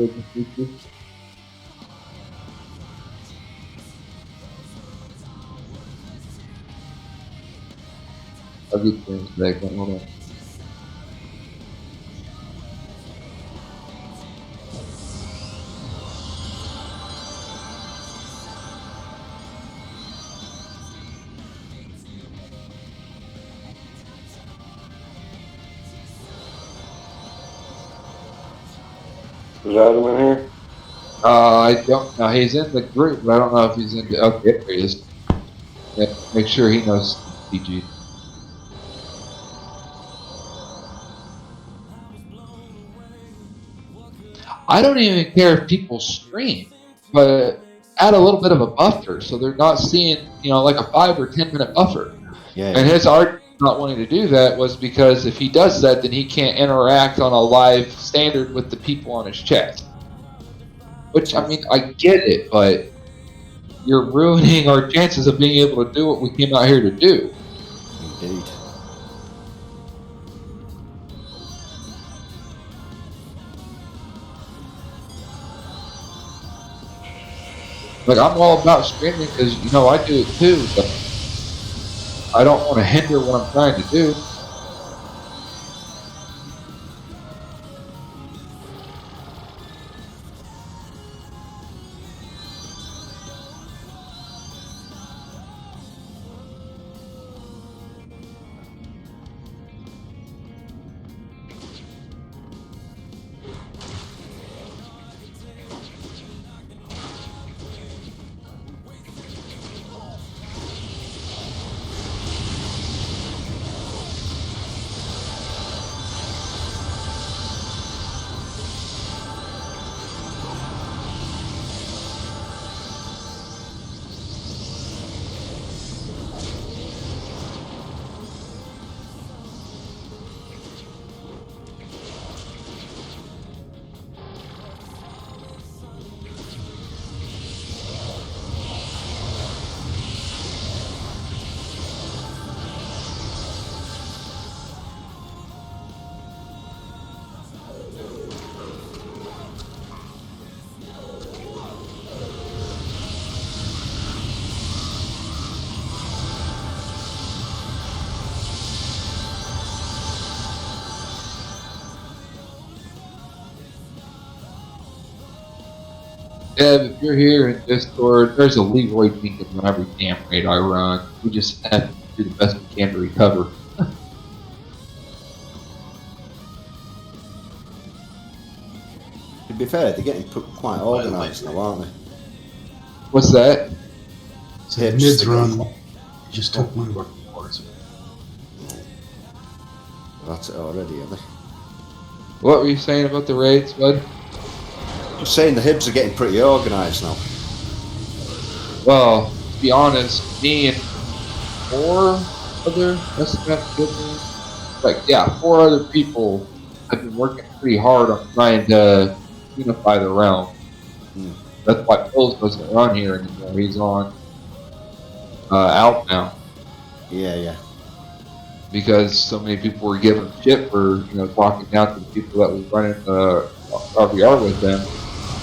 I'll get things back. Hold on. Is Adam in here? I don't know. He's in the group, but I don't know if he's in the. Okay, there he is. Yeah, make sure he knows PG. I don't even care if people stream, but add a little bit of a buffer so they're not seeing, like a 5 or 10 minute buffer. Yeah. And his argument not wanting to do that was because if he does that, then he can't interact on a live standard with the people on his chat. Which, I mean, I get it, but you're ruining our chances of being able to do what we came out here to do. Indeed. Like, I'm all about streaming because, I do it too, but I don't want to hinder what I'm trying to do. Deb, if you're here in Discord, there's a Leroy Jenkins on every damn raid I run. We just have to do the best we can to recover. To be fair, they're getting quite organised now, aren't they? What's that? So mids run. Just took my word for it. That's it already, are they? What were you saying about the raids, bud? Just saying the Hibs are getting pretty organised now. Well, to be honest, me and 4 other, four other people have been working pretty hard on trying to unify the realm. That's why Pills doesn't run here anymore. He's on out now. Yeah. Because so many people were giving shit for, talking down to the people that was running RVR with them.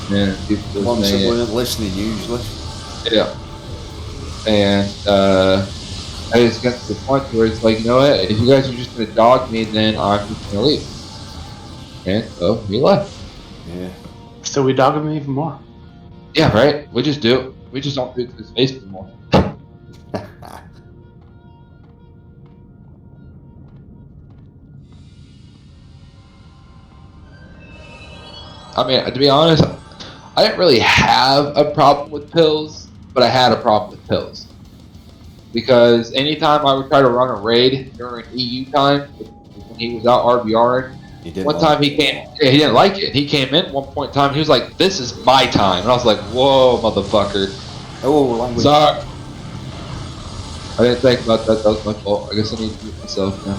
And people were Ones that saying, weren't listening usually. yeah. And I just got to the point where it's like, you know what, if you guys are just going to dog me, then I'm just going to leave. And so he left. Yeah. So we dog him even more. Yeah, right? We just do it. We just don't do it to his face anymore. I mean, to be honest, I didn't really have a problem with Pills, but I had a problem with Pills. Because anytime I would try to run a raid during EU time, when he was out RBRing, one time he didn't like it. He came in one point in time, he was like, "This is my time." And I was like, "Whoa, motherfucker." Oh, language. Sorry. I didn't think about that. That was my fault. I guess I need to do it myself now.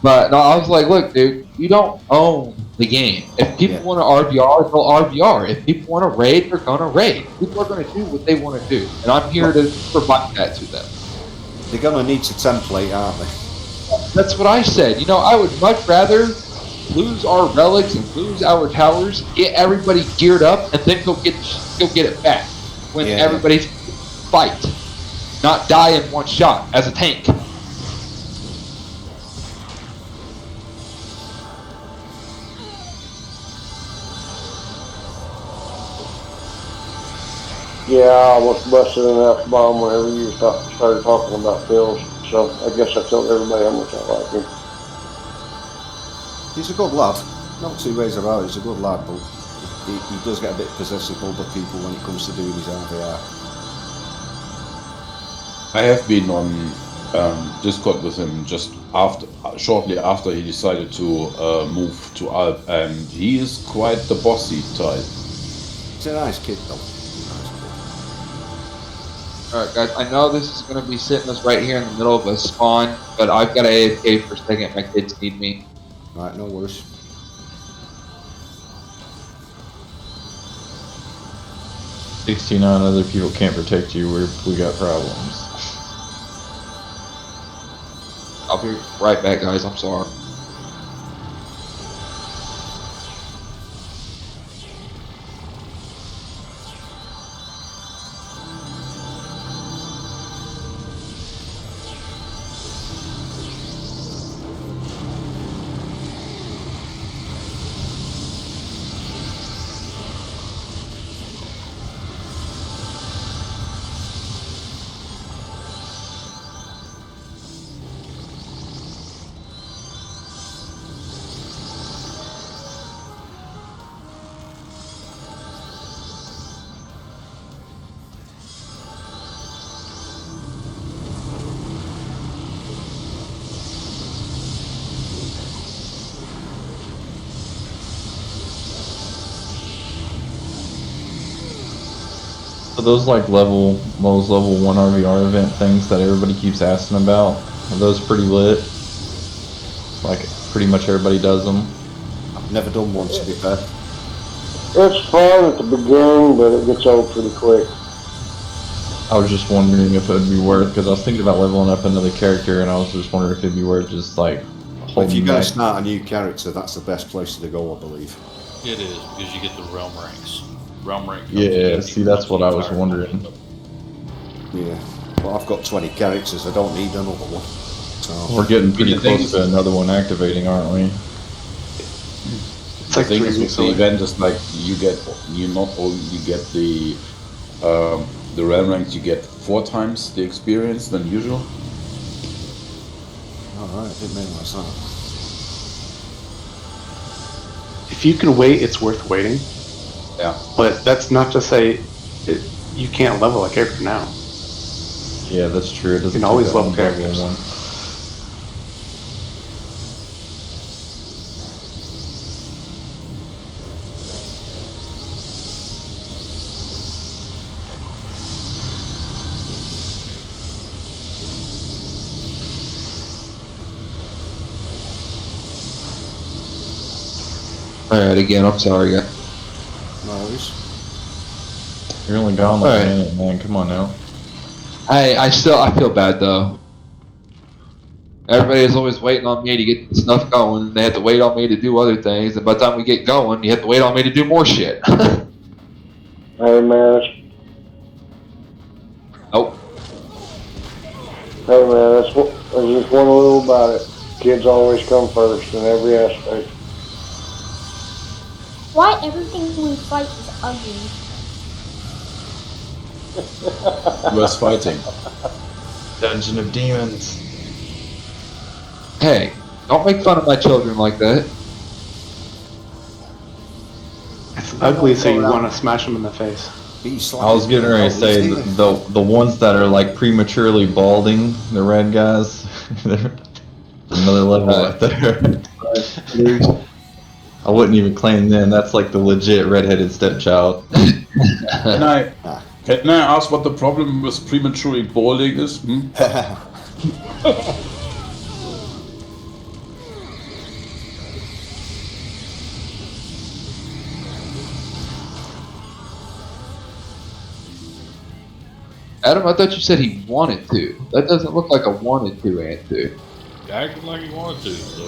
But no, I was like, look, dude, you don't own the game. If people want to RBR, they'll RBR. If people want to raid, they're going to raid. People are going to do what they want to do. And I'm here to provide that to them. They're going to need a template, aren't they? That's what I said. You know, I would much rather lose our relics and lose our towers, get everybody geared up, and then go get it back when everybody fight, not die in one shot as a tank. Yeah, I almost busted an F-bomb whenever you started talking about pills. So I guess I told everybody how much I like him. He's a good lad. Not two ways about it. He's a good lad, but he does get a bit possessive over people when it comes to doing his RVR. I have been on Discord with him just shortly after he decided to move to Alp, and he is quite the bossy type. He's a nice kid, though. Alright guys, I know this is going to be sitting us right here in the middle of a spawn, but I've got to AFK for a second, my kids need me. Right, no worries. "69 other people can't protect you, we got problems." I'll be right back guys, I'm sorry. So those like those level 1 RVR event things that everybody keeps asking about, are those pretty lit? Like pretty much everybody does them. I've never done one, to be fair. It's fun at the beginning, but it gets old pretty quick. I was just wondering if it would be worth, because I was thinking about leveling up another character, and I was just wondering if it'd be worth just like If you're going back. to start a new character, that's the best place to go, I believe. It is, because you get the realm ranks. Realm rank. Yeah, see, that's what I was wondering. Yeah. But I've got 20 characters, I don't need another one. So. We're getting pretty The thing close to another one activating, aren't we? It's like the thing is with the event is like you not only get the realm ranks, you get 4 times the experience than usual. Alright, I didn't realise that. If you can wait, it's worth waiting. Yeah. But that's not to say you can't level a character now. Yeah, that's true. It doesn't You can always take that level long to characters. one. Alright, again, I'm sorry guys. No worries. You're only gone like Alright. a minute, man. Come on now. I feel bad though. Everybody is always waiting on me to get stuff going. They have to wait on me to do other things, and by the time we get going, you have to wait on me to do more shit. Hey man, Nope. hey man, that's just one little about it. Kids always come first in every aspect. Why everything we fight is ugly? Worth fighting. Dungeon of Demons. Hey, don't make fun of my children like that. It's ugly, so you want to smash them in the face. I was getting ready to say the ones that are like prematurely balding, the red guys. They're another level right there. I wouldn't even claim them. That's like the legit redheaded stepchild. Can I ask what the problem with prematurely balding is? Adam, I thought you said he wanted to. That doesn't look like a wanted to answer. Acting like he wanted to, so.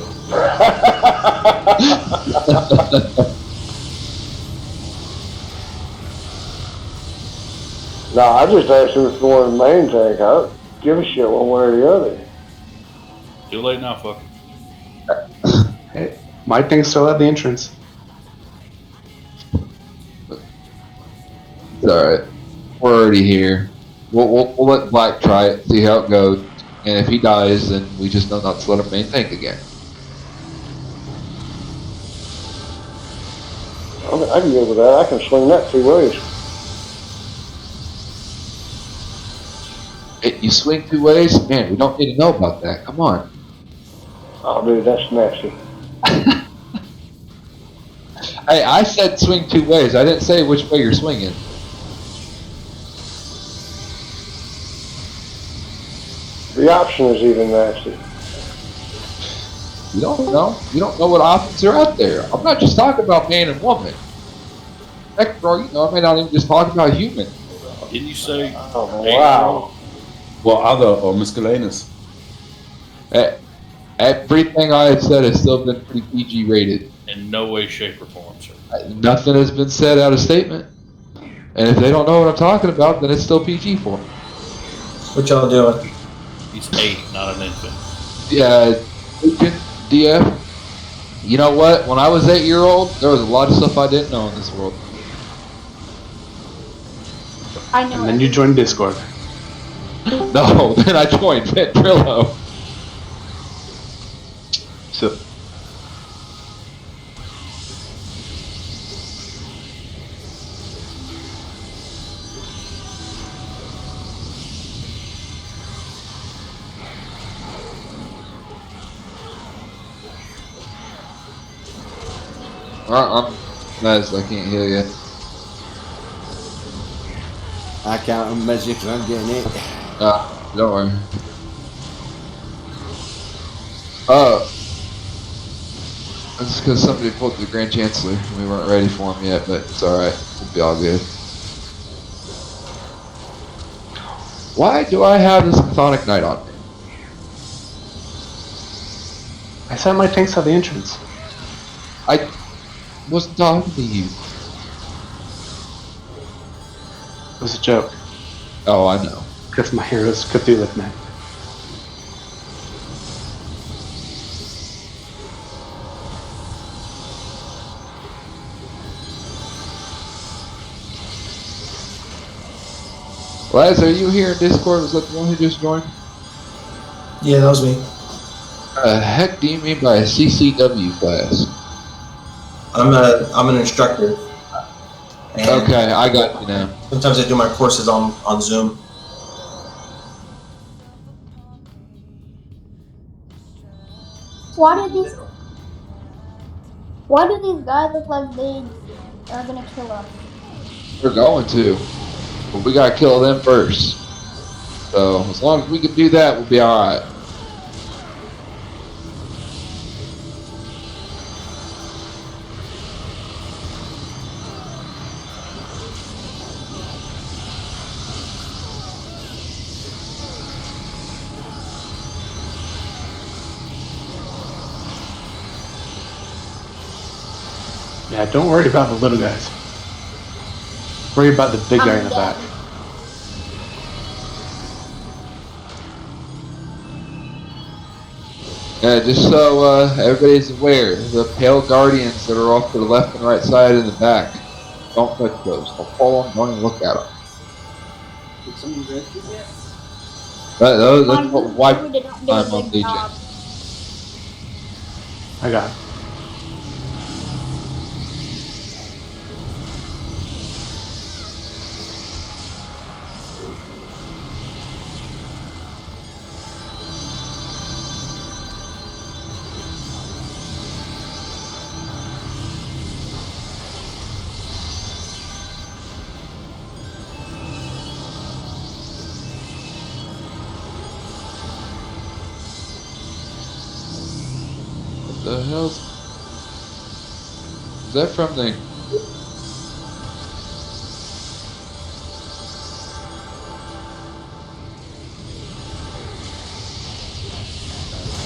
No, I just asked him if he wanted the main tank. I don't give a shit one way or the other. Too late now, fuck. Hey, my thing's still at the entrance. It's alright. We're already here. We'll let Black try it, see how it goes. And if he dies, then we just know not to let him main tank again. I can go with that. I can swing that 2 ways. Hey, you swing 2 ways? Man, we don't need to know about that. Come on. Oh, dude, that's nasty. Hey, I said swing 2 ways. I didn't say which way you're swinging. The option is even nasty. You don't know. You don't know what options are out there. I'm not just talking about man and woman. Heck, bro, you know, I may not even just talk about human. Didn't you say? Oh, wow. Well, other or miscellaneous. Everything I had said has still been pretty PG rated. In no way, shape, or form, sir. Nothing has been said out of statement. And if they don't know what I'm talking about, then it's still PG for them. What y'all doing? He's 8, not an infant. Yeah, DF. You know what? When I was 8-year-old, there was a lot of stuff I didn't know in this world. I know. And then you joined Discord. No, then I joined Ventrilo. So, I'm nice, I can't hear you. I can't measure because I'm getting it. Don't worry. That's because somebody pulled the Grand Chancellor. We weren't ready for him yet, but it's alright. We'll be all good. Why do I have this Chthonic Knight on me? I sent my tanks at the entrance. I wasn't talking to you. It was a joke. Oh, I know. Because my hero's Cthulhu Knight. Laz, are you here in Discord? Was that the one who just joined? Yeah, that was me. Heck do you mean by a CCW class? I'm an instructor. And Okay, I got you now. sometimes I do my courses on Zoom. Why do these guys look like they are gonna kill us? We're going to. But we gotta kill them first. So, as long as we can do that, we'll be alright. Yeah, don't worry about the little guys. Worry about the big guy in the back. Yeah, just so everybody's aware, the Pale Guardians that are off to the left and right side in the back, don't touch those. Don't follow them, don't even look at them. Did somebody rescue yet? That's what wipe We did not do time a on good Legion. job. I got it. What the hell's... Is that from the...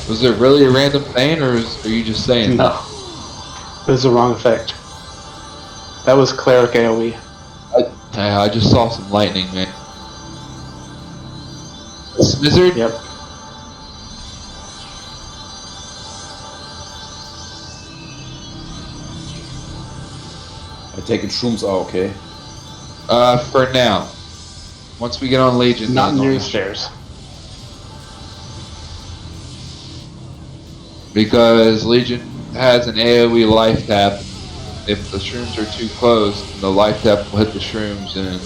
Was it really a random thing, or are you just saying No. It was the wrong effect. That was cleric AoE. I just saw some lightning, man. Smizzard? Yep. I take it shrooms are okay. For now. Once we get on Legion, Not then near I'll- the stairs. Because Legion has an AoE life tap. If the shrooms are too close, the life tap will hit the shrooms and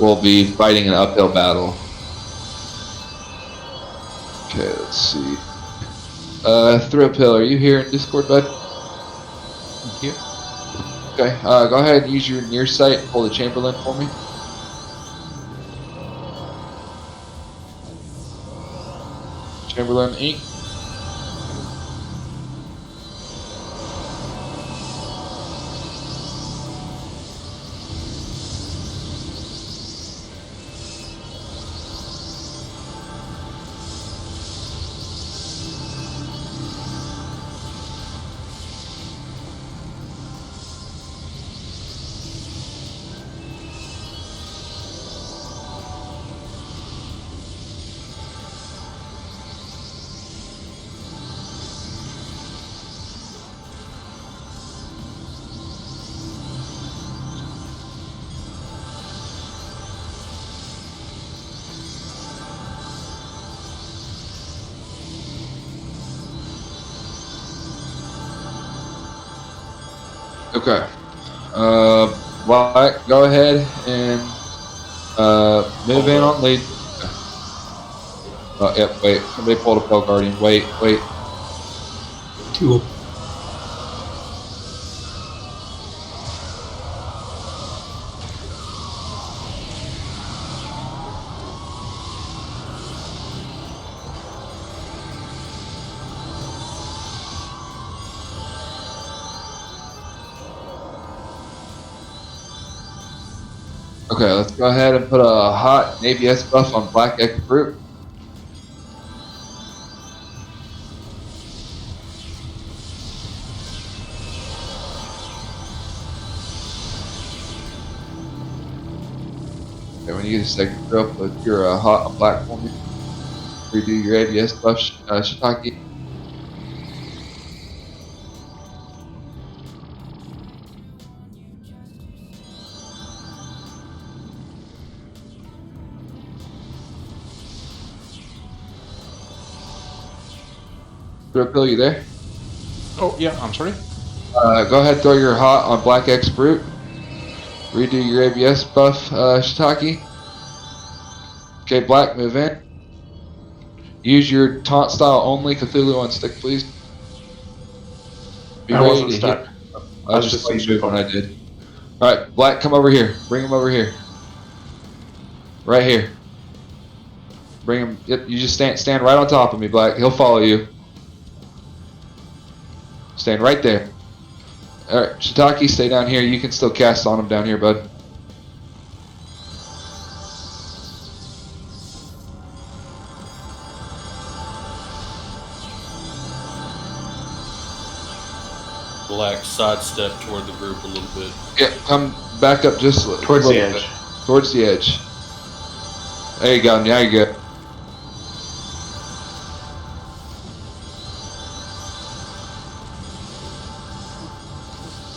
we'll be fighting an uphill battle. Okay, let's see. Thrill are you here in Discord, bud? Here. Okay, go ahead and use your near sight and pull the Chamberlain for me. Chamberlain Inc. Okay. Black, go ahead and move in on lead. Yep, wait. Somebody pulled a Pale Guardian. Wait. 2 up. Okay, let's go ahead and put a hot ABS buff on Black X Brute. Okay, when you get a second, go up with your hot on black for me. Redo your ABS buff, Shiitake. Thrill, you there? Oh, yeah, I'm sorry. Go ahead, throw your hot on Black X Brute. Redo your ABS buff, Shiitake. Okay, Black, move in. Use your taunt style only Cthulhu on stick, please. Be I ready wasn't to stuck. hit. I was just like when I did. Alright, Black, come over here. Bring him over here. Right here. Bring him. Yep, you just stand right on top of me, Black. He'll follow you. Stand right there. Alright, Shiitake, stay down here. You can still cast on him down here, bud. Black sidestep toward the group a little bit. Yeah, come back up just Towards the edge. bit. Towards the edge. There you go. Now you're good.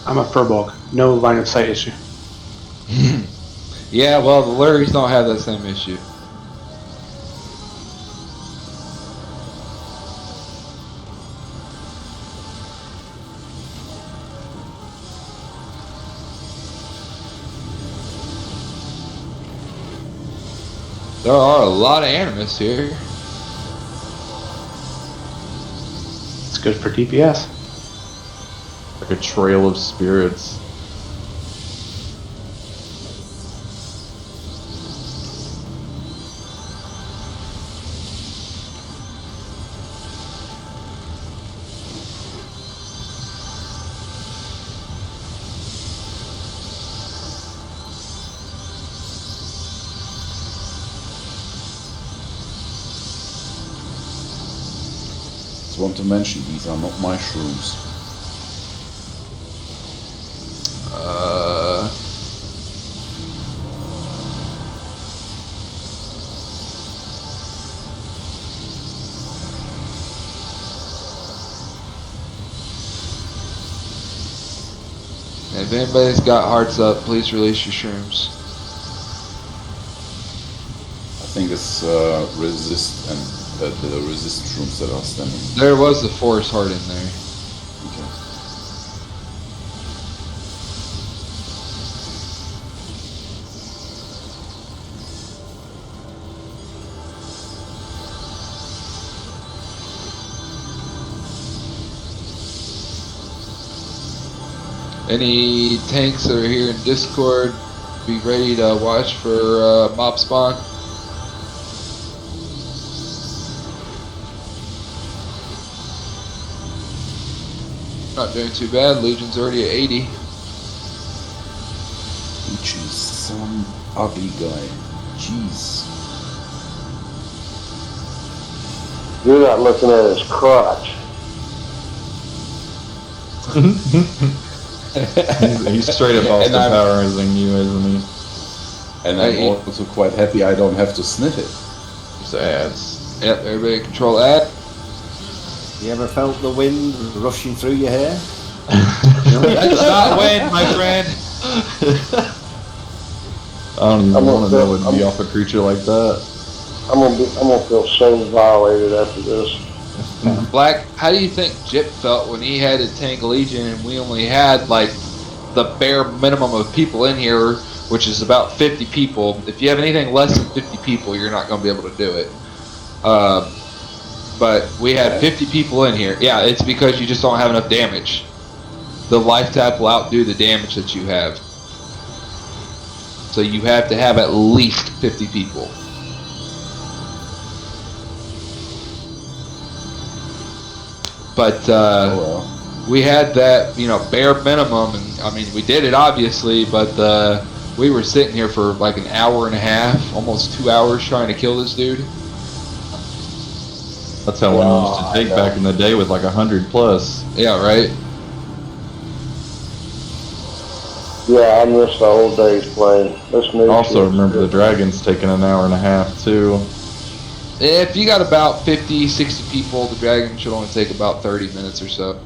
I'm a Furbolg. No line of sight issue. Yeah, well, the lurries don't have that same issue. There are a lot of animus here. It's good for DPS. Like a trail of spirits. just want to mention these are not my shrooms. If anybody's got hearts up, please release your shrooms. I think it's resist and the resist shrooms that are standing. There was the forest heart in there. Okay. Any tanks that are here in Discord, be ready to watch for mob spawn. Not doing too bad. Legion's already at 80. Which is some ugly guy. Jeez. You're not looking at his crotch. He's straight up Austin Powersing you, isn't he? And I'm also quite happy I don't have to sniff it. Just ads. Yep, everybody control ad. You ever felt the wind rushing through your hair? That's not wind, my friend. I don't even want to know what to be off a creature like that. I'm gonna feel so violated after this. Black, how do you think Jip felt when he had to tank Legion and we only had like the bare minimum of people in here, which is about 50 people? If you have anything less than 50 people, you're not going to be able to do it. But we had 50 people in here. Yeah, it's because you just don't have enough damage. The life tap will outdo the damage that you have. So you have to have at least 50 people. But we had that, bare minimum, and I mean, we did it obviously, but we were sitting here for like an hour and a half, almost 2 hours trying to kill this dude. That's how one used to take back in the day with like 100+. Yeah, right. Yeah, I miss the old days playing. I also remember the dragons taking an hour and a half too. If you got about 50, 60 people, the dragon should only take about 30 minutes or so.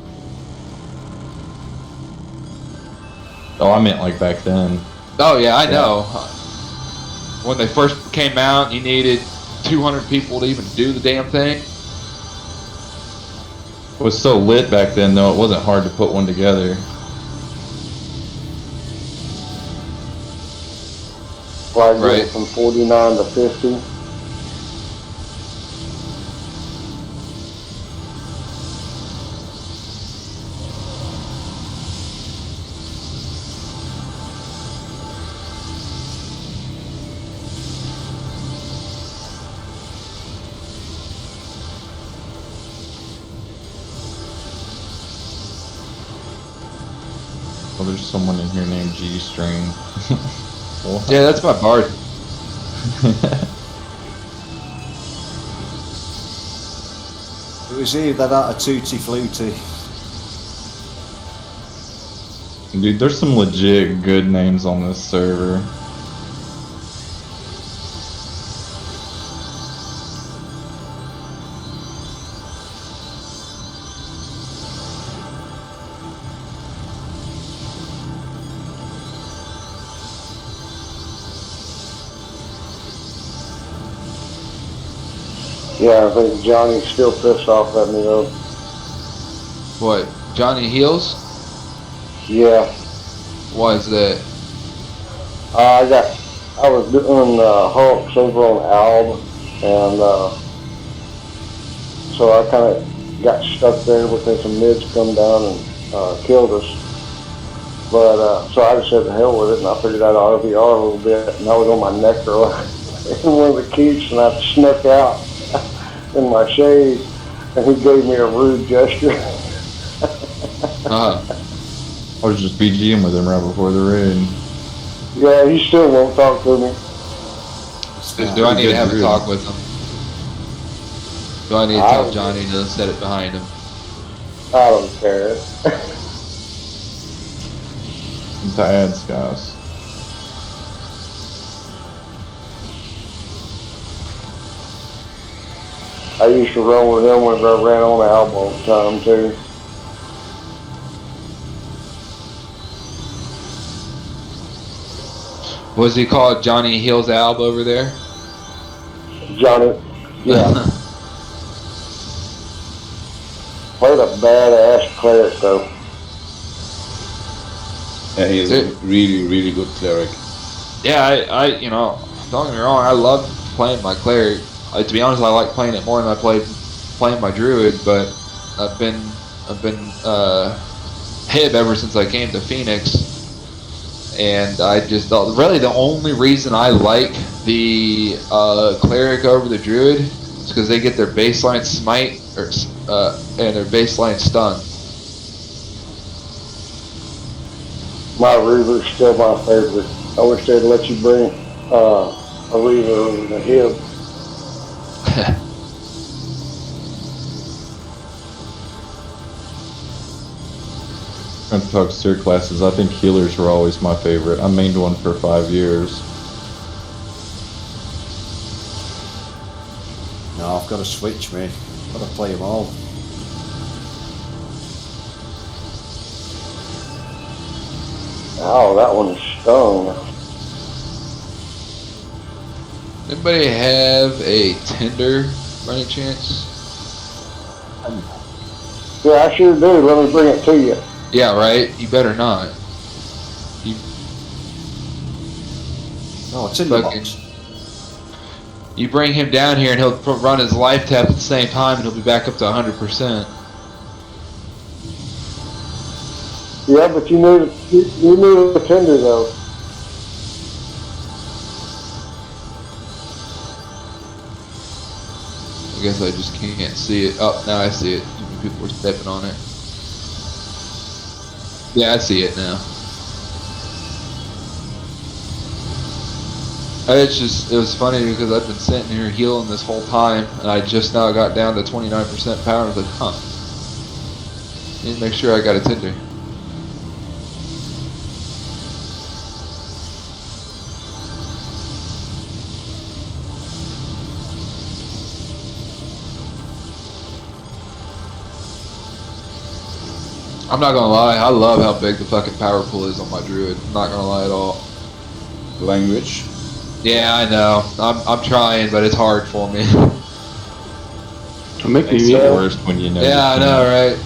Oh, I meant like back then. Oh yeah, I know. When they first came out, you needed 200 people to even do the damn thing. It was so lit back then, though, it wasn't hard to put one together. Right. From 49 to 50. Well, there's someone in here named G-String. Yeah, that's my bard. It was either that or Tutti Flutie. Dude, there's some legit good names on this server. Yeah, I think Johnny's still pissed off at me though. What? Johnny Heels? Yeah. Why is that? I was doing Hulks over on Alb, and so I kind of got stuck there because some mids come down and killed us. But so I just said to hell with it, and I figured out RVR a little bit, and I was on my neck in one of the keeps, and I snuck out in my shade, and he gave me a rude gesture. I was just BGing with him right before the raid. Yeah, he still won't talk to me. Do I need to have a talk with him? Do I need to tell Johnny to set it behind him? I don't care. To ads, guys. I used to run with him when I ran on the elbow all the time too. Was he called Johnny Heels Alb over there? Johnny, yeah. Played a badass cleric though. Yeah, he's a really, really good cleric. Yeah, I you know, don't get me wrong, I love playing my cleric. To be honest, I like playing it more than I playing my druid, but I've been Hib ever since I came to Phoenix. And I just thought, really the only reason I like the cleric over the druid is because they get their baseline smite and their baseline stun. My Reaver's still my favorite. I wish they'd let you bring a Reaver over the Hib. And talks tier classes. I think healers were always my favorite. I mained one for 5 years. No, I've got to switch, mate. Got to play them all. Oh, that one's stung. Anybody have a Tinder by any chance? Yeah, I sure do. Let me bring it to you. Yeah, right? You better not. No, it's in the box. You bring him down here and he'll run his life tap at the same time and he'll be back up to 100%. Yeah, but you need a Tinder though. I guess I just can't see it. Oh, now I see it. People are stepping on it. Yeah, I see it now. It was funny because I've been sitting here healing this whole time, and I just now got down to 29% power. I was like, huh. Need to make sure I got a Tinder. I'm not gonna lie, I love how big the fucking power pool is on my druid. I'm not gonna lie at all. Language? Yeah, I know. I'm trying, but it's hard for me. It'll make It's me the worst when you know. Yeah, I know, right?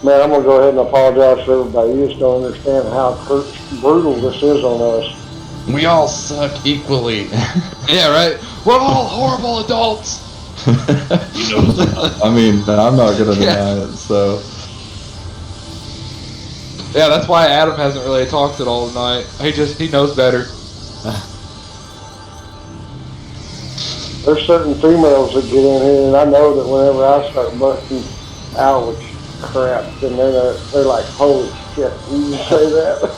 Man, I'm gonna go ahead and apologize for everybody. You just don't understand how brutal this is on us. We all suck equally. Yeah, right? We're all horrible adults! I mean, I'm not gonna deny it, so. Yeah, that's why Adam hasn't really talked at all tonight. He knows better. There's certain females that get in here, and I know that whenever I start busting out with crap, then they're like, holy shit, you say that?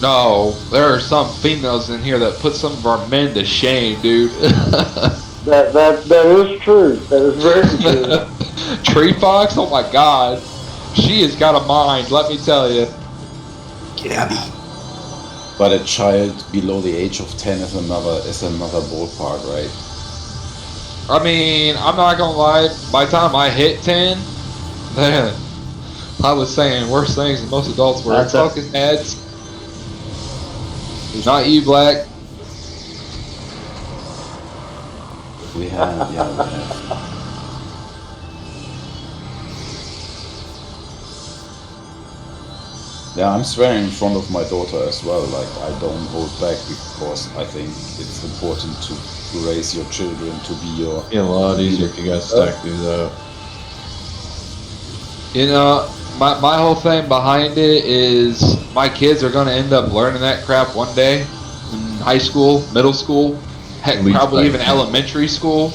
No, there are some females in here that put some of our men to shame, dude. That is true. That is very true. Tree Fox? Oh my god. She has got a mind, let me tell you. Gabby. But a child below the age of 10 is another ballpark, right? I mean, I'm not gonna lie, by the time I hit 10, man, I was saying worse things than most adults were. That's Fucking heads. Not you, Black. We have. Yeah, I'm swearing in front of my daughter as well, like I don't hold back because I think it's important to raise your children to be your... It'd be a lot easier if you guys stack these up. You know, my whole thing behind it is my kids are going to end up learning that crap one day in high school, middle school, heck, probably even elementary school.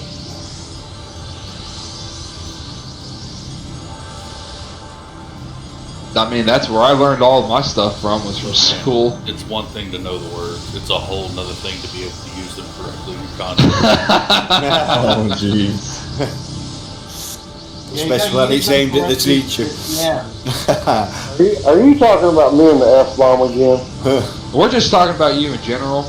I mean, that's where I learned all of my stuff from, was from school. It's one thing to know the words. It's a whole nother thing to be able to use them correctly in context. Oh, jeez. Especially when it's aimed at the teacher. Yeah. Are you talking about me and the F-bomb again? We're just talking about you in general.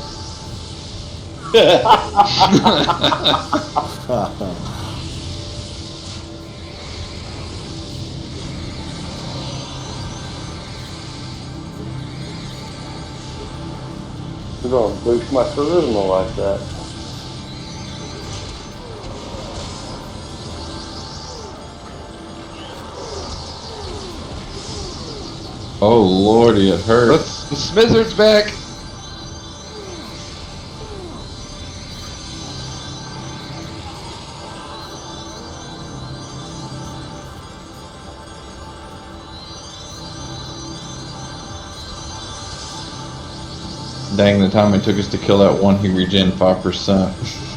You're going to boost my charisma like that. Oh lordy, it hurts. The Smithers back. Dang, the time it took us to kill that one, he regen 5%.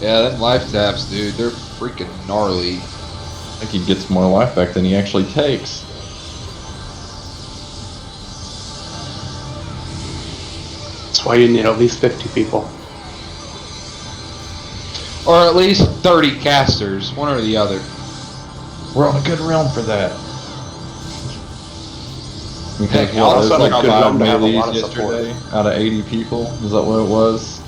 Yeah, them life taps, dude, they're freaking gnarly. I think he gets more life back than he actually takes. That's why you need at least 50 people. Or at least 30 casters, one or the other. We're on a good realm for that. Heck, What, also it was on a like good 5 realm to have a melees lot of support. yesterday out of 80 people? Is that what it was?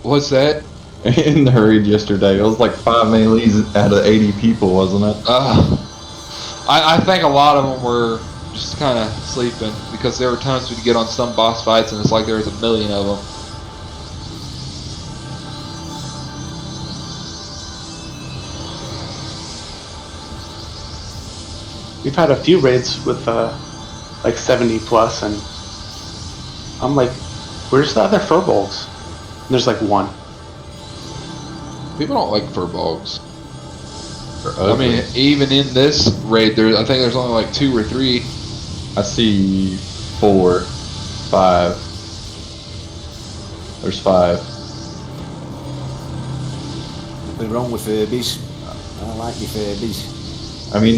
What's that? In the raid yesterday, it was like 5 melees out of 80 people, wasn't it? I think a lot of them were just kind of sleeping, because there were times we'd get on some boss fights and it's like there was a million of them. We've had a few raids with like 70 plus, and I'm like, where's the other furbolgs? And there's like one. People don't like furbolgs. I I mean, even in this raid, I think there's only like 2 or 3. I see 4, 5. There's 5. Nothing wrong with Furbies. I like your Furbies. I mean,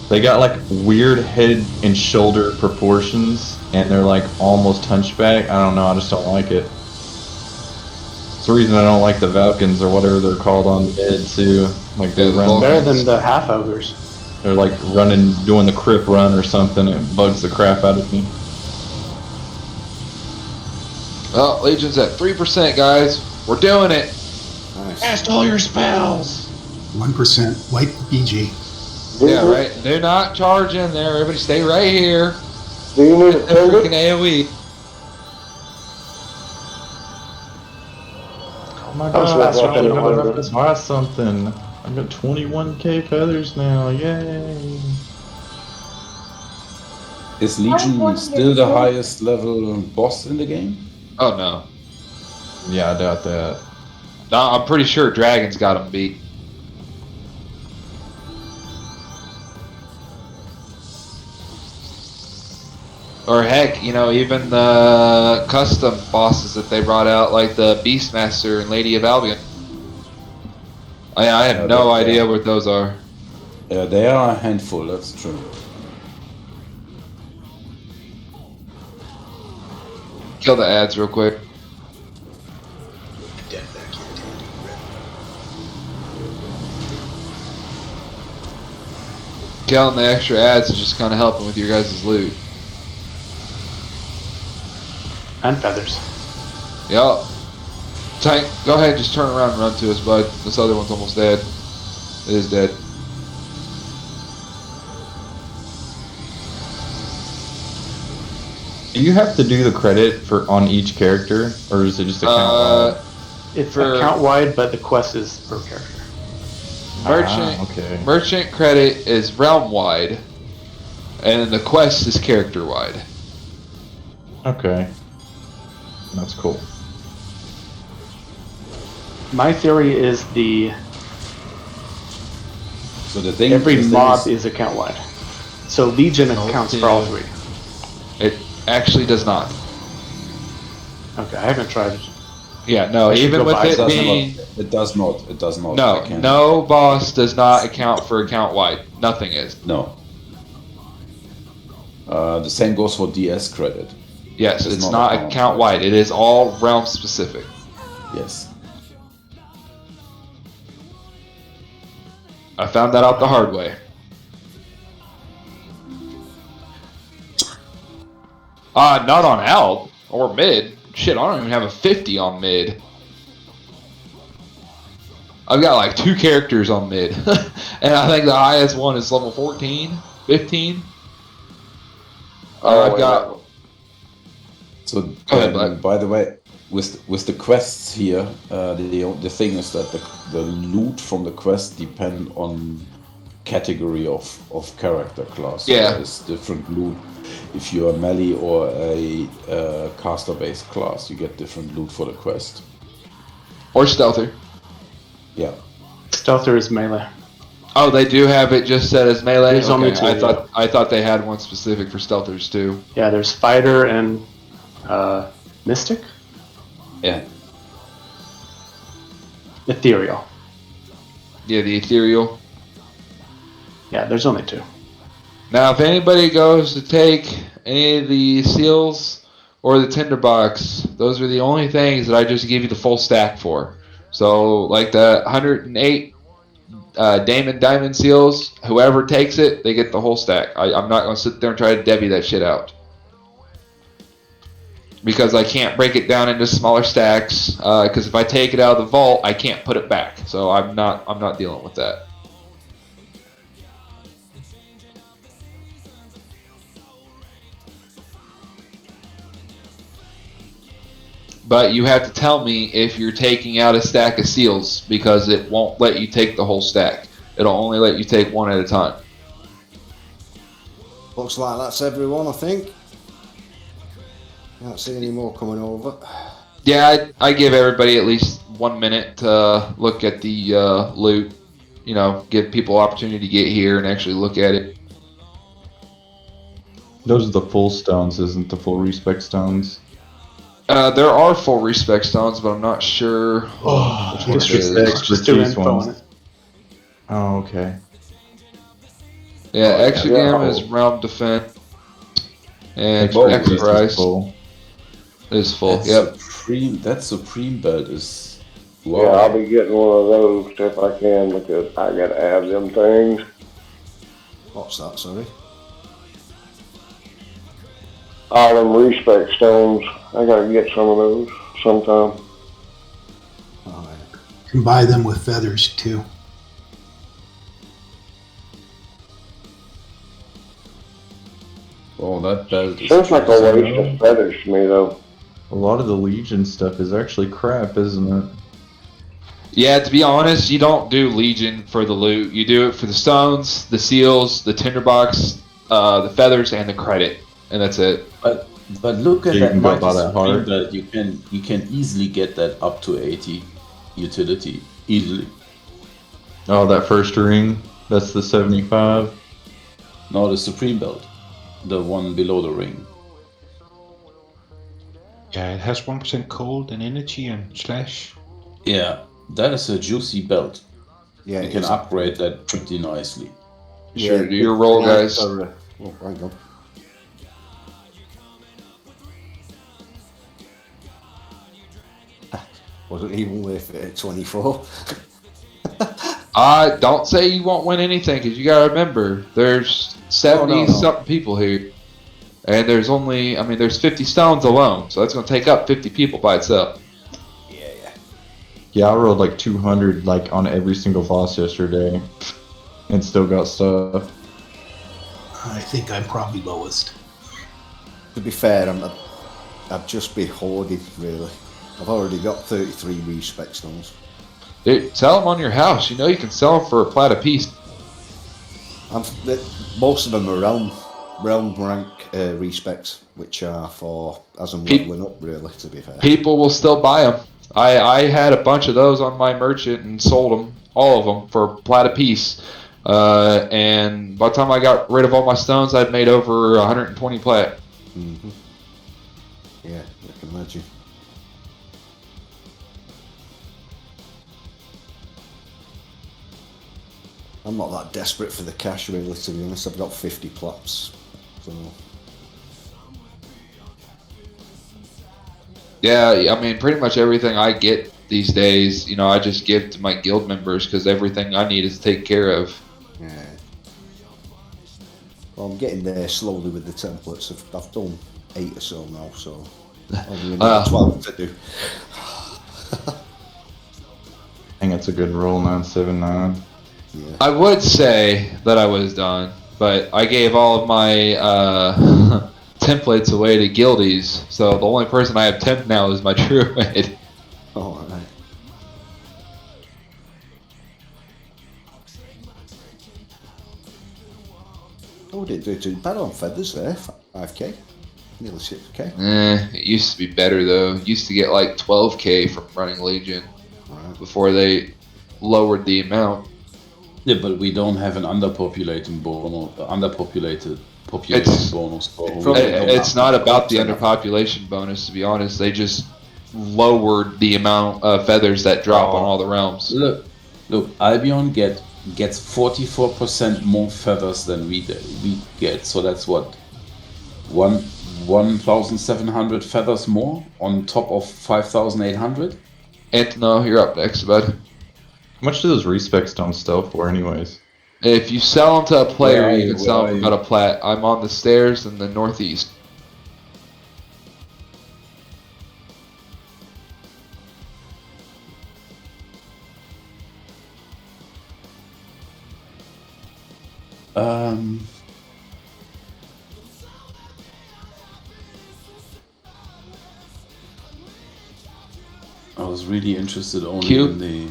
they got like weird head and shoulder proportions, and they're like almost hunchback. I don't know, I just don't like it. It's the reason I don't like the Valkans or whatever they're called on mid too. Like they run Better than the half ogres. They're like doing the crip run or something. It bugs the crap out of me. Well, Legion's at 3%, guys. We're doing it. Nice. Cast all your spells. 1% white BG. Yeah, right. Do not charge in there. Everybody stay right here. Do you need a That freaking finger? AoE. Oh my That was god, faster than I'm it gonna was. have to buy something. I've got 21k feathers now, yay! Is Legion still the highest level boss in the game? Oh, no. Yeah, I doubt that. No, I'm pretty sure Dragon's got him beat. Or heck, you know, even the custom bosses that they brought out, like the Beastmaster and Lady of Albion. I have no idea what those are. Yeah, they are a handful, that's true. Kill the ads real quick. Killing the extra ads is just kind of helping with your guys' loot. And feathers. Yup. Tank, go ahead, just turn around and run to us, bud. This other one's almost dead. It is dead. Do you have to do the credit on each character, or is it just account wide? It's For- account wide, but the quest is per character. Merchant, okay. merchant credit is realm wide, and the quest is character wide. Okay. That's cool. My theory is So the thing every the thing mob is account wide. So Legion accounts for all 3. It actually does not. Okay, I haven't tried Yeah, no, I should even go with buy it some. being... It does not. It does not. No, I can't- no boss does not account for account wide. Nothing is. No. The same goes for DS credit. Yes, it's not account wide. It is all realm specific. Yes. I found that out the hard way. Not on alt or mid. Shit, I don't even have a 50 on mid. I've got like 2 characters on mid. And I think the highest one is level 14, 15. I've got... So, Go ahead, Black. by the way, with the quests here, the thing is that the loot from the quest depend on category of character class. Yeah. So there's different loot. If you're a melee or a caster-based class, you get different loot for the quest. Or stealther. Yeah. Stealther is melee. Oh, they do have it just set as melee? There's only 2, I thought they had one specific for stealthers too. Yeah, there's fighter and mystic? Yeah. Ethereal. Yeah, the ethereal. Yeah, there's only 2. Now, if anybody goes to take any of the seals or the tinderbox, those are the only things that I just give you the full stack for. So, like the 108 diamond seals, whoever takes it, they get the whole stack. I'm not going to sit there and try to Debbie that shit out. Because I can't break it down into smaller stacks. Because if I take it out of the vault, I can't put it back. So I'm not dealing with that. But you have to tell me if you're taking out a stack of seals, because it won't let you take the whole stack. It'll only let you take one at a time. Looks like that's everyone, I think. Can't see any more coming over. Yeah, I give everybody at least 1 minute to look at the loot. You know, give people opportunity to get here and actually look at it. Those are the full stones, isn't the full respect stones? There are full respect stones, but I'm not sure. Which one Just it is. just do info on it. Oh, okay. Yeah, Oh, Exogam yeah. is realm defense. And Extra Exorcise full. is full. That Yep. That Supreme belt is... Yeah, I'll be getting one of those if I can because I gotta have them things. What's that, sorry? All them respect stones. I gotta get some of those sometime. Oh, yeah. You can buy them with feathers too. Oh, that belt is... Seems like a waste of feathers to me though. A lot of the Legion stuff is actually crap, isn't it? Yeah, to be honest, you don't do Legion for the loot. You do it for the stones, the seals, the tinderbox, the feathers, and the credit, and that's it. But look at You that can go mighty buy that Supreme hard. belt. You can easily get that up to 80 utility. Easily. Oh, that first ring, that's the 75. No, the Supreme belt. The one below the ring. Yeah, it has 1% cold and energy and slash. Yeah, that is a juicy belt. Yeah, You it can is. upgrade that pretty nicely. Sure, do your roll, guys. Oh, hang on. Wasn't even worth it at 24. Don't say you won't win anything, because you gotta remember, there's 70-something people here. And there's only, there's 50 stones alone, so that's gonna take up 50 people by itself. Yeah, I rolled like 200 like on every single boss yesterday, and still got stuff. I think I'm probably lowest. To be fair, I'd just be hoarding, really. I've already got 33 respect stones. Dude, sell them on your house. You know you can sell them for a plat a piece. Most of them are realm rank respects, which are for as I'm leveling up, really, to be fair. People will still buy them. I had a bunch of those on my merchant and sold them, all of them, for a plat a piece. And by the time I got rid of all my stones, I'd made over 120 plat. Mm-hmm. Yeah, I can imagine. I'm not that desperate for the cash, really, to be honest. I've got 50 plots, so... Yeah, I mean, pretty much everything I get these days, you know, I just give to my guild members because everything I need is taken care of. Yeah. Well, I'm getting there slowly with the templates. I've done 8 or so now, so only another 12 to do. I think it's a good roll, 979. Yeah. I would say that I was done, but I gave all of my templates away to guildies, so the only person I have temp now is my druid. Oh, right. Oh, didn't do too bad on feathers there. 5k, nearly 6k. It used to be better though. Used to get like 12k from running Legion before they lowered the amount. Yeah, but we don't have an underpopulated bonus. Bonus. It's not about the underpopulation bonus, to be honest. They just lowered the amount of feathers that drop on all the realms. Look, Albion gets 44% more feathers than we get. So that's what 1,700 feathers more on top of 5,800. Anthony, you're up next, bud. How much do those respec stones sell for, anyways? If you sell them to a player, you can sell them for about a plat. I'm on the stairs in the northeast. I was really interested only in the...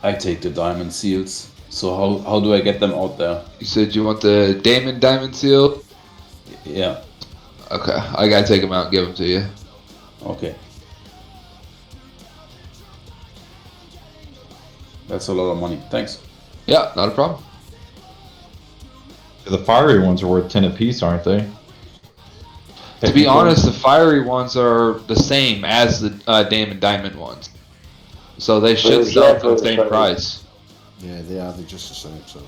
I take the diamond seals. So how do I get them out there? You said you want the diamond seal? Yeah. Okay, I gotta take them out and give them to you. Okay. That's a lot of money. Thanks. Yeah, not a problem. The fiery ones are worth 10 apiece, aren't they? To be honest, the fiery ones are the same as the diamond ones. So they should sell for the same price. Yeah, they are. They're just the same. So.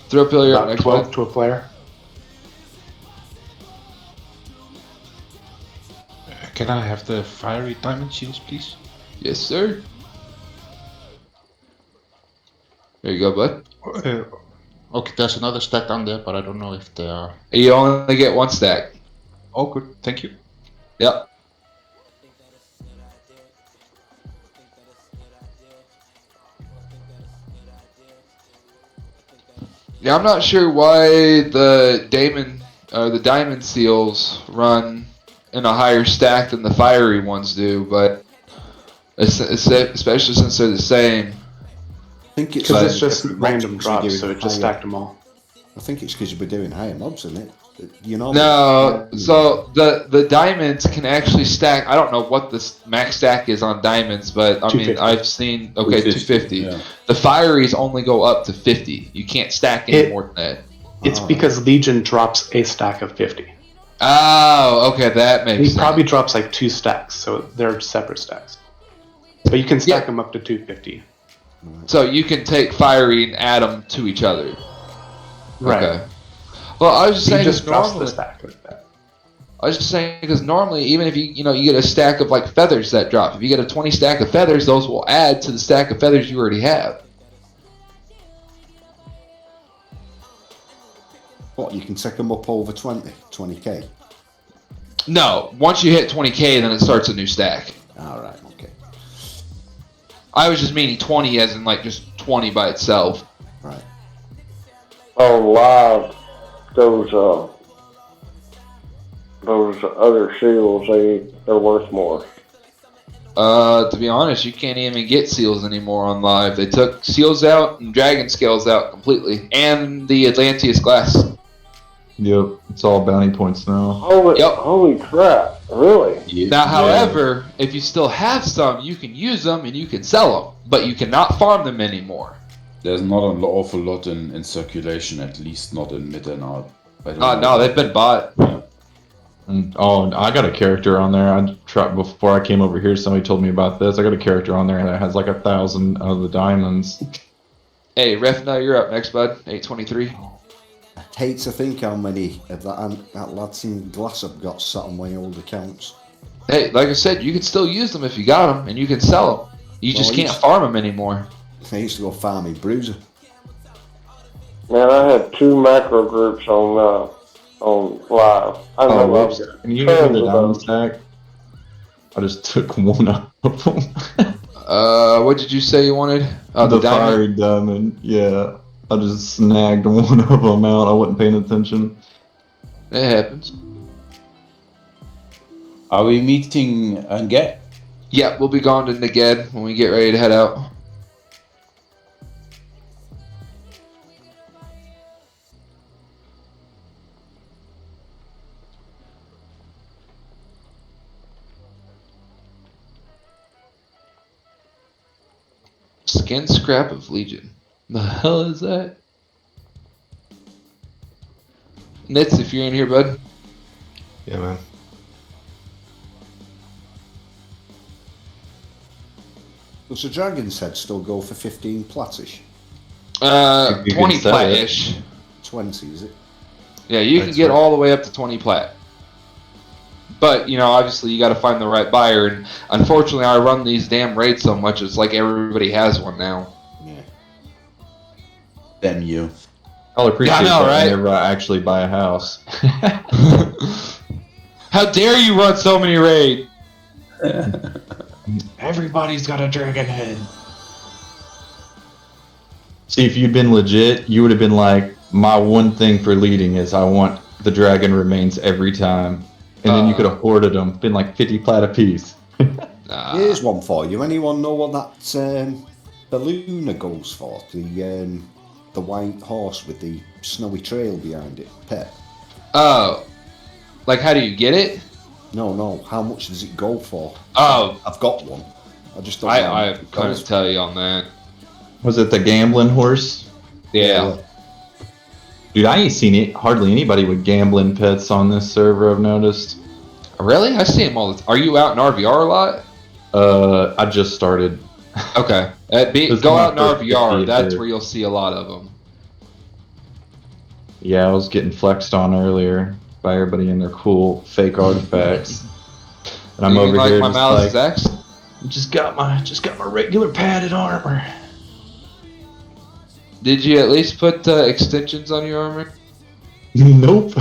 Throw pillar About next 12 one. to a player. Can I have the fiery diamond shields, please? Yes, sir. There you go, bud. Okay, there's another stack down there, but I don't know if they are... You only get one stack. Oh, good. Thank you. Yep. Yeah, I'm not sure why the diamond seals run in a higher stack than the fiery ones do, but especially since they're the same. I think it's because it's just random drops, so it just stacked them all. I think it's because you'll be doing higher mobs, isn't it? You know. No, so the diamonds can actually stack. I don't know what the max stack is on diamonds, but I mean I've seen 250. Yeah. The fireys only go up to 50. You can't stack any more than that. It's because Legion drops a stack of 50. Oh, okay, that makes sense. He probably drops like 2 stacks, so they're separate stacks. But you can stack them up to 250. So you can take fiery and add them to each other. Right. Okay. Well, I was just saying, just drops normally, the stack like that. I was just saying because normally, even if you get a stack of like feathers that drop, if you get a 20 stack of feathers, those will add to the stack of feathers you already have. What, you can take them up over 20k? No, once you hit 20k, then it starts a new stack. All right, okay. I was just meaning 20 as in like just 20 by itself. Right. On live, those other seals, they're worth more. To be honest, you can't even get seals anymore on live. They took seals out and dragon scales out completely, and the Atlanteus glass. Yep, it's all bounty points now. Holy crap! Really? Now, however, if you still have some, you can use them and you can sell them, but you cannot farm them anymore. There's not an awful lot in circulation, at least not in mid and out. No, they've been bought. Oh, I got a character on there. I tried before I came over here. Somebody told me about this. I got a character on there that has like 1,000 of the diamonds. Hey, Refna, you're up next, bud. 823. I hate to think how many of that lads in glass have got sat on my old accounts. Hey, like I said, you can still use them if you got them, and you can sell them. You just can't farm them anymore. I used to go farming Bruiser. Man, I had 2 macro groups on live. I know whoops. Can you give me the diamond stack? I just took one of them. What did you say you wanted? The fiery diamond. Yeah. I just snagged one of them out. I wasn't paying attention. It happens. Are we meeting again? Yeah, we'll be going to Neged when we get ready to head out. Skin scrap of Legion. The hell is that? Nitz, if you're in here, bud. Yeah, man. Does the dragon's head still go for 15 platish? 20 plat-ish. 20, is it? Yeah, you can get all the way up to 20 plat. But, you know, obviously you got to find the right buyer. And unfortunately, I run these damn raids so much, it's like everybody has one now. Yeah. Damn you. I'll appreciate Yeah, I know, that right? whenever I actually buy a house. How dare you run so many raids? Everybody's got a dragon head. See, if you'd been legit, you would have been like, my one thing for leading is I want the dragon remains every time. And then you could have hoarded them, been like 50 plat a piece. Here's one for you. Anyone know what that balloon goes for? The white horse with the snowy trail behind it. Pet. Oh. Like, how do you get it? No. How much does it go for? Oh. I've got one. I just don't know. I couldn't tell you on that. Was it the gambling horse? Yeah. Dude, I ain't seen it. Hardly anybody with gambling pets on this server, I've noticed. Really? I see them all the time. Are you out in RVR a lot? I just started. Okay. Go out in RVR. That's where you'll see a lot of them. Yeah, I was getting flexed on earlier by everybody and their cool fake artifacts. And I'm over here my just Malice like, X? just got my regular padded armor. Did you at least put extensions on your armor? Nope.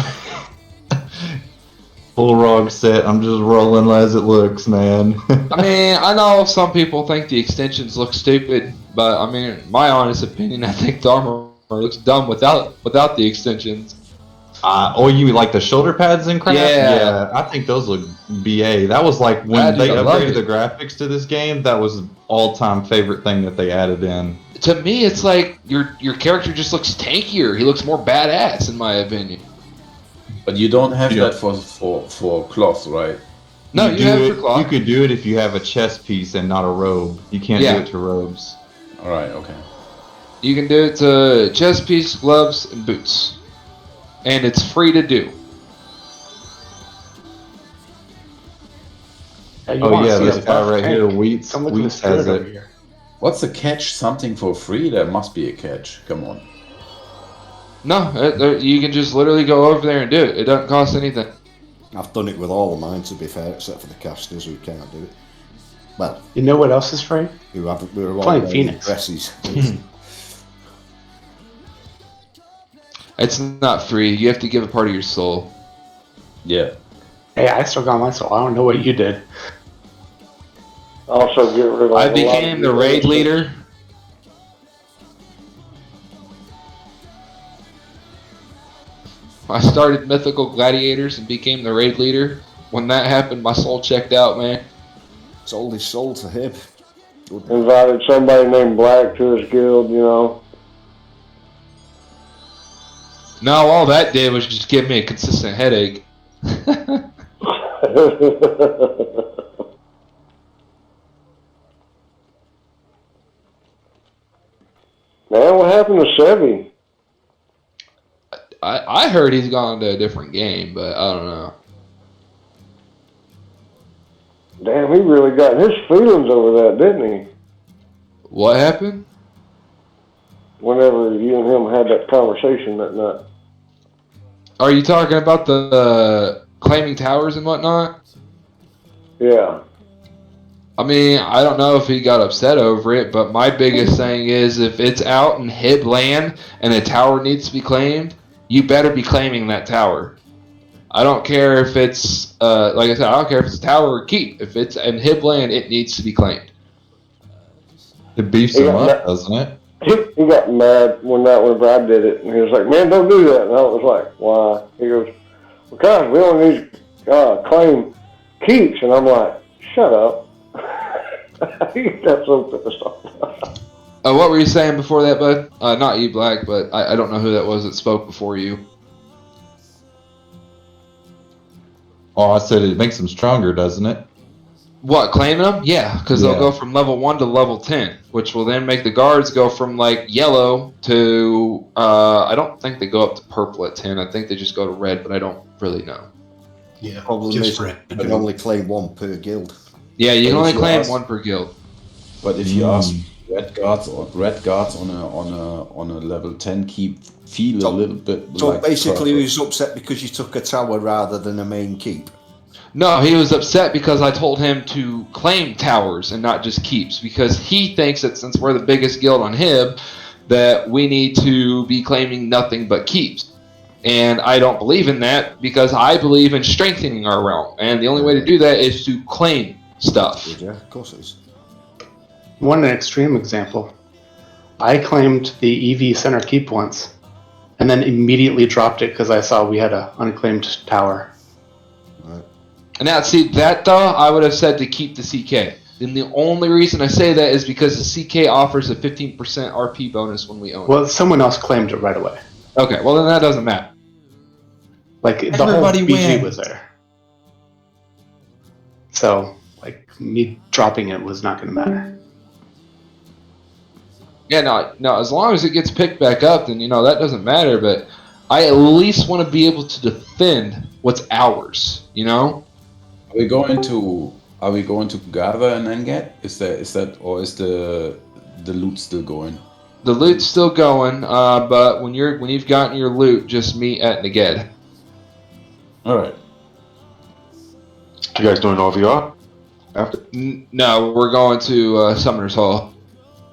Full ROG set. I'm just rolling as it looks, man. I mean, I know some people think the extensions look stupid, but I mean, my honest opinion, I think the armor looks dumb without the extensions. Oh, you like the shoulder pads and crap? Yeah. I think those look BA. That was like when they upgraded the graphics to this game, that was all-time favorite thing that they added in. To me, it's like your character just looks tankier. He looks more badass, in my opinion. But you don't have that for cloth, right? No, you have it for cloth. You could do it if you have a chest piece and not a robe. You can't do it to robes. Alright, okay. You can do it to chest piece, gloves, and boots. And it's free to do. Oh yeah, this guy right here, Wheats has it. What's the catch? Something for free? There must be a catch. Come on. No, you can just literally go over there and do it. It doesn't cost anything. I've done it with all of mine, to be fair, except for the casters who can't do it. Well, you know what else is free? Who haven't? We're all playing wearing Phoenix dresses. It's not free. You have to give a part of your soul. Yeah. Hey, I still got my soul. I don't know what you did. Also, get rid of. I became the raid leader. I started Mythical Gladiators and became the raid leader. When that happened, my soul checked out, man. Sold his soul to him. Invited somebody named Black to his guild, you know. No, all that did was just give me a consistent headache. Man, what happened to Sevy? I heard he's gone to a different game, but I don't know. Damn, he really got his feelings over that, didn't he? What happened? Whenever you and him had that conversation that night. Are you talking about the claiming towers and whatnot? Yeah. I mean, I don't know if he got upset over it, but my biggest thing is if it's out in Hib land and a tower needs to be claimed, you better be claiming that tower. I don't care if it's, like I said, I don't care if it's a tower or keep. If it's in Hib land, it needs to be claimed. It beefs him up, doesn't it? He got mad whenever I did it, and he was like, "Man, don't do that." And I was like, "Why?" He goes, "Because we only need to claim keeps." And I'm like, "Shut up." He got so pissed off. What were you saying before that, bud? Not you, Black, but I don't know who that was that spoke before you. Oh, I said it makes him stronger, doesn't it? What, claiming them? Yeah, because they'll go from level 1 to level 10, which will then make the guards go from, like, yellow to, I don't think they go up to purple at 10. I think they just go to red, but I don't really know. Yeah, Problem is, you can only claim one per guild. Yeah, you can only claim one per guild. But if you ask red guards on a level 10 keep feel a little bit So like basically purple. he was upset because you took a tower rather than a main keep. No, he was upset because I told him to claim towers and not just keeps, because he thinks that since we're the biggest guild on Hib, that we need to be claiming nothing but keeps. And I don't believe in that, because I believe in strengthening our realm, and the only way to do that is to claim stuff. Yeah, of course it is. One extreme example. I claimed the EV Center Keep once, and then immediately dropped it because I saw we had an unclaimed tower. And now, see, that though, I would have said to keep the CK. And the only reason I say that is because the CK offers a 15% RP bonus when we own it. Well, someone else claimed it right away. Okay, well then that doesn't matter. Like, the Everybody whole BG wins. was there. So, like, me dropping it was not going to matter. Yeah, no, as long as it gets picked back up, then, that doesn't matter, but I at least want to be able to defend what's ours, Are we going to gather and then get? Is that or is the loot still going? The loot's still going, but when you've gotten your loot, just meet at Neged. All right. You guys doing OVR? After? No, we're going to Summoner's Hall.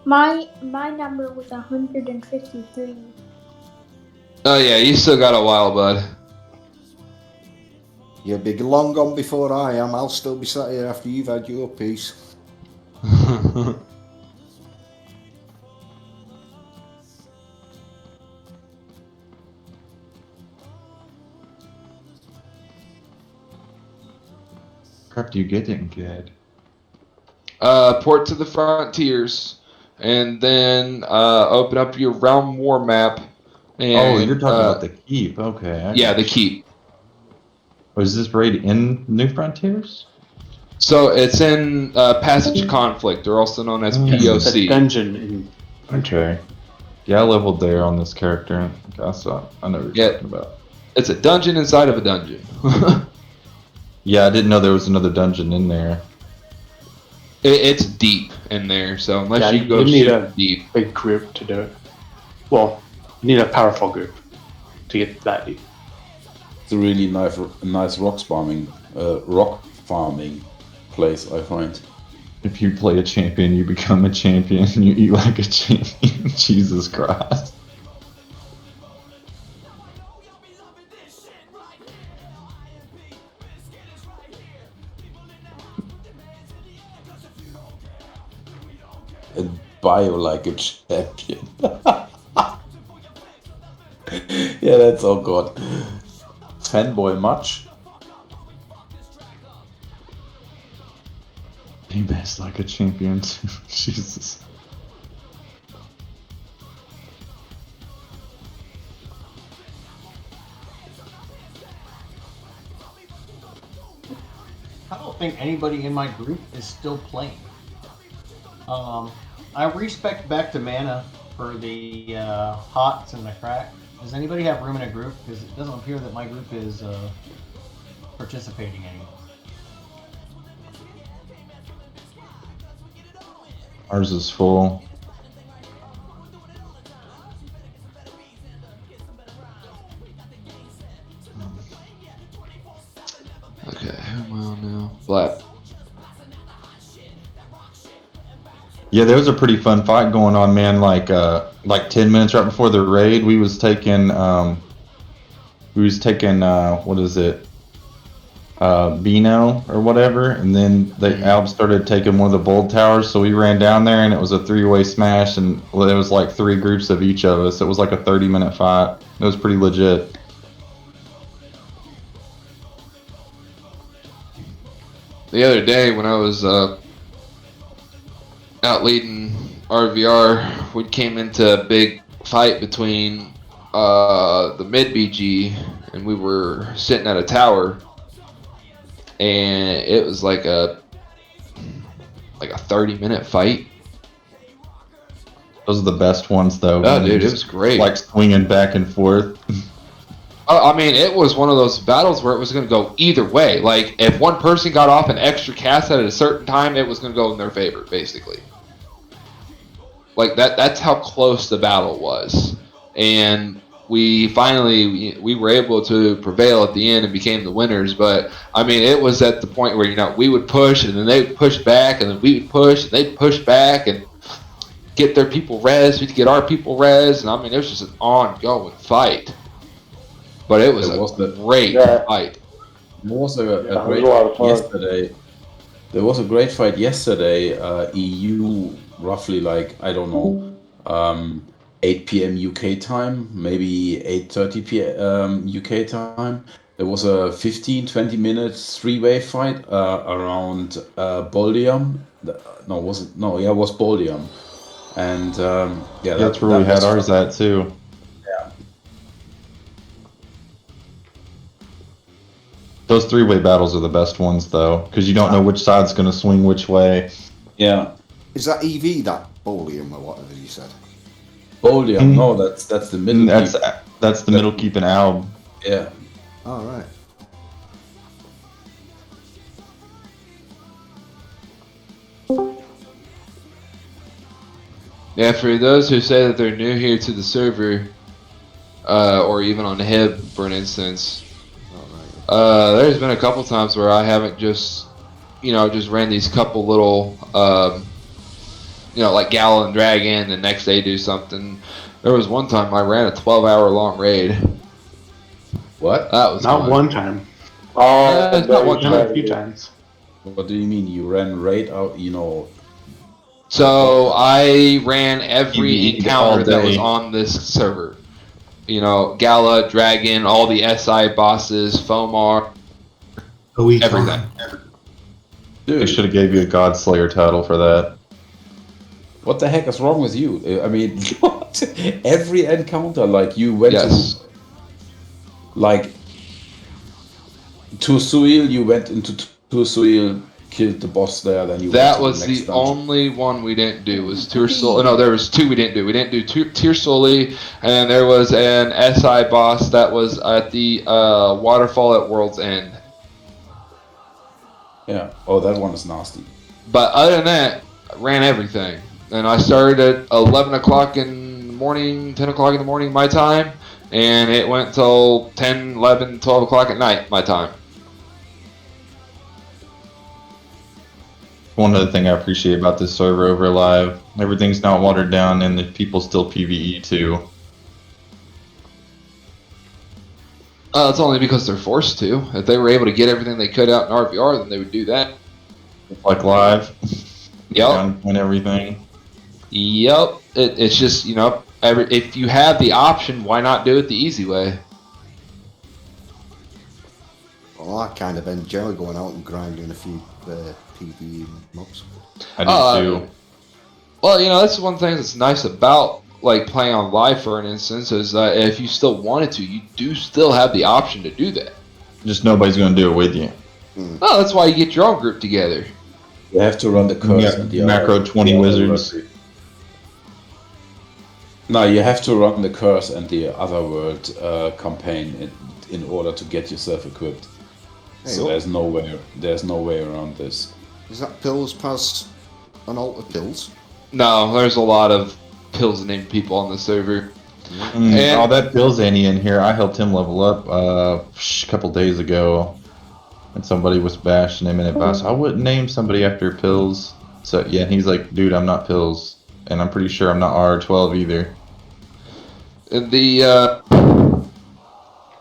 My number was 153. Oh yeah, you still got a while, bud. You'll be long gone before I am. I'll still be sat here after you've had your piece. Crap, do you get it good? Port to the Frontiers, and then open up your Realm War map. And, you're talking about the keep. Okay. Yeah, the keep. Was this raid in New Frontiers? So it's in Passage of Conflict, or also known as POC. It's a dungeon in Okay. Yeah, I leveled there on this character. I know what you're talking about. It's a dungeon inside of a dungeon. Yeah, I didn't know there was another dungeon in there. It's deep in there, so unless you go you need super a deep. big group to do it. Well, you need a powerful group to get that deep. It's a really nice rock farming place, I find. If you play a champion, you become a champion, and you eat like a champion. Jesus Christ. And bio like a champion. Yeah, that's all good. Fanboy much? He best like a champion too. Jesus. I don't think anybody in my group is still playing. I respect back to mana for the hots and the crack. Does anybody have room in a group? Because it doesn't appear that my group is participating anymore. Ours is full. Okay, who am I on now? Black. Yeah, there was a pretty fun fight going on, man. Like 10 minutes right before the raid, we was taking what is it? Beano or whatever, and then the Alb started taking one of the bold towers, so we ran down there and it was a 3-way smash, and there was like 3 groups of each of us. It was like a 30-minute fight. It was pretty legit. The other day when I was out leading RVR, we came into a big fight between the mid BG, and we were sitting at a tower, and it was like a 30-minute fight. Those are the best ones, though. Oh, dude, it was great. Like swinging back and forth. I mean, it was one of those battles where it was going to go either way. Like, if one person got off an extra cast at a certain time, it was going to go in their favor, basically. Like, that's how close the battle was. And we finally, we were able to prevail at the end and became the winners. But, I mean, it was at the point where, you know, we would push, and then they would push back, and then we would push, and they'd push back, and get their people res, we'd get our people res. And, I mean, it was just an ongoing fight. But it was a great fight. There was a great fight yesterday. There was a great fight yesterday. EU, roughly like, I don't know, 8 p.m. UK time, maybe 8:30 p.m. UK time. There was a 15-20 minutes 3-way fight around Boldium. No, was it? No, yeah, it was Boldium. And yeah, that's where we had ours at too. Those 3-way battles are the best ones, though, because you don't know which side's going to swing which way. Yeah. Is that EV, that Bolium, or whatever you said? Bolium? No, that's the middle. That's the middle keep and Alb. Yeah. All right. Yeah, for those who say that they're new here to the server, or even on Hib, for an instance, there's been a couple times where I haven't just ran these couple little, like Gala and Dragon, the next day do something. There was one time I ran a 12-hour long raid. What? That was not fun. one time. Oh, not one time. A few times. What do you mean? You ran raid out, So I ran every encounter that was on this server. Gala, Dragon, all the SI bosses, Fomar, everything. Dude. They should have gave you a Godslayer title for that. What the heck is wrong with you? I mean, what? Every encounter, like you went to, like, Tursuil, you went into Tursuil, killed the boss there, then you. That was the only one we didn't do. Was Tursul? No, there was 2 we didn't do. We didn't do Tursuli, and there was an SI boss that was at the waterfall at World's End. Yeah. Oh, that one is nasty. But other than that, I ran everything, and I started at 11 o'clock in the morning, 10 o'clock in the morning my time, and it went till 10, 11, 12 o'clock at night my time. One other thing I appreciate about this server over live, everything's not watered down and the people still PvE too. It's only because they're forced to. If they were able to get everything they could out in RVR, then they would do that. Like live? Yep. And everything? Yep. It's just, if you have the option, why not do it the easy way? Well, I kind of enjoy going out and grinding a few PvE mobs. I do too. Well, that's one thing that's nice about like playing on live, for an instance, is that if you still wanted to, you do still have the option to do that. Just nobody's going to do it with you. Oh, that's why you get your own group together. You have to run the curse. Yeah, macro 20 wizards. No, you have to run the curse and the other world campaign in order to get yourself equipped. Hey, so there's no way around this. Is that Pills pass an altar Pills? No, there's a lot of Pills named people on the server. Oh, that Bill's Annie in here. I helped him level up a couple days ago, and somebody was bashing him in advice. I wouldn't name somebody after Pills. So yeah, he's like, dude, I'm not Pills, and I'm pretty sure I'm not R12 either.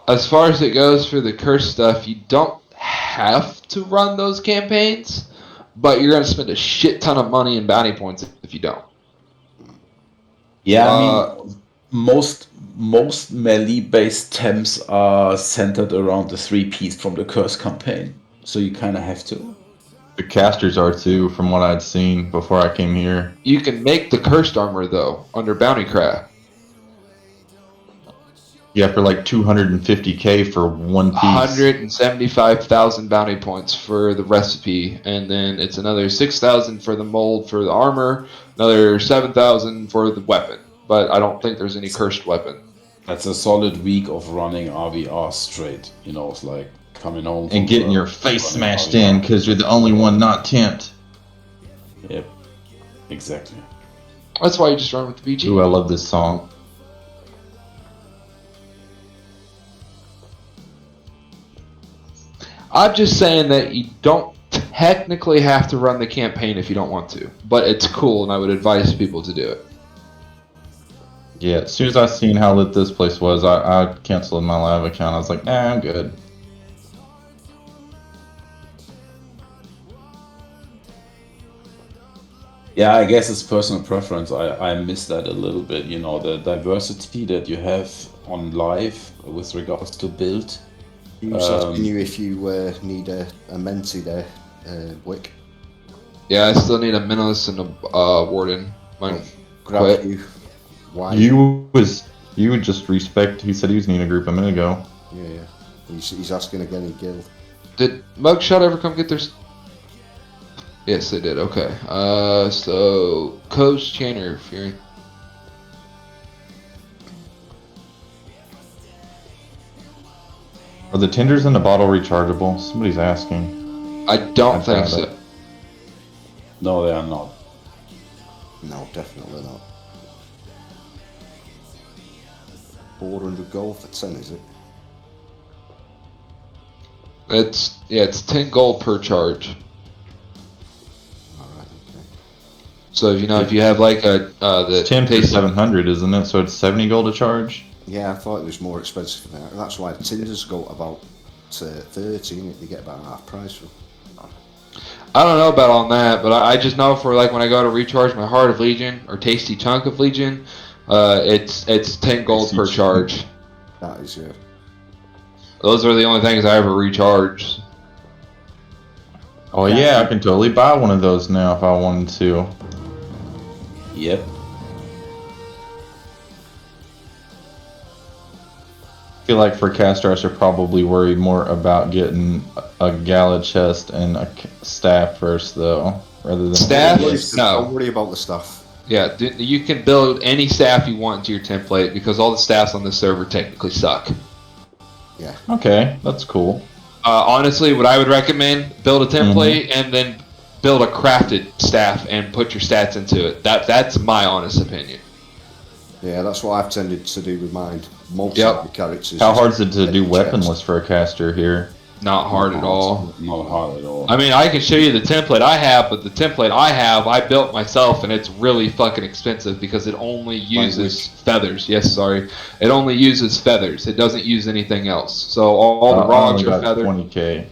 As far as it goes for the curse stuff, you don't have to run those campaigns, but you're gonna spend a shit ton of money in bounty points if you don't. Yeah, I mean, most melee-based temps are centered around the 3-piece from the curse campaign, so you kind of have to. The casters are too, from what I'd seen before I came here. You can make the cursed armor though under bounty craft. Yeah, for like 250k for one piece. 175,000 bounty points for the recipe, and then it's another 6,000 for the mold for the armor, another 7,000 for the weapon. But I don't think there's any cursed weapon. That's a solid week of running RVR straight. You know, it's like coming home and getting your face smashed in because you're the only one not temped. Yep, exactly. That's why you just run with the BG. Ooh, I love this song. I'm just saying that you don't technically have to run the campaign if you don't want to, but it's cool, and I would advise people to do it. Yeah, as soon as I seen how lit this place was, I canceled my live account. I was like, nah, I'm good. Yeah, I guess it's personal preference. I miss that a little bit, you know, the diversity that you have on live with regards to build. He was asking you if you need a Menti there, Wick. Yeah, I still need a Menace and a Warden. Mine quit. You. Why? You would just respect. He said he was needing a group a minute ago. Yeah. He's asking again in guild. Did Mugshot ever come get their? Yes, they did. Okay. So Coach Channer, if you're. Are the tenders in the bottle rechargeable? Somebody's asking. I don't think so. No, they are not. No, definitely not. 400 gold for 10, is it? It's 10 gold per charge. Alright, okay. So if you have like the it's 10 for 700, isn't it? So it's 70 gold a charge. Yeah, I thought it was more expensive than that. That's why Tinder's got about 13. You get about half price for. I don't know about on that, but I just know for like when I go to recharge my Heart of Legion or Tasty Chunk of Legion, it's 10 gold per charge. That is, yeah. Those are the only things I ever recharge. Oh yeah, I can totally buy one of those now if I wanted to. Yep. I feel like for caster I should probably worry more about getting a gala chest and a staff first though, rather than staff. No, don't worry about the staff. Yeah, you can build any staff you want into your template because all the staffs on the server technically suck. Yeah. Okay, that's cool. Honestly, what I would recommend, build a template and then build a crafted staff and put your stats into it. That's my honest opinion. Yeah, that's what I've tended to do with mine. Most of the characters. How hard is it to do weaponless for a caster here? Not hard at all. Not hard at all. I mean, I can show you the template I have, but the template I have, I built myself, and it's really fucking expensive because it only uses feathers. Yes, sorry. It only uses feathers. It doesn't use anything else. So all the rods are feathered. 20k.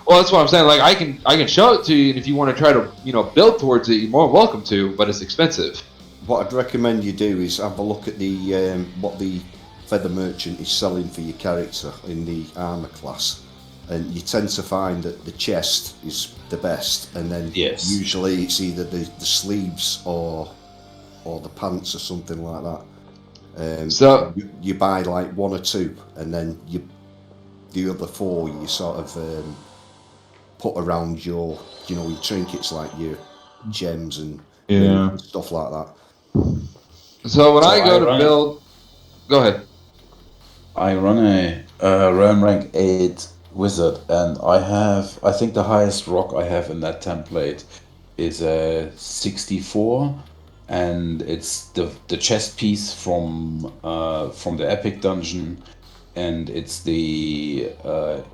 Well, that's what I'm saying. Like I can show it to you, and if you want to try to build towards it, you're more welcome to. But it's expensive. What I'd recommend you do is have a look at the what the feather merchant is selling for your character in the armor class. And you tend to find that the chest is the best, and then usually it's either the sleeves or the pants or something like that. So you buy like one or two, and then the other four you sort of put around your your trinkets, like your gems and stuff like that. So when I go to build, go ahead. I run a realm rank 8 wizard, and I think the highest rock I have in that template is a 64, and it's the chest piece from the epic dungeon, and it's the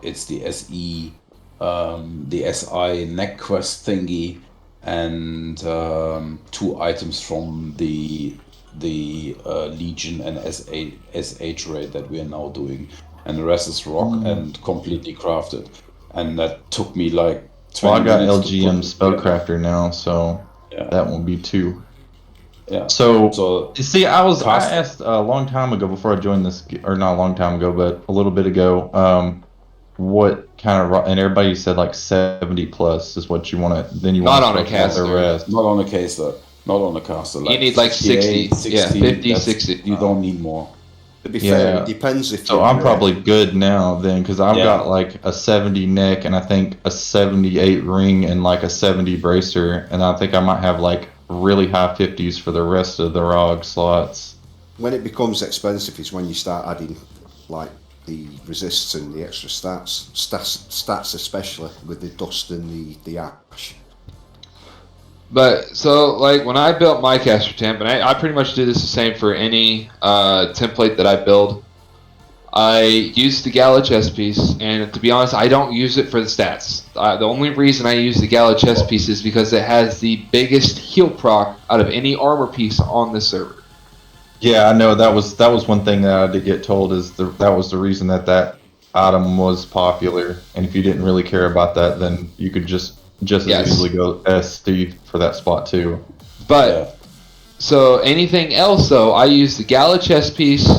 SE the SI neck quest thingy, and 2 items from the Legion and SH raid that we are now doing, and the rest is rock and completely crafted, and that took me like 20 Well, I got minutes to LGM put it together. Spellcrafter now, so Yeah. that won't be 2. Yeah. So you see, I Cast- asked a long time ago before I joined this, or not a long time ago, but a little bit ago, what kind of, and everybody said like 70 plus is what you want to, then you Not want on a to caster. the rest. Not on a caster. Not on a caster. You need like 60. 60, Yeah, 50, that's- 60. You don't need more. To be fair, it depends if So you're, I'm probably good now then, because I've Yeah. got like a 70 neck and I think a 78 ring and like a 70 bracer, and I think I might have like really high 50s for the rest of the ROG slots. when it becomes expensive is when you start adding like the resists and the extra stats especially with the dust and the ash. But so like when I built my caster temp, and I pretty much do this the same for any template that I build. I use the Gala chest piece, and to be honest, I don't use it for the stats. The only reason I use the Gala chest piece is because it has the biggest heal proc out of any armor piece on the server. Yeah, I know that was one thing that I did get told is that was the reason that item was popular, and if you didn't really care about that, then you could just as easily go SD for that spot too. But so anything else though, I use the Gala chest piece,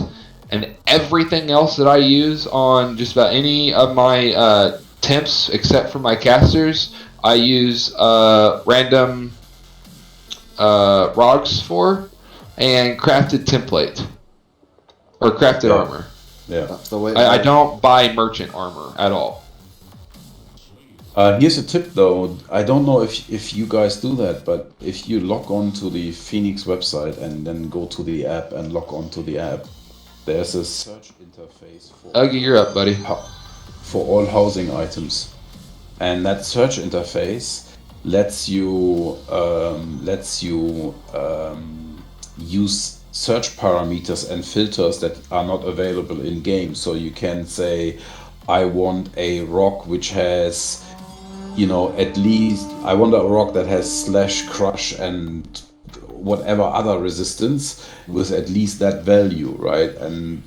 and everything else that I use on just about any of my temps except for my casters, I use random ROGs for, and crafted template or crafted armor. Yeah, that's the way. I don't buy merchant armor at all. Here's a tip though. I don't know if you guys do that, but if you log on to the Phoenix website and then go to the app and log on to the app, there's a search interface for Uggy, you're up, buddy. For all housing items, and that search interface lets you use search parameters and filters that are not available in game. So you can say, I want a rock which has, at least I want a rock that has slash, crush, and whatever other resistance with at least that value, right? And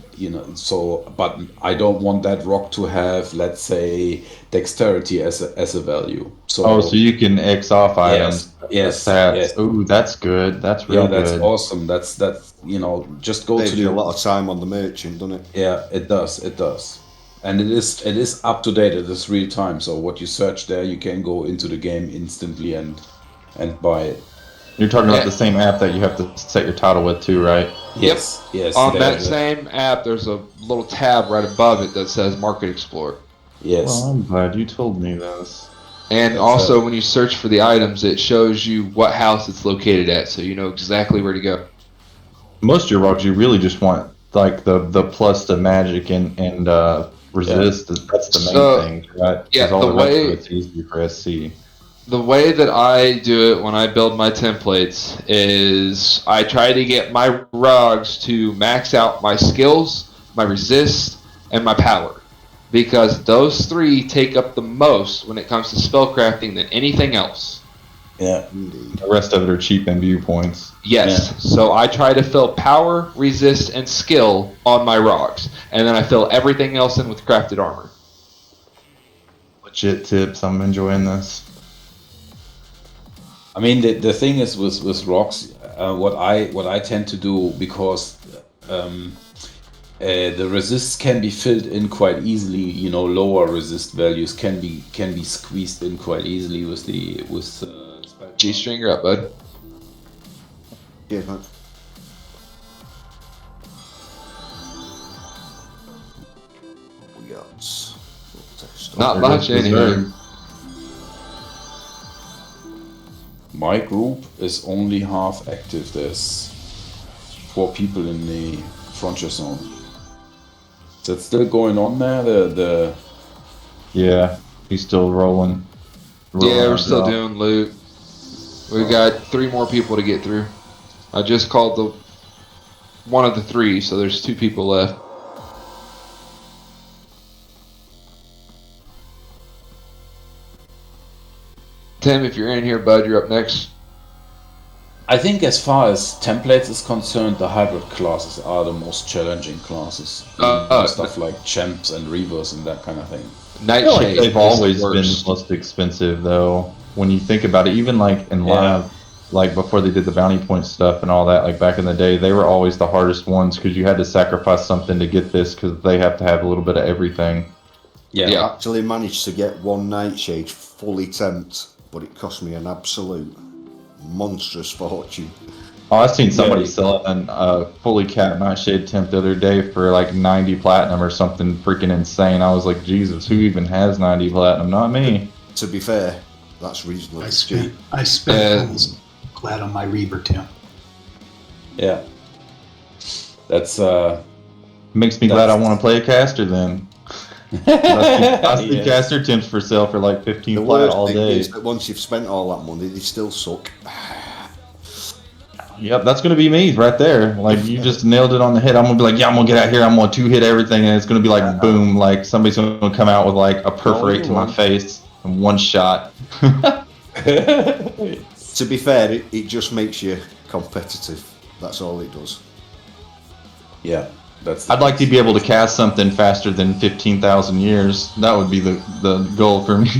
but I don't want that rock to have, let's say, dexterity as a value. So you can X off items. Yes. Ooh, that's good. That's real good. That's awesome. That's just go Saves to you a lot of time on the merchant, doesn't it? Yeah, it does. And it is up to date. It is real time. So what you search there, you can go into the game instantly and buy it. You're talking about the same app that you have to set your title with too, right? Yes. On that same app, there's a little tab right above it that says Market Explorer. Yes. Well, I'm glad you told me this. And also, when you search for the items, it shows you what house it's located at, so you know exactly where to go. Most of your ROGs, you really just want like the plus to magic and resist. That's the main thing, right? Yeah, all the way it's easy for SC. The way that I do it when I build my templates is I try to get my ROGs to max out my skills, my resist, and my power. Because those 3 take up the most when it comes to spellcrafting than anything else. Yeah. The rest of it are cheap and viewpoints. Yes. Yeah. So I try to fill power, resist, and skill on my ROGs. And then I fill everything else in with crafted armor. Legit tips. I'm enjoying this. I mean, the thing is with rocks, what I tend to do, because the resists can be filled in quite easily. Lower resist values can be squeezed in quite easily with G-string, you're up, bud. Yeah, man. We got not much anyway. My group is only half active. There's 4 people in the frontier zone. Is that still going on there? Yeah, he's still rolling Yeah, we're still doing loot. We got 3 more people to get through. I just called the one of the 3, so there's 2 people left. Tim, if you're in here, bud, you're up next. I think as far as templates is concerned, the hybrid classes are the most challenging classes. Stuff like champs and reavers and that kind of thing. I feel like they've always been the most expensive, though. When you think about it, even like in live, like before they did the bounty point stuff and all that, like back in the day, they were always the hardest ones because you had to sacrifice something to get this because they have to have a little bit of everything. Yeah. I actually managed to get one Nightshade fully temped, but it cost me an absolute monstrous fortune. Oh, I've seen somebody selling a fully capped Nightshade temp the other day for like 90 platinum or something freaking insane. I was like, Jesus, who even has 90 platinum? Not me. To be fair, that's reasonably cheap. I spent glad on my Reaver temp. Yeah. That's makes me glad I want to play a caster then. I see caster temps for sale for like 15 plat all day. Is that once you've spent all that money, they still suck. Yep, that's gonna be me right there. Like you just nailed it on the head. I'm gonna be like, yeah, I'm gonna get out here. I'm gonna 2-hit everything, and it's gonna be like boom. Like somebody's gonna come out with like a perforate to my face in one shot. To be fair, it just makes you competitive. That's all it does. Yeah. I'd like to be able to cast something faster than 15,000 years. That would be the goal for me.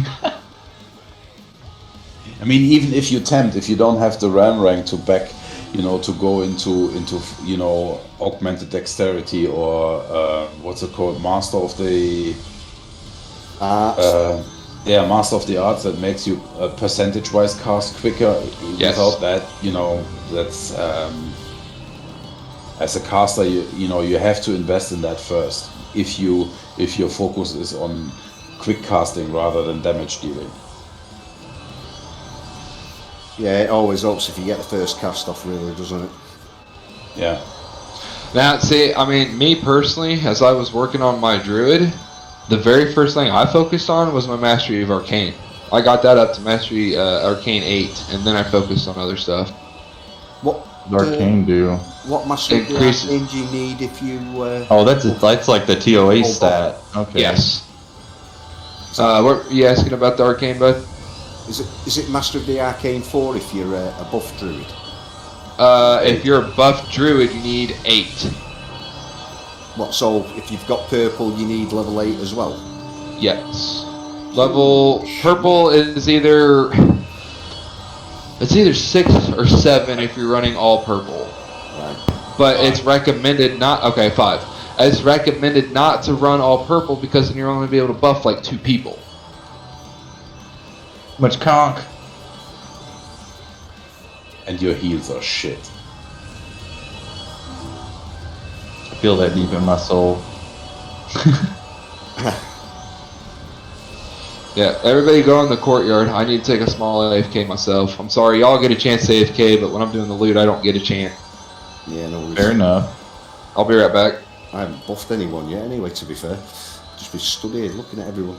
I mean, even if you tempt, if you don't have the ram rank to back, to go into augmented dexterity or what's it called, master of the arts. Master of the arts that makes you percentage-wise cast quicker. Yes. Without that, that's. As a caster, you have to invest in that first. If your focus is on quick casting rather than damage dealing. Yeah, it always helps if you get the first cast off, really, doesn't it? Yeah. Now, see, I mean, me personally, as I was working on my druid, the very first thing I focused on was my mastery of arcane. I got that up to mastery arcane 8, and then I focused on other stuff. What arcane do? What mastery do you need if you? Oh, that's like the TOA stat. Okay. Yes. What are you asking about the arcane, bud? Is it Master of the Arcane 4 if you're a buff druid? If you're a buff druid, you need 8. What? So if you've got purple, you need level 8 as well? Yes. Level purple is either 6 or 7 if you're running all purple. Right. But it's recommended not. Okay, 5. It's recommended not to run all purple because then you're only be able to buff like 2 people. Much conk. And your heals are shit. I feel that deep in my soul. Yeah, everybody go in the courtyard. I need to take a small AFK myself. I'm sorry, y'all get a chance to AFK, but when I'm doing the loot, I don't get a chance. Yeah, no worries. Fair enough. I'll be right back. I haven't buffed anyone yet anyway, to be fair. Just been studying, looking at everyone.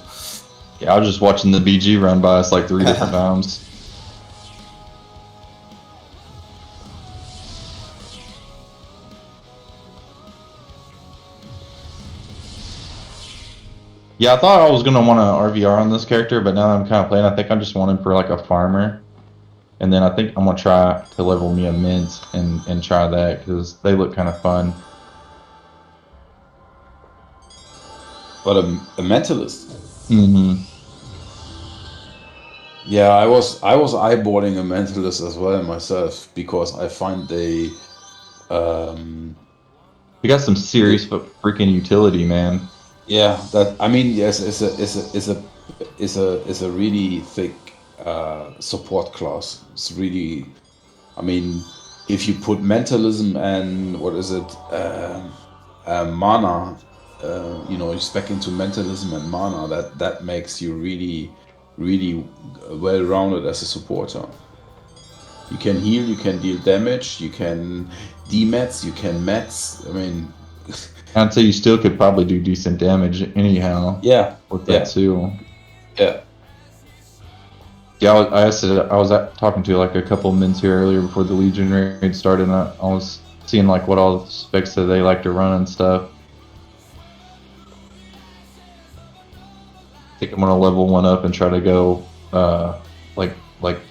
Yeah, I was just watching the BG run by us like 3 different times. Yeah, I thought I was going to want an RVR on this character, but now that I'm kind of playing, I think I just want him for like a farmer. And then I think I'm going to try to level me a mint and try that because they look kind of fun. But a mentalist. Mm-hmm. Yeah, I was eyeballing a mentalist as well myself because I find they We got some serious but freaking utility, man. Yeah, that I mean, yes, it's a really thick support class. It's really, I mean, if you put mentalism and what is it, mana, you spec into mentalism and mana, that makes you really well-rounded as a supporter. You can heal, you can deal damage, you can demets, you can mets. I mean, I'd say you still could probably do decent damage anyhow. Yeah. With that too. Yeah. Yeah, I was talking to like a couple of men's here earlier before the Legion raid started, and I was seeing like what all the specs that they like to run and stuff. I think I'm gonna level one up and try to go like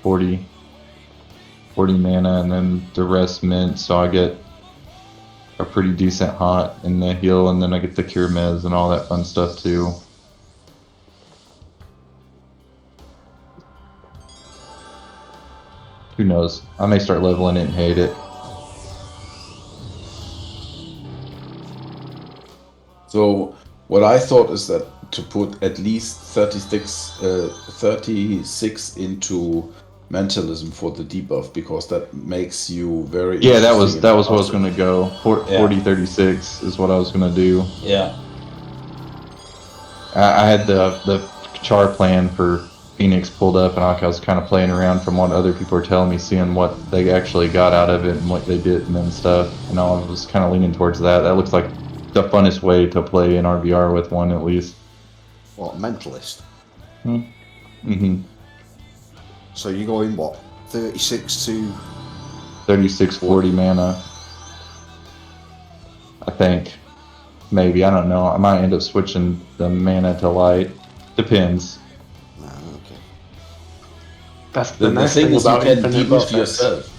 40 mana, and then the rest mint, so I get a pretty decent hot in the heal, and then I get the cure mez and all that fun stuff too. Who knows? I may start leveling it and hate it. So what I thought is that to put at least 36 into mentalism for the debuff, because that makes you very that was what I was gonna go. 40-36 is what I was gonna do. Yeah. I had the char plan for Phoenix pulled up, and I was kind of playing around from what other people were telling me, seeing what they actually got out of it and what they did and stuff. And I was kind of leaning towards that. That looks like the funnest way to play in RVR with one, at least. What, mentalist? Mm-hmm. So you're going what? 36 to 40 mana. I think. Maybe, I don't know. I might end up switching the mana to light. Depends. Okay. That's the nice thing is about you can infinite debuff specs. yourself.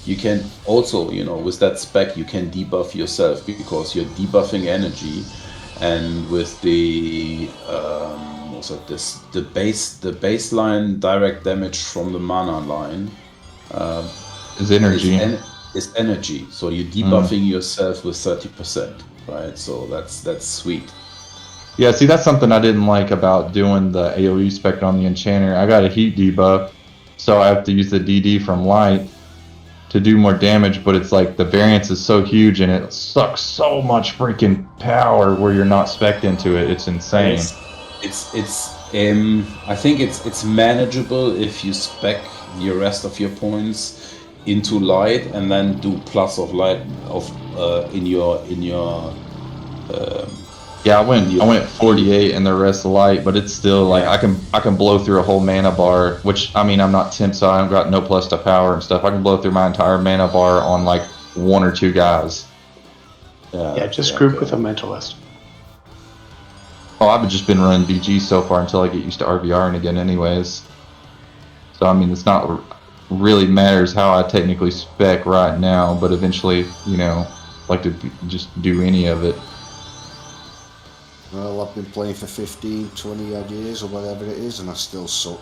You can also, with that spec, you can debuff yourself because you're debuffing energy, and with the the baseline direct damage from the mana line is energy. Is energy. So you're debuffing yourself with 30%, right? So that's sweet. Yeah, see, that's something I didn't like about doing the AoE spec on the Enchanter. I got a heat debuff, so I have to use the DD from light to do more damage, but it's like the variance is so huge and it sucks so much freaking power where you're not spec'd into it. It's insane. I think it's manageable if you spec your rest of your points into light and then do plus of light in your yeah, I went 48 and the rest light, but it's still like I can blow through a whole mana bar, which I mean I'm not temp, so I've got no plus to power and stuff. I can blow through my entire mana bar on like 1 or 2 guys. Yeah, just group with a mentalist. Oh, I've just been running BG so far until I get used to RVRing again anyways. So I mean it's not really matters how I technically spec right now, but eventually, like to just do any of it. Well, I've been playing for 15, 20 odd years or whatever it is, and I still suck.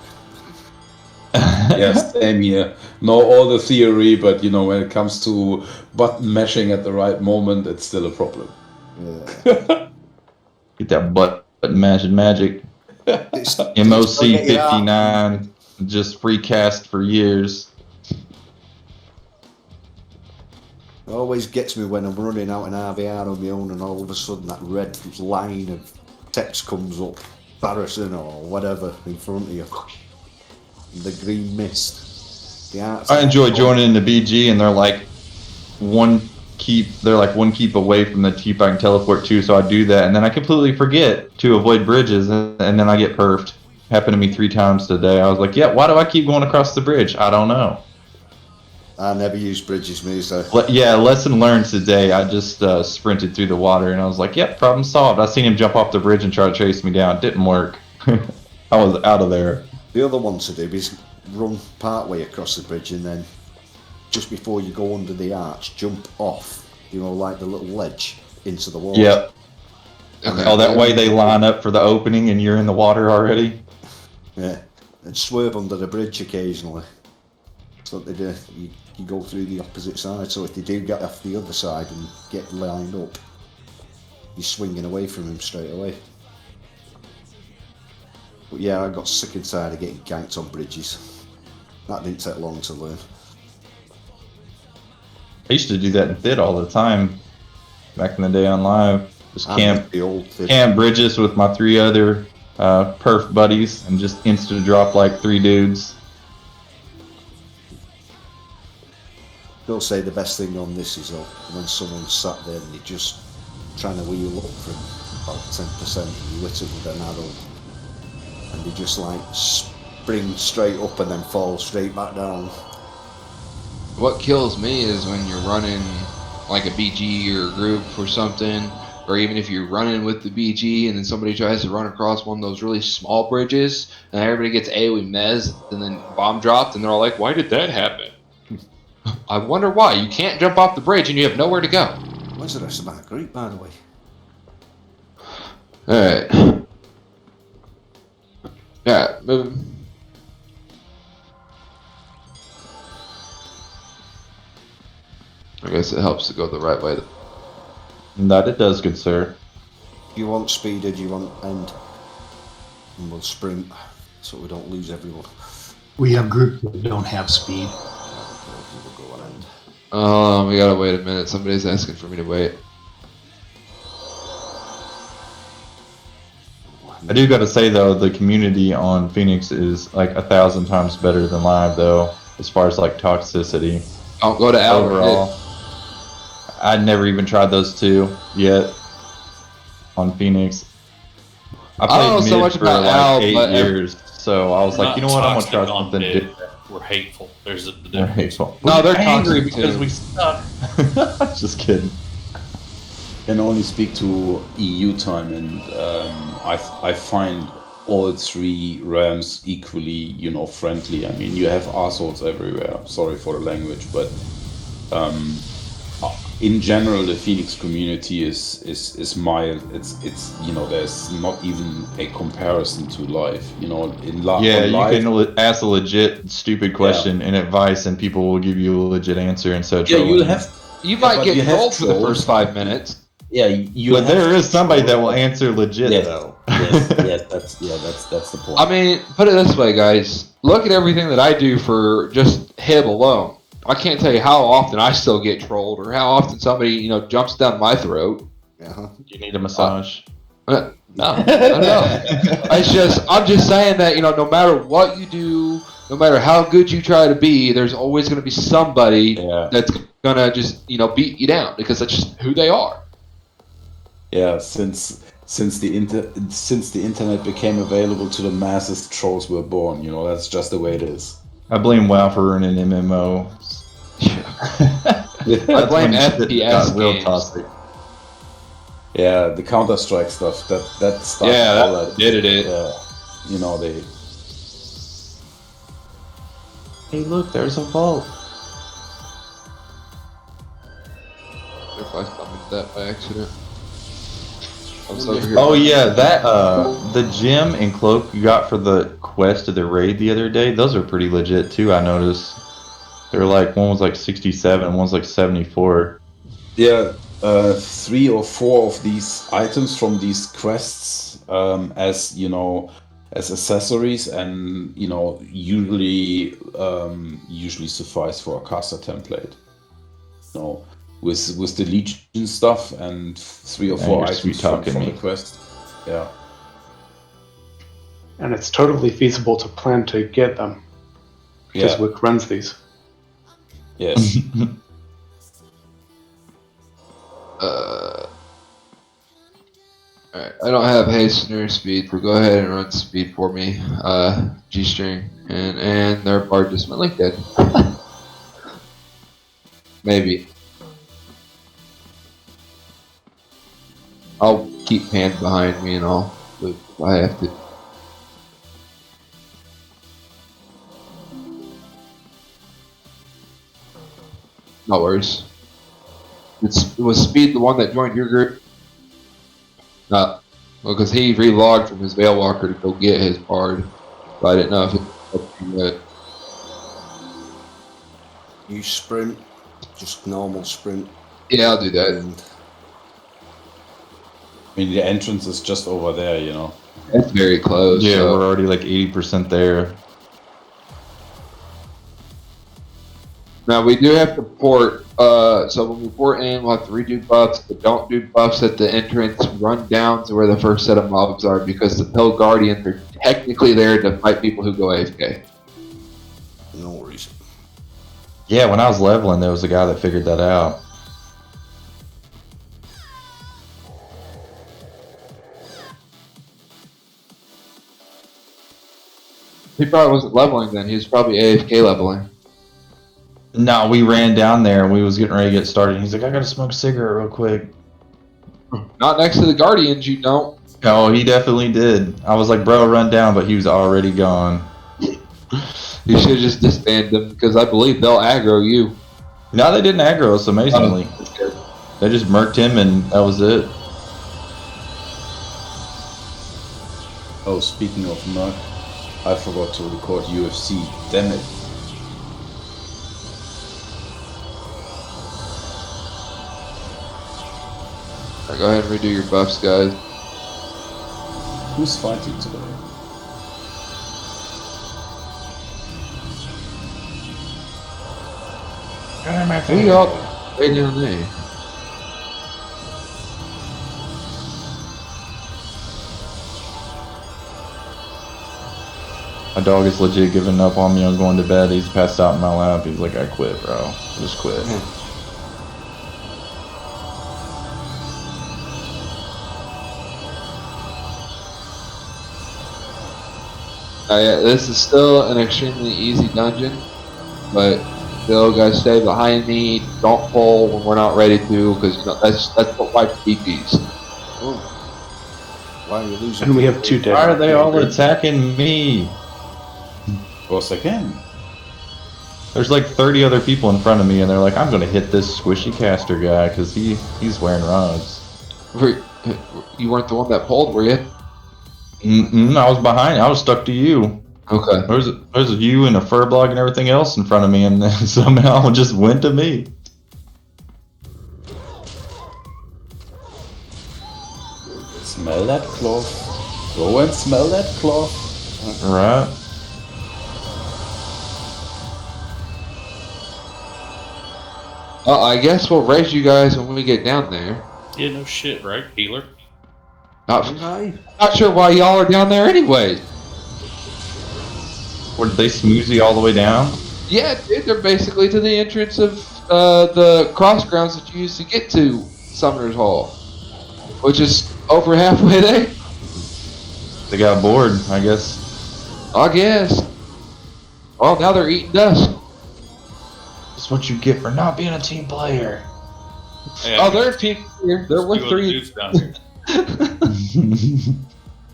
Yes, same here. Know all the theory, but when it comes to button mashing at the right moment, it's still a problem. Yeah. Get that button mashing magic. MOC 59, just free cast for years. It always gets me when I'm running out in RVR on my own and all of a sudden that red line of text comes up, Barrison or whatever in front of you. The green mist. I enjoy joining in the BG and they're like one keep away from the keep I can teleport to, so I do that and then I completely forget to avoid bridges and then I get perfed. Happened to me 3 times today. I was like, why do I keep going across the bridge? I don't know. I never use bridges, me, so. Yeah, lesson learned today. I just sprinted through the water and I was like, yep, problem solved. I seen him jump off the bridge and try to chase me down. It didn't work. I was out of there. The other one to do is run part way across the bridge and then just before you go under the arch, jump off, like the little ledge into the water. Yep. Oh, that way they line up for the opening and you're in the water already? Yeah, and swerve under the bridge occasionally. So they do. You go through the opposite side, so if they do get off the other side and get lined up, you're swinging away from them straight away. But yeah, I got sick and tired of getting ganked on bridges. That didn't take long to learn. I used to do that in Thid all the time, back in the day on live. Just camp bridges with my 3 other perf buddies and just insta drop like 3 dudes. They'll say the best thing on this is when someone's sat there and you're just trying to wheel up from about 10% and you hit it with an arrow and they just like spring straight up and then fall straight back down. What kills me is when you're running like a BG or a group or something, or even if you're running with the BG and then somebody tries to run across one of those really small bridges and everybody gets AoE mez and then bomb dropped and they're all like, why did that happen? I wonder why. You can't jump off the bridge and you have nowhere to go. Where's the rest of my group, by the way? Alright. Yeah, moving. I guess it helps to go the right way. That it does, good sir. Do you want speed or do you want end? And we'll sprint so we don't lose everyone. We have groups that don't have speed. We'll go on end. Oh, we gotta wait a minute. Somebody's asking for me to wait. I do gotta say though, the community on Phoenix is like 1,000 times better than live though, as far as like toxicity. Don't go to Albert. Overall. I'd never even tried those two yet on Phoenix. I played so mid much for about like Al, 8 but years, so I was like, you know what, I'm gonna try something different. We're hateful. There's the They're difference. hateful. No, they're angry toxic because too. we suck. Just kidding. Can only speak to EU time, and I find all three realms equally, friendly. I mean, you have assholes everywhere. Sorry for the language, but in general, the Phoenix community is mild. It's there's not even a comparison to live. In Yeah, on you live, can ask a legit stupid question and advice, and people will give you a legit answer instead of yeah, trolling you'll have. You might but get you have trolled for the trolls. first 5 minutes. Yeah, you. But have there is somebody that will trolls. answer legit Yes, though. yes, that's the point. I mean, put it this way, guys. Look at everything that I do for just Hib alone. I can't tell you how often I still get trolled or how often somebody, jumps down my throat. You need a massage. No, I don't know. I'm just saying that, no matter what you do, no matter how good you try to be, there's always going to be somebody that's going to just, beat you down because that's just who they are. Yeah, since the internet became available to the masses, trolls were born. That's just the way it is. I blame WoW for ruining MMO. I blame FPS got real games. toxic. Yeah, the Counter-Strike stuff. That stuff. Yeah, all that did it. They. Hey, look, there's a vault. If I summoned that by accident. I was over here. Oh yeah, that the gem and cloak you got for the quest of the raid the other day, those are pretty legit too, I noticed. They're like, one was like 67, one was like 74. Yeah, 3 or 4 of these items from these quests, as accessories, and usually suffice for a caster template. With the Legion stuff and 3 or 4 items from the quest. Yeah. And it's totally feasible to plan to get them. Because Wick runs these. Yes. Alright, I don't have haste nor speed, so go ahead and run speed for me. G-string. And their bard just went like that. Maybe. I'll keep Pan behind me and all, but I have to. No worries. Was Speed the one that joined your group? No. Well, because he relogged from his Veilwalker to go get his bard. But I didn't know if it helped you yet. You sprint, just normal sprint. Yeah, I'll do that. I mean, the entrance is just over there, It's very close. Yeah, so. we're already like 80% there. Now we do have to port, so when we port in, we'll have to redo buffs, but don't do buffs at the entrance, run down to where the first set of mobs are, because the Pill Guardians are technically there to fight people who go AFK. No worries. Yeah, when I was leveling, there was a guy that figured that out. He probably wasn't leveling then. He was probably AFK leveling. No, we ran down there and we was getting ready to get started. He's like, I gotta smoke a cigarette real quick. Not next to the Guardians, you don't. Oh, he definitely did. I was like, bro, run down, but he was already gone. You should have just disbanded them because I believe they'll aggro you. No, they didn't aggro us, amazingly. They just murked him and that was it. Oh, speaking of murk, I forgot to record UFC. Damn it. Right, go ahead and redo your buffs, guys. Who's fighting today? Who y'all way down there? My dog is legit giving up on me. I'm going to bed. He's passed out in my lap. He's like, I quit, bro. Just quit. Yeah, this is still an extremely easy dungeon, but still guys stay behind me. Don't pull when we're not ready to, because you know that's what wipes DPs. Oh. Why are you losing? And we have 2 dead. Why are they all attacking me? Of course I can. There's like 30 other people in front of me, and they're like, I'm gonna hit this squishy caster guy because he's wearing rods. You weren't the one that pulled, were you? I was behind. I was stuck to you. Okay. There's you and a fur blog and everything else in front of me, and then somehow it just went to me. Smell that cloth. Go and smell that cloth. Right. I guess we'll raise you guys when we get down there. Yeah, no shit, right, healer? Not sure why y'all are down there anyway. Or did they smoothie all the way down? Yeah, dude, they're basically to the entrance of the cross grounds that you used to get to Summoner's Hall, which is over halfway there. They got bored, I guess. I guess. Well, now they're eating dust. That's what you get for not being a team player. Yeah, Oh, they're a team here. They're with 3. Down here.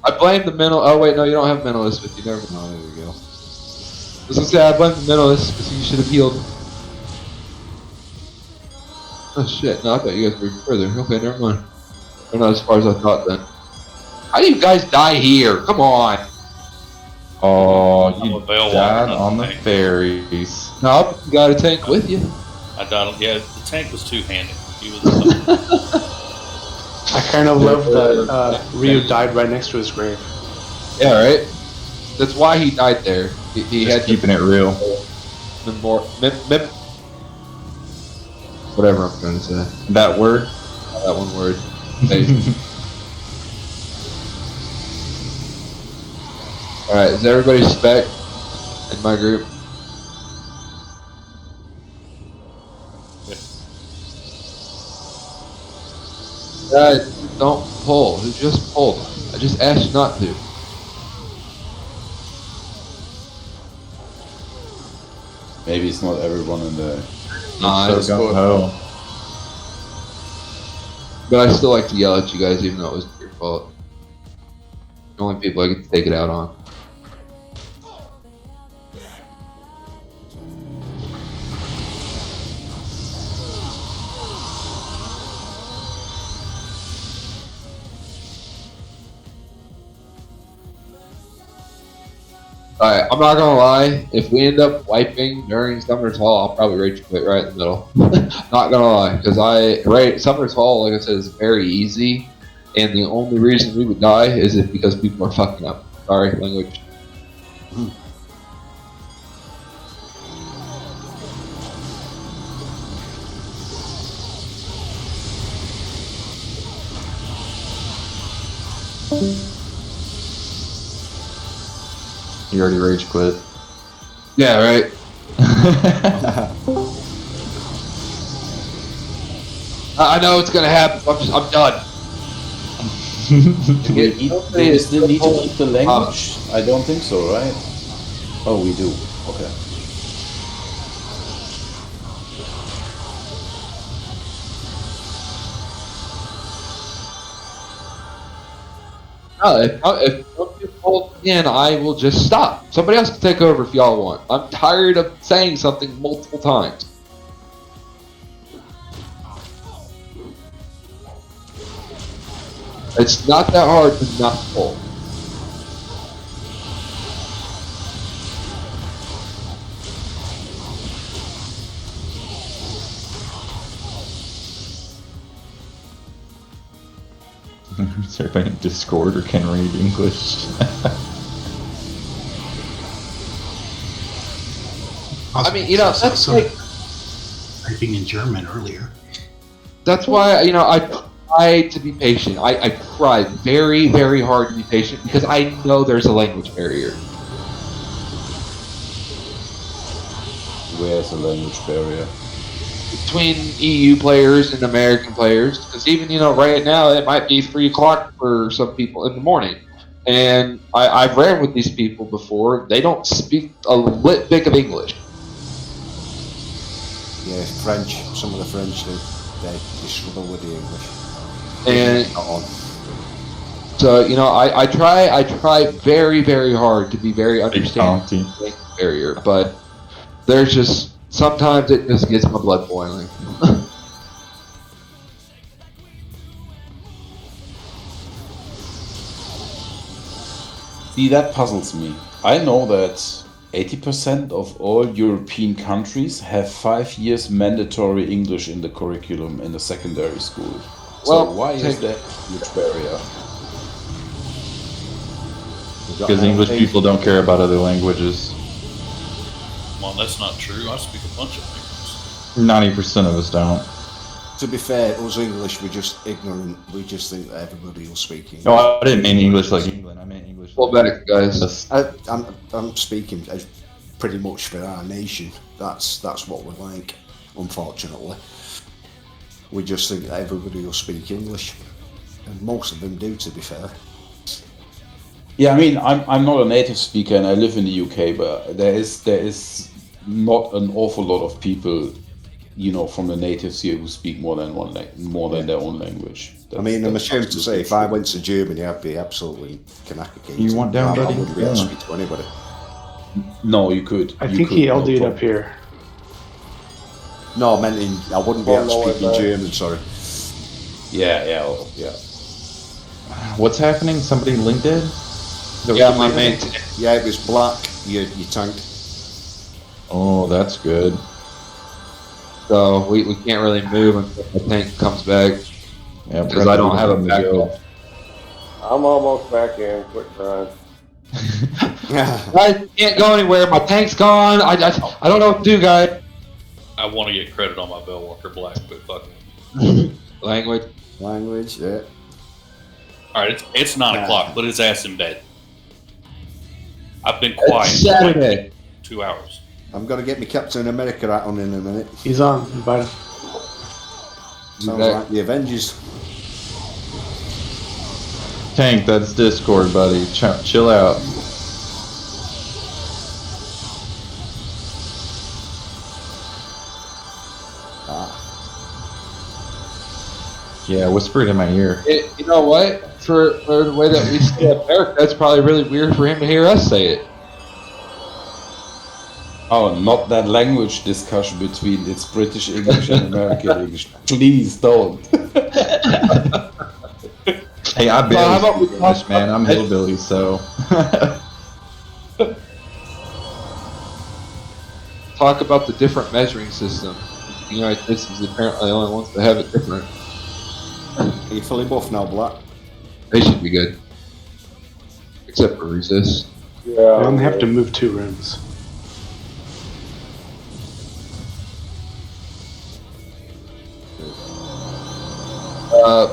I blame the mental. Oh wait, no, you don't have mentalist with you. Never mind. Oh, there we go. I was gonna say I blame the mentalist because you should have healed. Oh shit! No, I thought you guys were further. Okay, never mind. They're not as far as I thought then. How do you guys die here? Come on. Oh, you Veil died walking on the tank. ferries. No, you got a tank with you. I died. Yeah, the tank was two-handed. He was. I kind of love that Ryu died right next to his grave. Yeah, right. That's why he died there. He Just had keeping it real. Whatever I'm trying to say. That word. That one word. All right, is everybody spec in my group? Guys, don't pull. Who just pulled? I just asked you not to. Maybe it's not everyone in the. Oh. But I still like to yell at you guys, even though it was your fault. The only people I get to take it out on. Alright, I'm not gonna lie, if we end up wiping during Summoner's Hall, I'll probably rage quit right in the middle. Not gonna lie, because Summoner's Hall, like I said, is very easy, and the only reason we would die is if because people are fucking up. Sorry, language. You already rage quit. Yeah, right. I know it's gonna happen. I'm done. Do we still need to keep the language? I don't think so, right? Oh, we do. Okay. If you hold again, I will just stop. Somebody else can take over if y'all want. I'm tired of saying something multiple times. It's not that hard to not pull. Is everybody in Discord or can read English? I mean, that's like typing in German earlier. That's why, I try to be patient. I try very, very hard to be patient because I know there's a language barrier. Where's the language barrier? Between EU players and American players, because even right now it might be 3 o'clock for some people in the morning, and I've ran with these people before. They don't speak a lit bit of English. Yeah, French. Some of the French do. They struggle with the English. And not on. So I try very, very hard to be very understanding of the barrier, but there's just. Sometimes it just gets my blood boiling. See, that puzzles me. I know that 80% of all European countries have 5 years mandatory English in the curriculum in the secondary school. So why is that a huge barrier? Because English people don't care about other languages. Well, that's not true. I speak a bunch of languages. 90% of us don't. To be fair, us English, we're just ignorant. We just think that everybody will speak English. No, I didn't mean English like England. I meant English. Well, better, guys. I'm speaking pretty much for our nation. That's what we're like. Unfortunately, we just think that everybody will speak English, and most of them do. To be fair. Yeah, I mean, I'm not a native speaker and I live in the UK, but there is not an awful lot of people, from the natives here who speak more than their own language. I'm ashamed to say, if I went to Germany, I'd be absolutely kanaka. You want down, buddy? I wouldn't be able to speak to anybody. No, you could. I think he LD'd up here. No, I meant I wouldn't be able to speak in German. Sorry. Yeah. What's happening? Somebody linked it? Yeah, my mate. Yeah, it was black. You tanked. Oh, that's good. So we can't really move until the tank comes back. Yeah, because I don't have a backup. I'm almost back in. Quick time. I can't go anywhere. My tank's gone. I don't know what to do, guys. I want to get credit on my Bellwalker Black, but fuck it. Language, yeah. Alright, it's 9 o'clock. Put his ass in bed. I've been quiet. It's Saturday. 2 hours. I'm gonna get my Captain America out on in a minute. He's on. Invite him. Sounds like the Avengers. Tank, that's Discord, buddy. Chill out. Yeah, whisper it in my ear. You know what? For the way that we say America, that's probably really weird for him to hear us say it. Oh, not that language discussion between it's British English and American English. Please don't. Hey, I barely speak English, man. I'm hillbilly, so. Talk about the different measuring system. The United States is apparently the only ones that have it different. Are you fully buffed now, Black? They should be good. Except for resist. Yeah. I only have to move 2 rooms.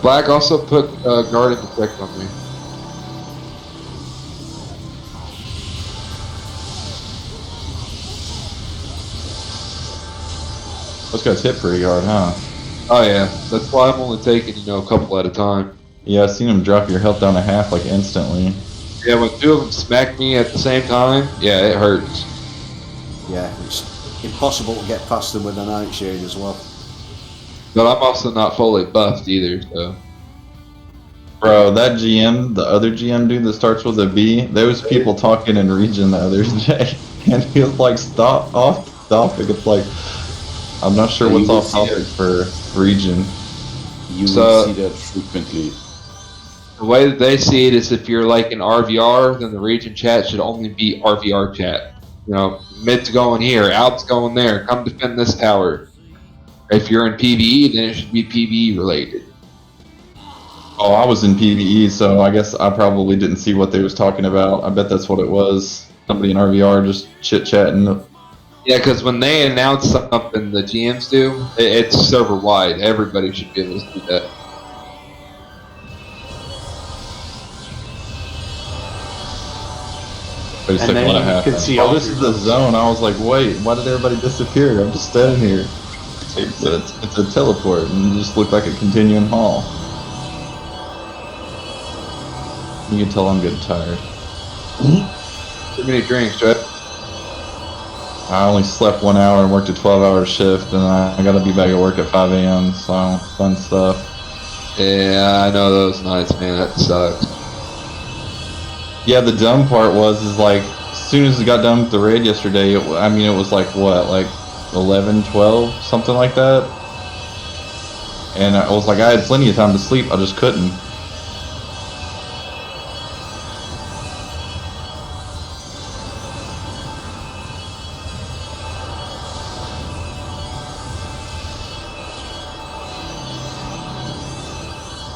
Black also put guard and protect on me. Those guys hit pretty hard, huh? Oh yeah, that's why I'm only taking a couple at a time. Yeah, I've seen them drop your health down to half like instantly. Yeah, when two of them smack me at the same time, yeah, it hurts. Yeah, it's impossible to get past them with a nightshade as well. But I'm also not fully buffed either, so. Bro, that GM, the other GM dude that starts with a B, there was people talking in region the other day, and he was like, stop off topic. It's like, I'm not sure what's off topic for region. You will see that frequently. The way that they see it is if you're like in RVR, then the region chat should only be RVR chat. You know, mid's going here, out's going there, come defend this tower. If you're in PvE, then it should be PvE related. Oh, I was in PvE, so I guess I probably didn't see what they was talking about. I bet that's what it was. Somebody in RVR just chit-chatting. Yeah, because when they announce something, the GMs do, it's server-wide. Everybody should be able to do that. But And then you could see all this is the zone. I was like, wait, why did everybody disappear? I'm just standing here. It's a teleport, and it just looked like a continuing hall. You can tell I'm getting tired. Too many drinks, right? I only slept 1 hour and worked a 12-hour shift, and I gotta be back at work at 5 a.m., so fun stuff. Yeah, I know those nights, man. That sucks. Yeah, the dumb part is like, as soon as we got done with the raid yesterday, it was like, what, like 11, 12, something like that? And I was like, I had plenty of time to sleep, I just couldn't.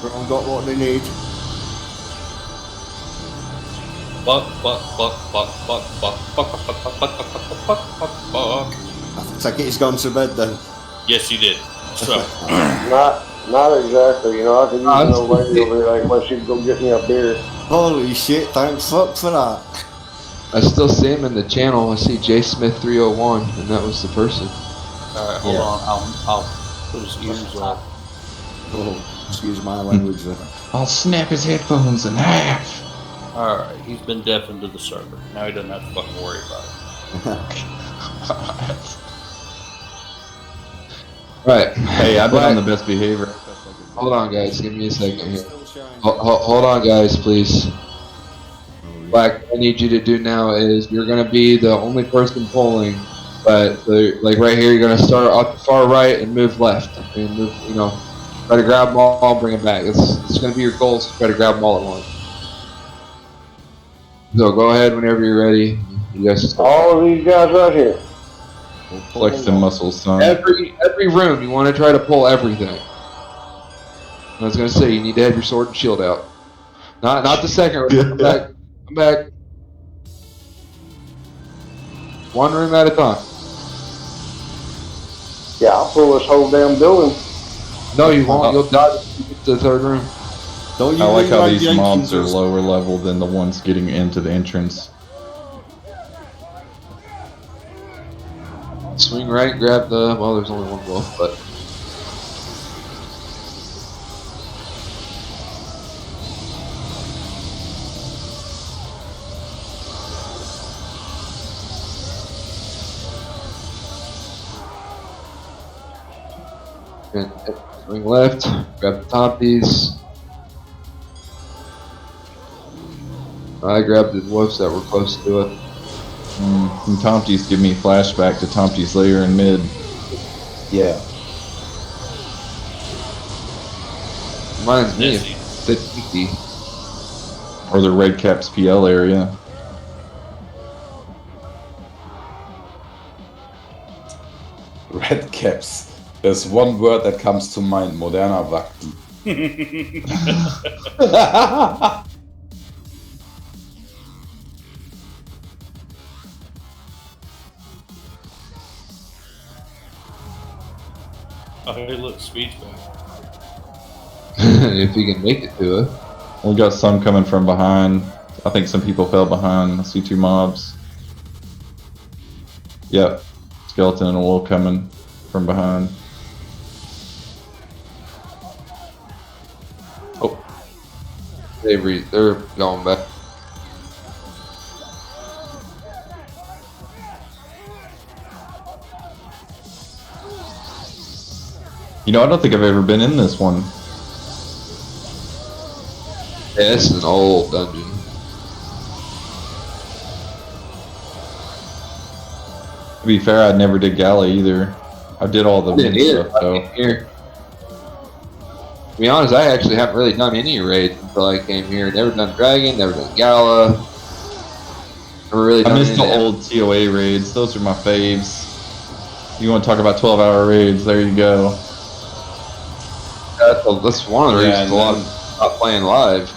Everyone got what they need. Fuck. I take it he's gone to bed then. Yes, you did. So. Not exactly. You know, I could use an old lady over here, like, when she'd go get me a beer. Holy shit, thanks fuck for that. I still see him in the channel. I see J Smith 301, and that was the person. Alright, hold on. I'll put his ears off. Oh, excuse my language there. I'll snap his headphones in half. Alright, he's been deafened to the server. Now he doesn't have to fucking worry about it. Right. Hey, I've been on the best behavior. Hold on, guys. Give me a second here. Hold on, guys, please. Black, what I need you to do now is you're going to be the only person pulling, but like right here, you're going to start up the far right and move left. And move, you know, try to grab them all, bring them back. It's going to be your goal, so try to grab them all at once. So go ahead whenever you're ready. You guys just all of these guys right here. Flex the muscles, son. Every room, you want to try to pull everything. I was gonna say you need to have your sword and shield out. Not the second room. Come back. One room at a time. Yeah, I'll pull this whole damn building. No, you won't. You'll die if you get to the third room. I like how these mobs are lower level than the ones getting into the entrance. Swing right, grab the. Well, there's only one wolf, but. Swing left, grab the top piece. I grabbed the wolves that were close to it. And Tomty's give me flashback to Tomty's lair in mid. Yeah. Mine's me, 50. Or the Red Caps PL area. Red Caps. There's one word that comes to mind, Moderna Vakti. Oh, hey, look, speech back. If you can make it to it. We got some coming from behind. I think some people fell behind. I see two mobs. Yep. Skeleton and a wolf coming from behind. Oh. They're going back. You know, I don't think I've ever been in this one. Yeah, this is an old dungeon. To be fair, I never did Gala either. I did all the main stuff though. Here. To be honest, I actually haven't really done any raids until I came here. Never done Dragon, never done Gala. Never really done I missed the any of old TOA raids. Those are my faves. You want to talk about 12-hour raids? There you go. That's one of the reasons a lot of not playing live.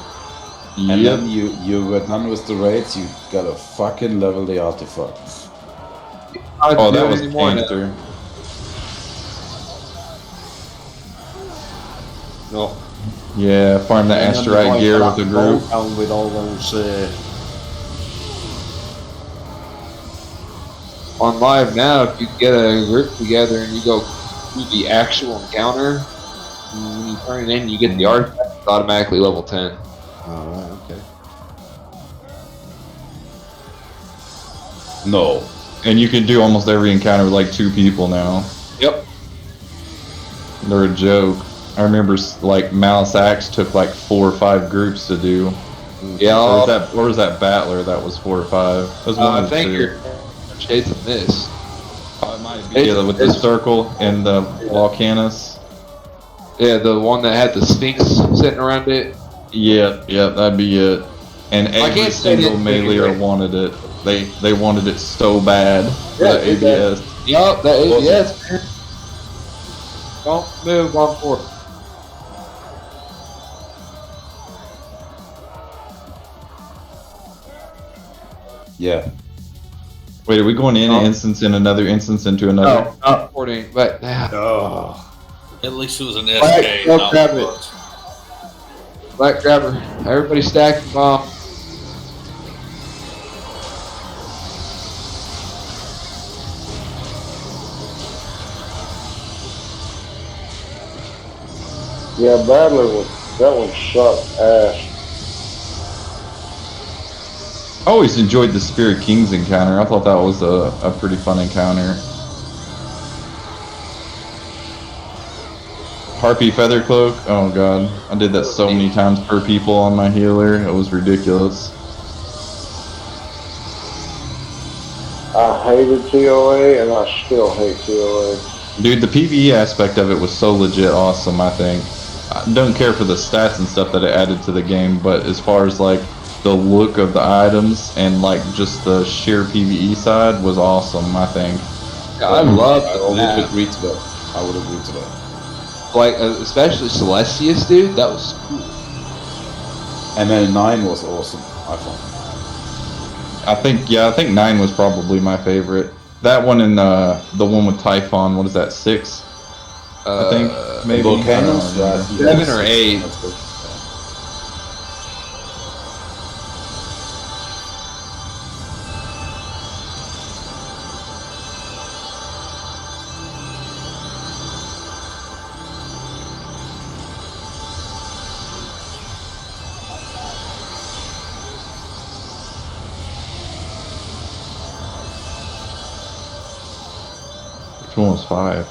And then you were done with the raids, you gotta fucking level the artifacts. Oh, that was Panther. No. Yeah, farm the asteroid gear with the group. With all those. On live now, if you get a group together and you go do the actual encounter, when you turn it in, you get the artifact. It's automatically level 10. Alright, okay. No. And you can do almost every encounter with like 2 people now. Yep. They're a joke. I remember like Malice Axe took like 4 or 5 groups to do. Yeah. Or was that Battler that was 4 or 5? That was one I think you're chasing this. It might be. Yeah, with the circle and the Volcanus. Yeah, the one that had the Sphinx sitting around it. Yeah, that'd be it. And every single meleeer wanted it. They wanted it so bad. Yeah, the ABS. Yup, that ABS, man. Don't move on forward. Yeah. Wait, are we going in an instance in another instance into another? No, not reporting, but At least it was an SK. Black, grab it. Black grabber. Everybody stack the bomb. Yeah, Battler that one sucked ass. I always enjoyed the Spirit Kings encounter. I thought that was a pretty fun encounter. Harpy Feathercloak, oh god. I did that so many times per people on my healer. It was ridiculous. I hated TOA and I still hate TOA. Dude, the PvE aspect of it was so legit awesome, I think. I don't care for the stats and stuff that it added to the game, but as far as like the look of the items and like just the sheer PvE side was awesome, I think. Yeah, I love I would agree to that. I would agree to that. Like, especially Celestius, dude, that was cool. And then 9 was awesome, I thought. I think 9 was probably my favorite. That one and the one with Typhon, what is that, 6? I think, maybe. Volcanoes? 7 or 8. Which one was 5?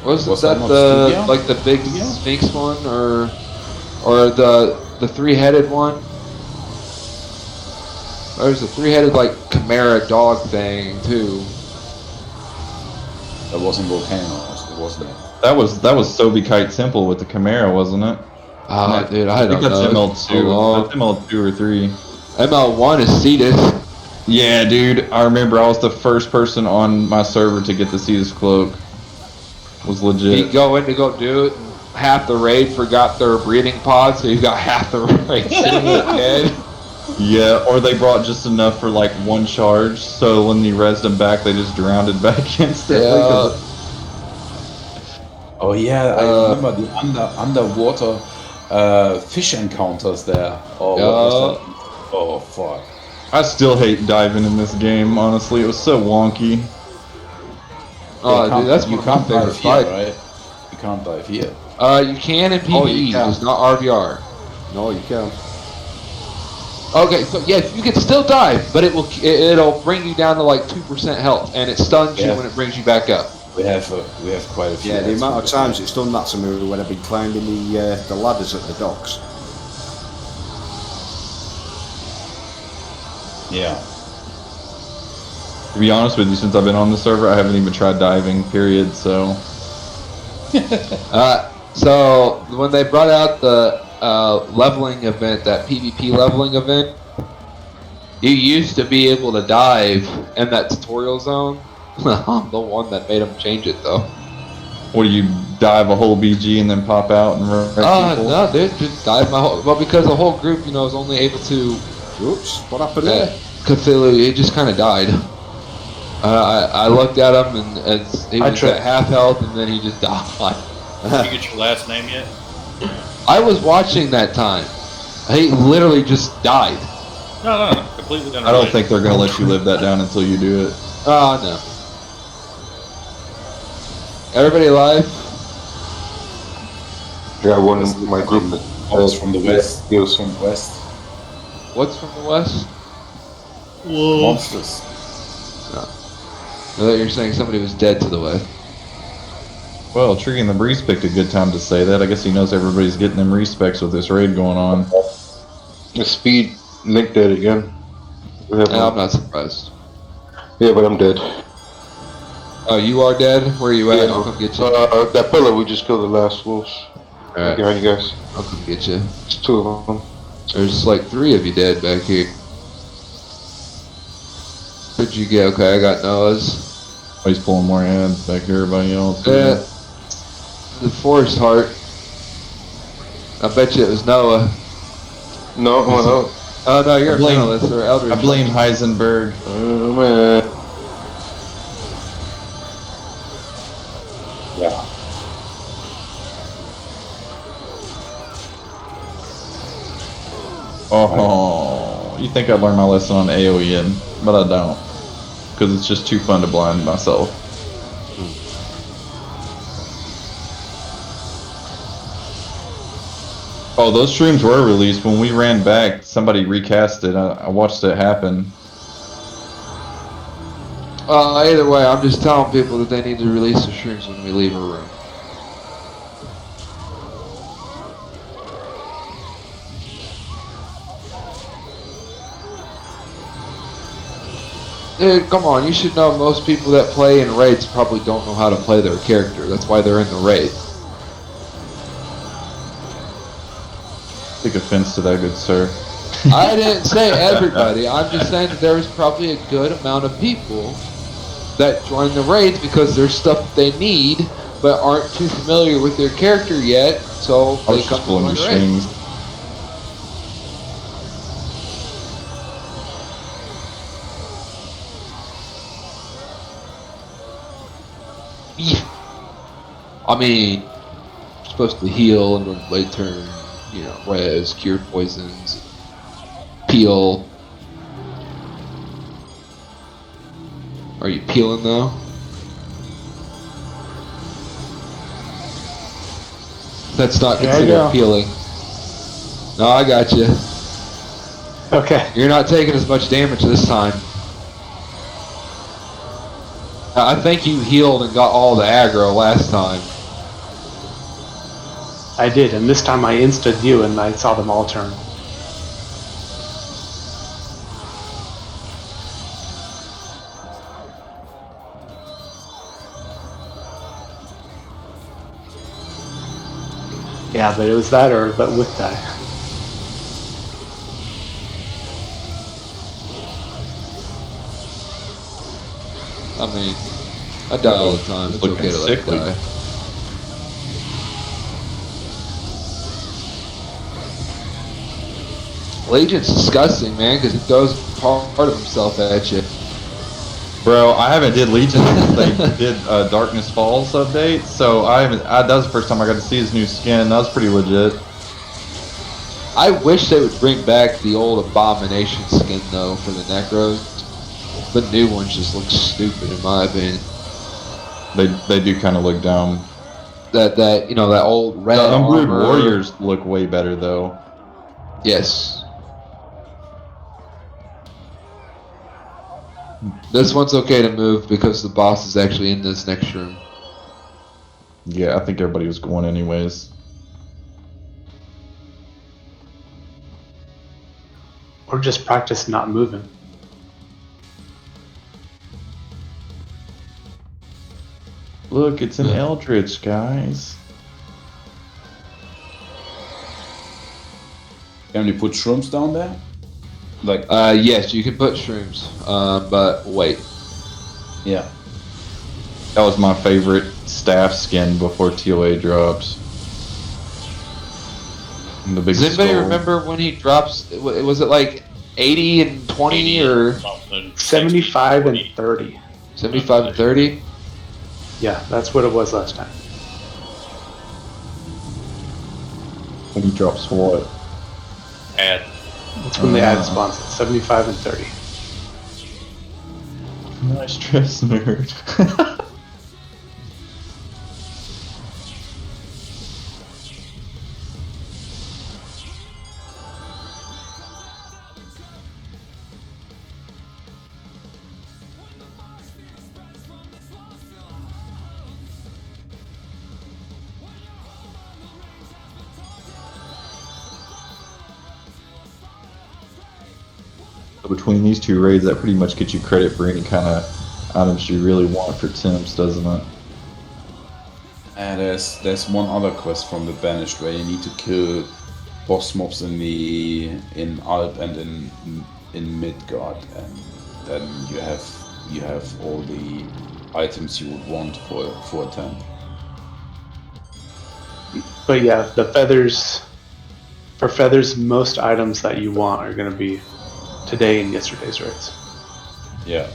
Was Was that that the Studio? like the big Sphinx one, or the 3-headed one? There's a 3-headed like Chimera dog thing too. That wasn't Volcanoes, wasn't it? That was Sobe Kite Temple with the Chimera, wasn't it? Ah, dude, I don't think that's know. ML2. That's ML2 or 3. ML1 is Cetus. Yeah, dude, I remember I was the first person on my server to get the Cetus Cloak. Was legit. You go in to go do it, and half the raid forgot their breathing pod, so you got half the raid sitting dead. Yeah, or they brought just enough for like 1 charge, so when you rezzed them back, they just drowned it back instantly. Yeah. Oh yeah, I remember the underwater fish encounters there. Oh, what was that? Oh fuck. I still hate diving in this game, honestly. It was so wonky. Oh, dude, that's you one of my can't favorite dive here, fights. right? You can't dive here. You can in PvE, Oh, you can. just not RVR. No, you can't. Okay, so yeah, you can still dive, but it'll bring you down to like 2% health, and it stuns you when it brings you back up. We have quite a few. Yeah, the amount of times it's done that to me when I've been climbing the ladders at the docks. Yeah. To be honest with you, since I've been on the server, I haven't even tried diving, period, so... So, when they brought out the leveling event, that PvP leveling event, you used to be able to dive in that tutorial zone. I'm the one that made them change it, though. What, do you dive a whole BG and then pop out and wreck people? No, dude, just dive my whole... Well, because the whole group, you know, is only able to... Oops, what happened there? Cthulhu, he just kind of died. I looked at him, and he was at half health, and then he just died. Did you get your last name yet? I was watching that time. He literally just died. No, completely unrelated. I don't think they're going to let you live that down until you do it. Oh, no. Everybody alive? Yeah, one in my group. What's from the west? Heals from the west. What's from the west? Monsters. No. I thought you were saying somebody was dead to the west. Well, Tree and the Breeze picked a good time to say that. I guess he knows everybody's getting them respecs with this raid going on. The speed linked dead again. I'm not surprised. Yeah, but I'm dead. Oh, you are dead? Where are you at? Yeah, I'll come get you. That pillar, we just killed the last wolves. Alright. Behind you guys. I'll come get you. It's 2 of them. There's like 3 of you dead back here. Where'd you get? Okay, I got Noah's. Oh, he's pulling more ads back here, everybody else. Yeah. The Forest Heart. I bet you it was Noah. No, no. Oh no, you're a mentalist or Eldritch. I blame Heisenberg. Oh man. Yeah. Oh, you think I'd learn my lesson on AoEing, but I don't. Because it's just too fun to blind myself. Oh, those streams were released. When we ran back, somebody recast it. I watched it happen. Either way, I'm just telling people that they need to release the streams when we leave a room. Dude, come on, you should know most people that play in raids probably don't know how to play their character. That's why they're in the raid. Take offense to that, good sir. I didn't say everybody. I'm just saying that there was probably a good amount of people that join the raids because there's stuff that they need but aren't too familiar with their character yet, so they come to the raid. I mean, you're supposed to heal and run blade turn, you know, res, cure poisons, peel. Are you peeling though? That's not considered peeling. No, I got you. Okay. You're not taking as much damage this time. I think you healed and got all the aggro last time. I did, and this time I instant you and I saw them all turn. Yeah, but it was that or but with that. I mean, I die all the time. It's okay to let die. Legion's disgusting, man, because it throws part of himself at you. Bro, I haven't did Legion since they did Darkness Falls update, so I haven't. That was the first time I got to see his new skin. That was pretty legit. I wish they would bring back the old Abomination skin though for the Necros. The new ones just look stupid in my opinion. They do kind of look dumb. That you know, that old red The Unbrood armor. Warriors look way better though. Yes. This one's okay to move because the boss is actually in this next room. Yeah, I think everybody was going anyways. Or just practice not moving. Look, it's an Eldritch, guys. Can you put shrooms down there? Like, yes, you can put shrooms, but wait. Yeah. That was my favorite staff skin before TOA drops. And the big Does anybody skull. remember when he drops? Was it like 80 and 20 or 75 and 30? 75 and 30? Yeah, that's what it was last time. When he drops what? Ad. That's when the ad spawns at 75 and 30. Nice dress, nerd. Between these two raids, that pretty much gets you credit for any kind of items you really want for temps, doesn't it? And there's one other quest from the Banished where you need to kill boss mobs in Alp and in Midgard, and then you have all the items you would want for a temp. But yeah, the feathers. For feathers, most items that you want are going to be today and yesterday's raids. Yeah.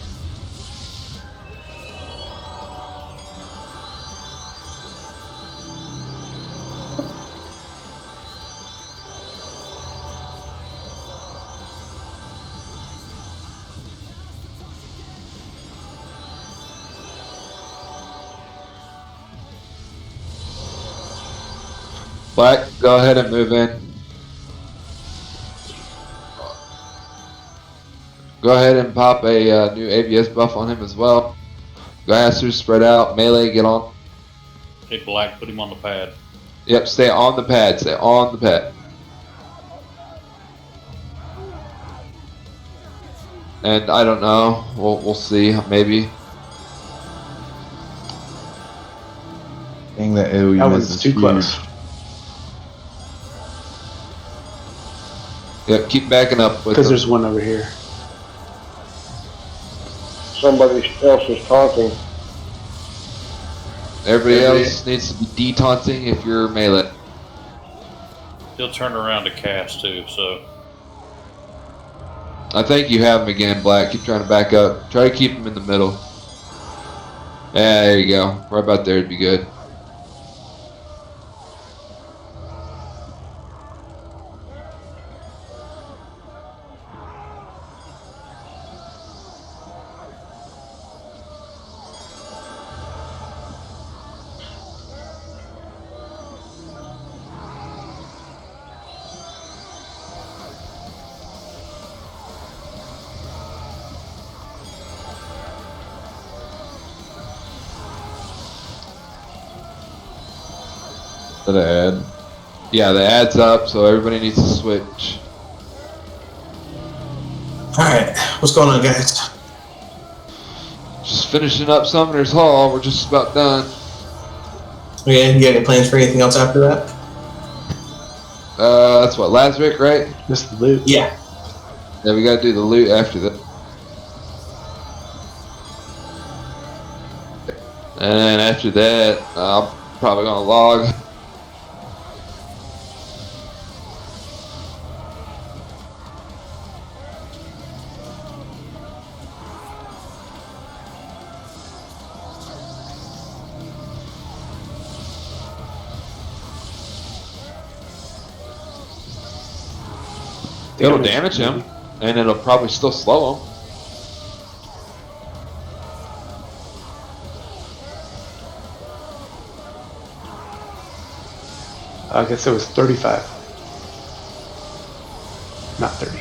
Black, go ahead and move in. Go ahead and pop a new ABS buff on him as well. Glassers spread out. Melee, get on. Hey, Black, put him on the pad. Yep, stay on the pad. Stay on the pad. And I don't know. We'll see. Maybe. Dang, that AoE That miss was is too huge. close. Yep, keep backing up with Because them. there's one over here. Somebody else is taunting. Everybody else needs to be de-taunting if you're melee. He'll turn around to cast too, so. I think you have him again, Black. Keep trying to back up. Try to keep him in the middle. Yeah, there you go. Right about there would be good. Is that an ad? Yeah, the ad's up, so everybody needs to switch. Alright, what's going on, guys? Just finishing up Summoner's Hall. We're just about done. Okay, you got any plans for anything else after that? That's what, Lazarick, right? Just the loot. Yeah. Yeah, we gotta do the loot after that. And then after that, I'm probably gonna log. It'll damage him, and it'll probably still slow him. I guess it was 35. Not 30.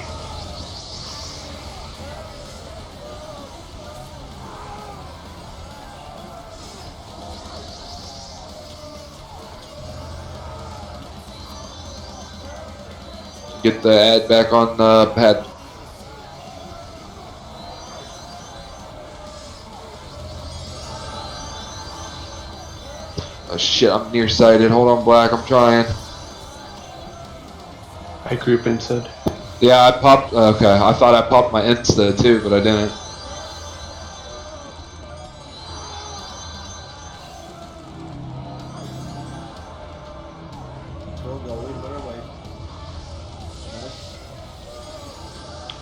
Get the ad back on the pad. Oh shit, I'm nearsighted. Hold on, Black, I'm trying. I group instead. Yeah, I popped. Okay, I thought I popped my Insta too, but I didn't.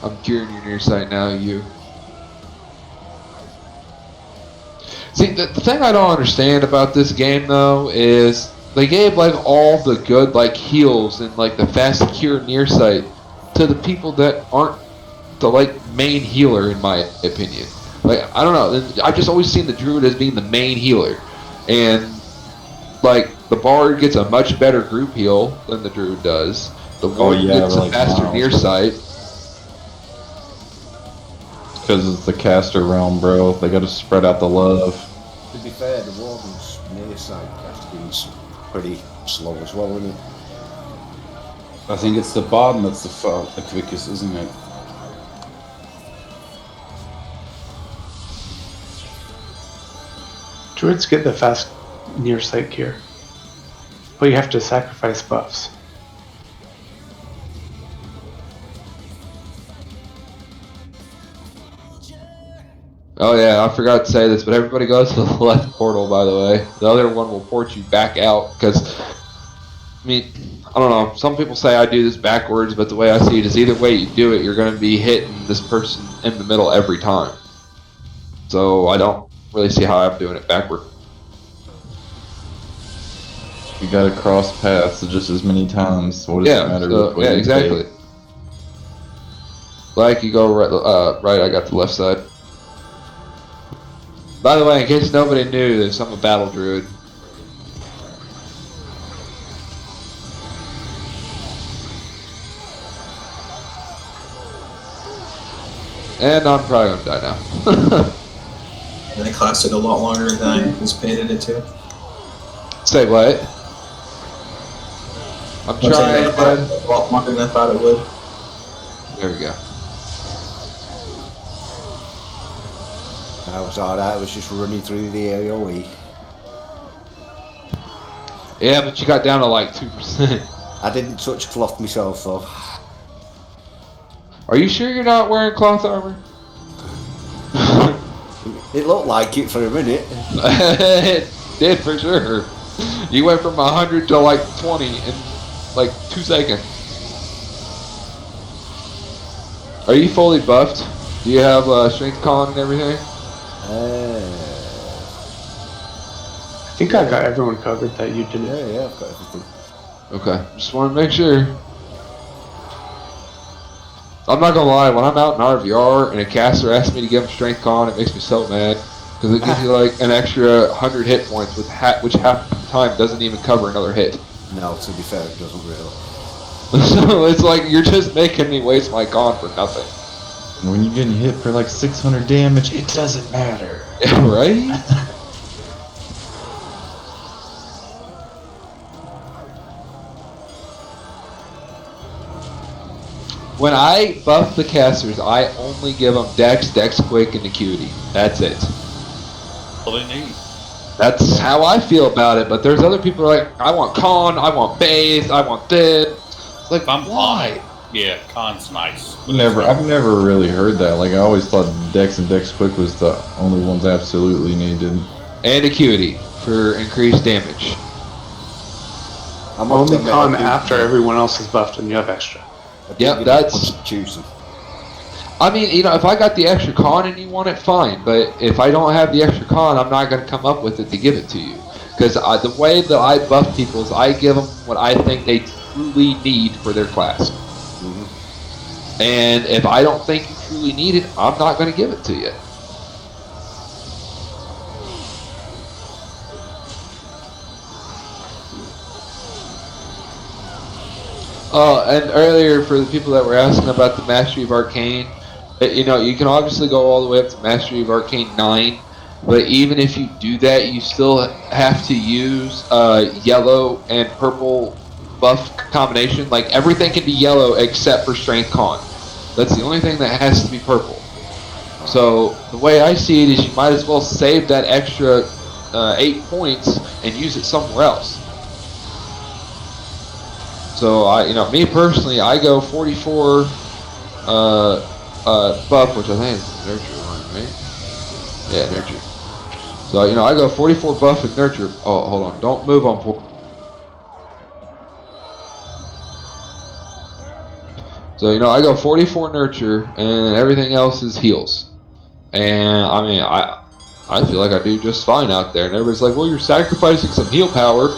I'm curing your near sight now, you. See, the thing I don't understand about this game though is they gave like all the good like heals and like the fast cure near sight to the people that aren't the like main healer in my opinion. Like I don't know, I've just always seen the druid as being the main healer, and like the bard gets a much better group heal than the druid does. The warden gets a faster near sight. Because it's the caster realm, bro. They gotta spread out the love. To be fair, the warden's near side casting's pretty slow as well, isn't it? I think it's the bard that's the quickest, isn't it? Druids get the fast near sight cure, but you have to sacrifice buffs. Oh yeah, I forgot to say this, but everybody goes to the left portal, by the way. The other one will port you back out, because, I mean, I don't know, some people say I do this backwards, but the way I see it is either way you do it, you're going to be hitting this person in the middle every time. So I don't really see how I'm doing it backward. You gotta cross paths just as many times. What does it matter? Yeah, exactly. Like you go right, I got the left side. By the way, in case nobody knew this, I'm a battle druid. And I'm probably gonna die now. And the class took a lot longer than I anticipated it to. Say what? I'm trying, a lot longer than I thought it would. There we go. I was alright, I was just running through the AoE. Yeah, but you got down to like 2%. I didn't touch cloth myself though. Are you sure you're not wearing cloth armor? It looked like it for a minute. It did for sure. You went from 100 to like 20 in like 2 seconds. Are you fully buffed? Do you have strength con and everything? I think I got everyone covered that you didn't. Yeah, I've got everything. Okay, just want to make sure. I'm not gonna lie, when I'm out in RVR and a caster asks me to give him strength con, it makes me so mad. Because it gives you like an extra 100 hit points, which half the time doesn't even cover another hit. No, to be fair, it doesn't really. So it's like, you're just making me waste my con for nothing. When you're getting hit for like 600 damage, it doesn't matter. Right? When I buff the casters, I only give them Dex, Dex Quick, and Acuity. That's it. All they need. That's how I feel about it, but there's other people who are like, I want Con, I want Bathe, I want this. It's like, why? Yeah, Con's nice. I've never really heard that. Like I always thought Dex and Dex Quick was the only ones absolutely needed. And Acuity for increased damage. I'm only Con after everyone else is buffed and you have extra. Yep, that's choosing. I mean, you know, if I got the extra con and you want it, fine. But if I don't have the extra con, I'm not going to come up with it to give it to you. Because the way that I buff people is I give them what I think they truly need for their class. Mm-hmm. And if I don't think you truly need it, I'm not going to give it to you. Oh, and earlier for the people that were asking about the Mastery of Arcane, you know, you can obviously go all the way up to Mastery of Arcane 9, but even if you do that, you still have to use yellow and purple buff combination. Like everything can be yellow except for strength con. That's the only thing that has to be purple. So the way I see it is you might as well save that extra 8 points and use it somewhere else. So me personally, I go 44 buff, which I think is nurture one, right? Yeah, nurture. So I go 44 buff and nurture. Oh, hold on, don't move on. So I go 44 nurture and everything else is heals. And I mean I feel like I do just fine out there. And everybody's like, well, you're sacrificing some heal power.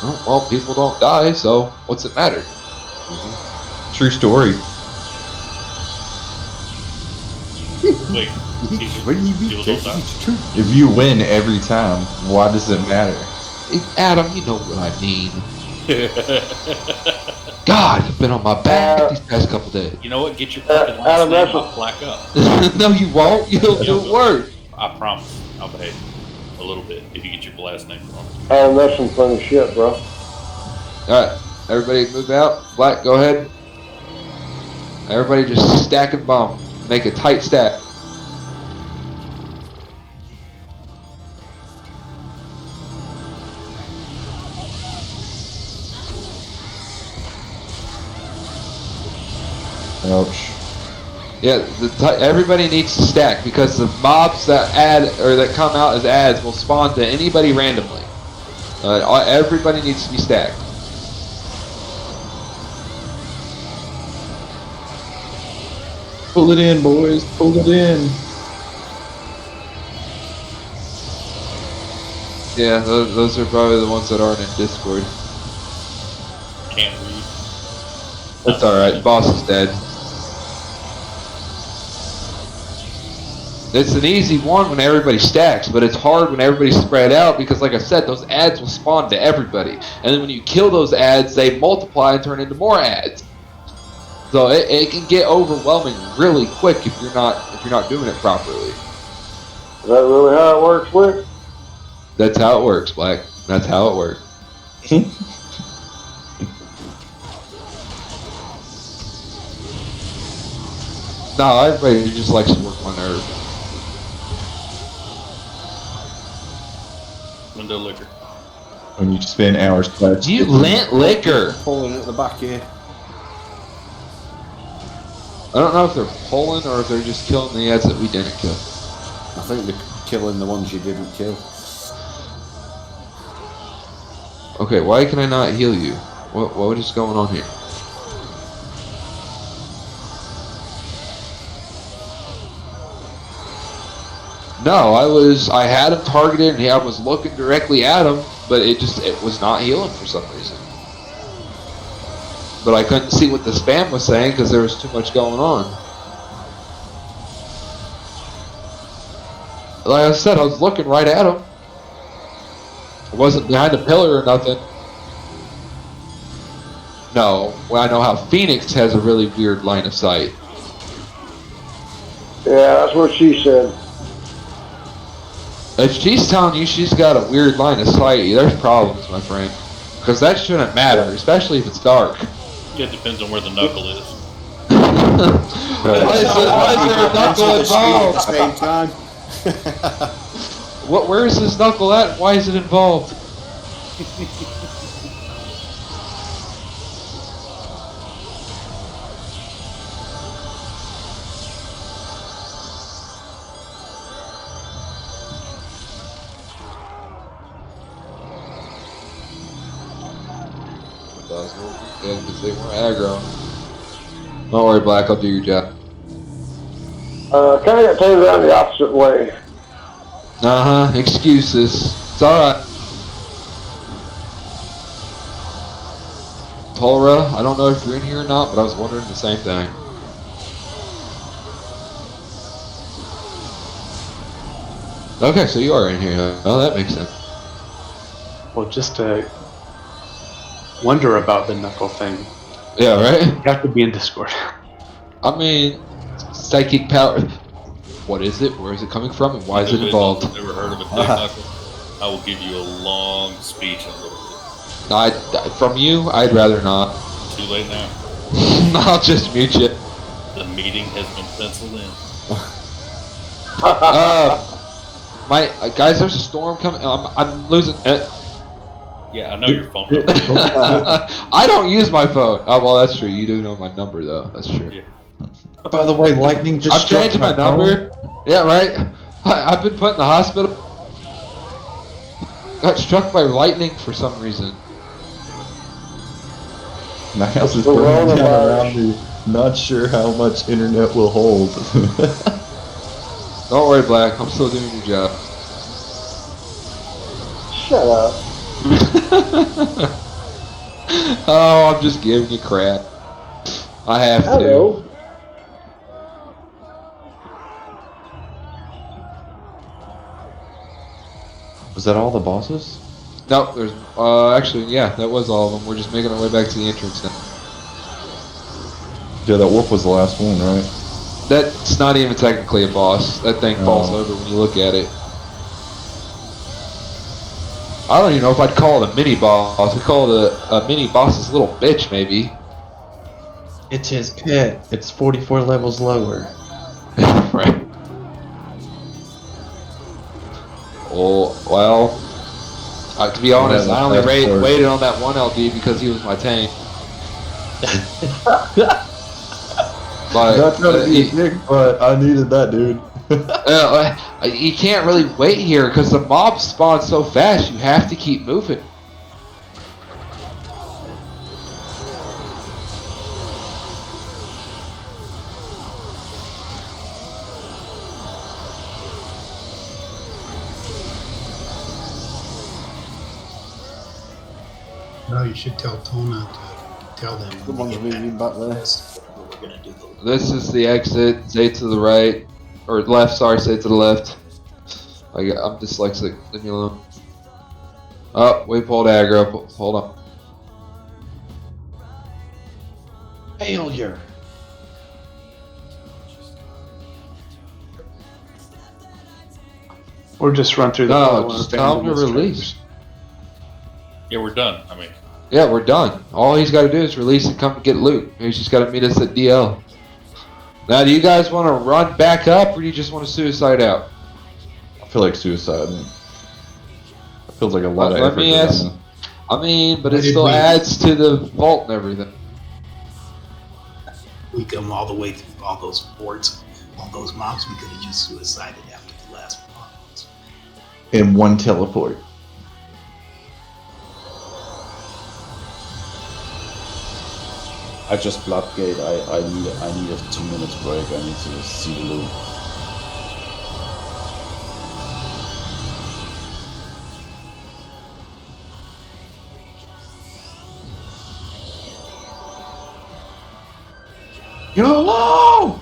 Oh, well, people don't die, so what's it matter? True story. Wait, if you win every time, why does it matter? Adam, you know what I mean. God, you've been on my back these past couple days. You know what? Get your fucking last name black up. No, you won't. You'll do worse. I promise. I'll behave a little bit if you get your last name wrong. Adam, that's some funny shit, bro. Alright, everybody move out. Black, go ahead. Everybody just stack and bomb. Make a tight stack. Ouch. Yeah, everybody needs to stack because the mobs that that come out as ads will spawn to anybody randomly. Everybody needs to be stacked. Pull it in, boys. Pull it in. Yeah, those are probably the ones that aren't in Discord. Can't read. That's alright. Boss is dead. It's an easy one when everybody stacks, but it's hard when everybody's spread out because, like I said, those ads will spawn to everybody. And then when you kill those ads, they multiply and turn into more ads. So it can get overwhelming really quick if you're not doing it properly. Is that really how it works, Wick? That's how it works, Black. That's how it works. No, everybody just likes to work my nerve. Window liquor. When you spend hours playing. You lent liquor. Pulling at the back here. I don't know if they're pulling or if they're just killing the ads that we didn't kill. I think they're killing the ones you didn't kill. Okay, why can I not heal you? What is going on here? No, I had him targeted and I was looking directly at him, but it was not healing for some reason. But I couldn't see what the spam was saying because there was too much going on. Like I said, I was looking right at him. I wasn't behind a pillar or nothing. No, well, I know how Phoenix has a really weird line of sight. Yeah, that's what she said. If she's telling you she's got a weird line of sight, there's problems, my friend. Because that shouldn't matter, especially if it's dark. Yeah, it depends on where the knuckle is. Why is there a knuckle involved? At the same time. Where is this knuckle at? Why is it involved? Because they weren't aggro. Don't worry, Black, I'll do your job. Kind of got turned around the opposite way. Excuses. It's alright. Tolra, I don't know if you're in here or not, but I was wondering the same thing. Okay, so you are in here. Oh, that makes sense. Well, just to wonder about the knuckle thing. Yeah, right? You have to be in Discord. I mean, psychic power. What is it? Where is it coming from? And why is it involved? Never heard of a big knuckle? I will give you a long speech in a little bit. From you, I'd rather not. Too late now. I'll just mute you. The meeting has been penciled in. Guys, there's a storm coming. I'm losing. Yeah, I know your phone number. I don't use my phone. Oh well, that's true. You do know my number though. That's true. Yeah. By the way, lightning just I'm struck changing my number. Yeah, right. I've been put in the hospital. Got struck by lightning for some reason. My house is burning down around me. Not sure how much internet will hold. Don't worry, Black. I'm still doing your job. Shut up. Oh, I'm just giving you crap. I have Hello. to. Was that all the bosses? Nope, there's actually, yeah, that was all of them. We're just making our way back to the entrance now. Yeah, that wolf was the last one, right? That's not even technically a boss. That thing falls over when you look at it. I don't even know if I'd call it a mini boss. We call it a mini boss's little bitch, maybe. It's his pet. It's 44 levels lower. Right. Oh, well. To be honest, I only waited on that one LD because he was my tank. But, Not trying to be a dick, but I needed that, dude. You can't really wait here because the mobs spawn so fast. You have to keep moving. No, you should tell Tona to tell them. The one's moving back there. We're gonna do the This is the exit. Say to the right. Or left, sorry, say to the left. I'm dyslexic. Leave me alone. Oh, we pulled aggro. Hold on. Failure. Or just run through the No, portal just and tell him to abandon the release. Yeah, we're done. I mean, Yeah, we're done. All he's got to do is release and come get loot. He's just got to meet us at DL. Now, do you guys want to run back up, or do you just want to suicide out? I feel like suicide. It feels like a lot of Let effort. me ask. I mean, but Why it did still we- adds to the vault and everything. We come all the way through all those boards, all those mobs. We could have just suicided after the last one. In one teleport. I just Bloodgate. I need a 2 minutes break. I need to see the loot. YOLO!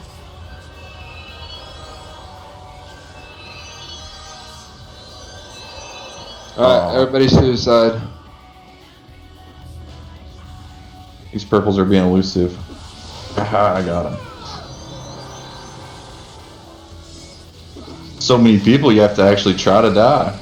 Alright, everybody suicide. These purples are being elusive. Aha, I got him. So many people, you have to actually try to die.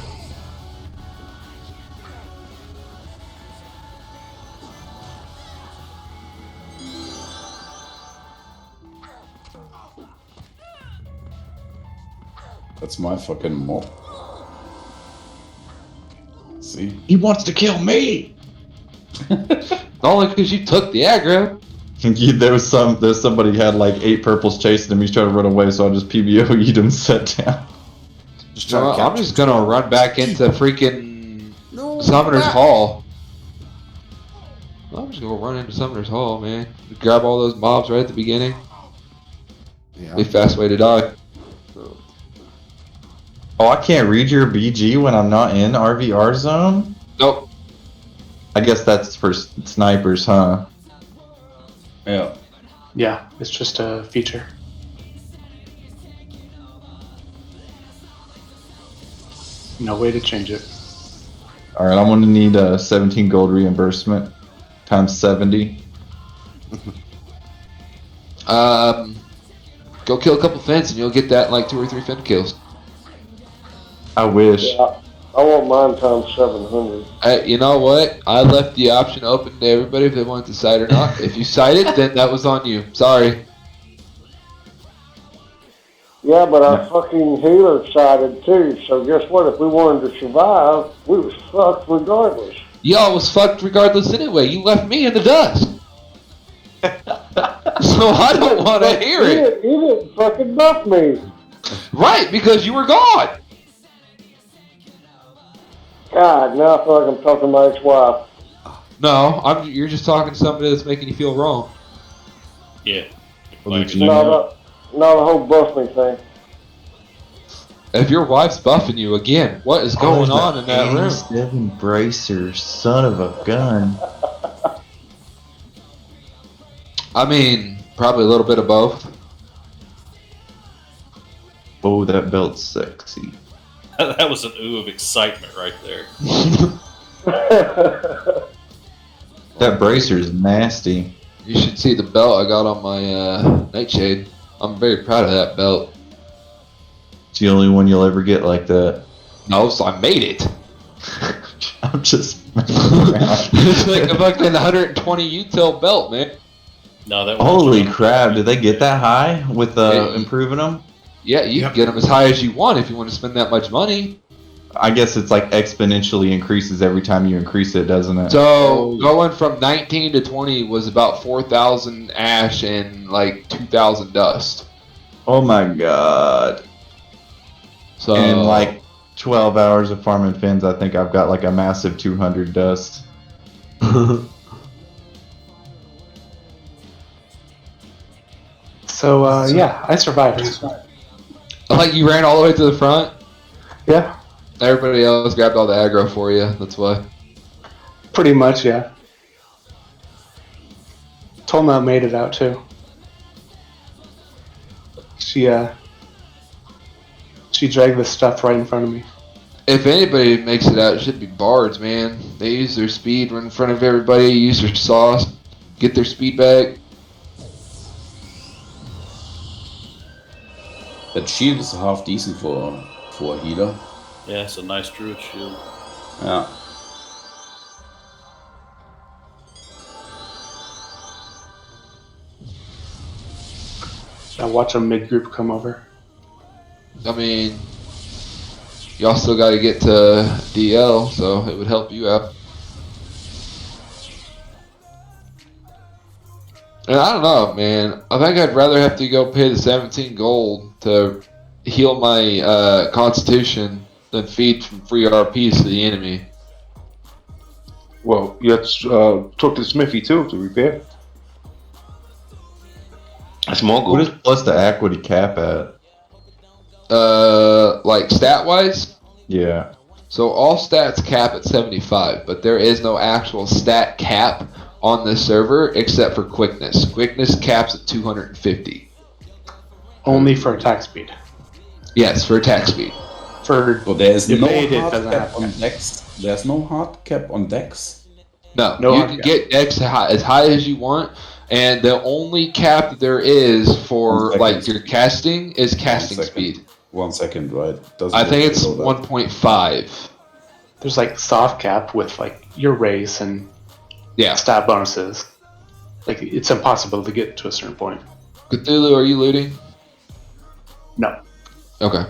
That's my fucking mob. See? He wants to kill me! Only because you took the aggro. There's somebody had like 8 purples chasing him. He's trying to run away, so I just PBO'd him, set down. Just trying to I'm just gonna run back into freaking Summoner's Hall. I'm just gonna run into Summoner's Hall, man. Grab all those mobs right at the beginning. Yeah. Be a fast way to die. Oh, I can't read your BG when I'm not in RVR zone? Nope. I guess that's for snipers, huh? Yeah. Yeah, it's just a feature. No way to change it. Alright, I'm gonna need a 17 gold reimbursement times 70. Go kill a couple fins and you'll get that in like 2 or 3 fin kills. I wish. Yeah. I want mine times 700. You know what? I left the option open to everybody if they wanted to cite or not. If you cited, then that was on you. Sorry. Yeah, but our fucking healer sided too. So guess what? If we wanted to survive, we was fucked regardless. Y'all was fucked regardless anyway. You left me in the dust. So I don't want to hear it. You didn't fucking buff me. Right, because you were gone. God, now I feel like I'm talking to my ex-wife. No, you're just talking to somebody that's making you feel wrong. Yeah. No, the whole buff me thing. If your wife's buffing you again, what is going on in that room? 7 bracers, son of a gun. I mean, probably a little bit of both. Oh, that belt's sexy. That was an ooh of excitement right there. That bracer's nasty. You should see the belt I got on my nightshade. I'm very proud of that belt. It's the only one you'll ever get like that. No, so I made it. I'm just It's like a fucking 120 util belt, man. No, that. Holy crap! Did they get that high with improving them? Yeah, you can get them as high as you want if you want to spend that much money. I guess it's like exponentially increases every time you increase it, doesn't it? So going from 19 to 20 was about 4,000 ash and like 2,000 dust. Oh my god! So in like 12 hours of farming fins, I think I've got like a massive 200 dust. So yeah, I survived. Like you ran all the way to the front? Yeah. Everybody else grabbed all the aggro for you, that's why. Pretty much, yeah. Tolma made it out too. She dragged the stuff right in front of me. If anybody makes it out, it should be bards, man. They use their speed, run in front of everybody, use their sauce, get their speed back. That shield is half decent for a healer. Yeah, it's a nice druid shield. Yeah. Now watch a mid group come over. I mean, y'all still got to get to DL, so it would help you out. And I don't know, man. I think I'd rather have to go pay the 17 gold to heal my constitution than feed from free RPs to the enemy. Well, you have to talk to the smithy too to repair. That's more gold. What is plus the equity cap at? Like stat wise? Yeah. So all stats cap at 75, but there is no actual stat cap on this server except for quickness. Quickness caps at 250. Only for attack speed. Yes, for attack speed. For So there's no evade, it hard doesn't cap have on Dex. There's no hard cap on Dex. No, No you hard can cap. get Dex as high as you want, and the only cap there is for 1 second. like your casting is casting 1 second. speed. 1 second, right? Doesn't I think go it's below that. 1.5. there's like soft cap with like your race and Yeah. stat bonuses. Like it's impossible to get to a certain point. Cthulhu, are you looting? No. Okay.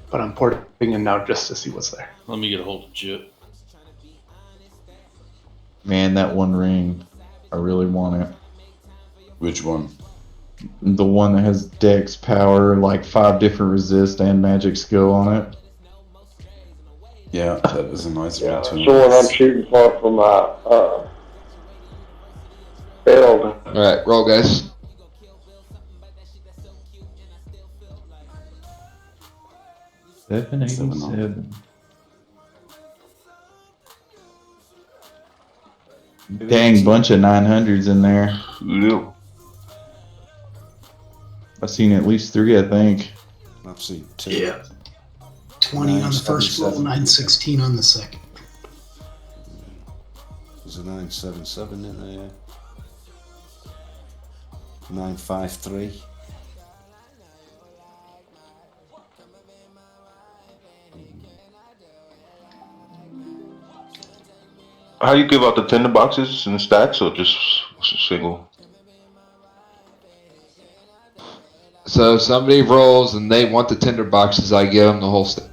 But I'm porting in now just to see what's there. Let me get a hold of Jit. Man, that one ring. I really want it. Which one? The one that has Dex, power, like 5 different resist and magic skill on it. Yeah, that is a nice Yeah, ring so too. what I'm shooting for my build. Alright, roll, guys. $787. Dang, bunch of 900s in there. Yeah. I've seen at least 3, I think. I've seen 2. Yeah. 20 on the first roll, 916 on the second. There's a 977 in there. 953. How you give out the tender boxes in stacks or just single? So if somebody rolls and they want the tender boxes, I give them the whole stack.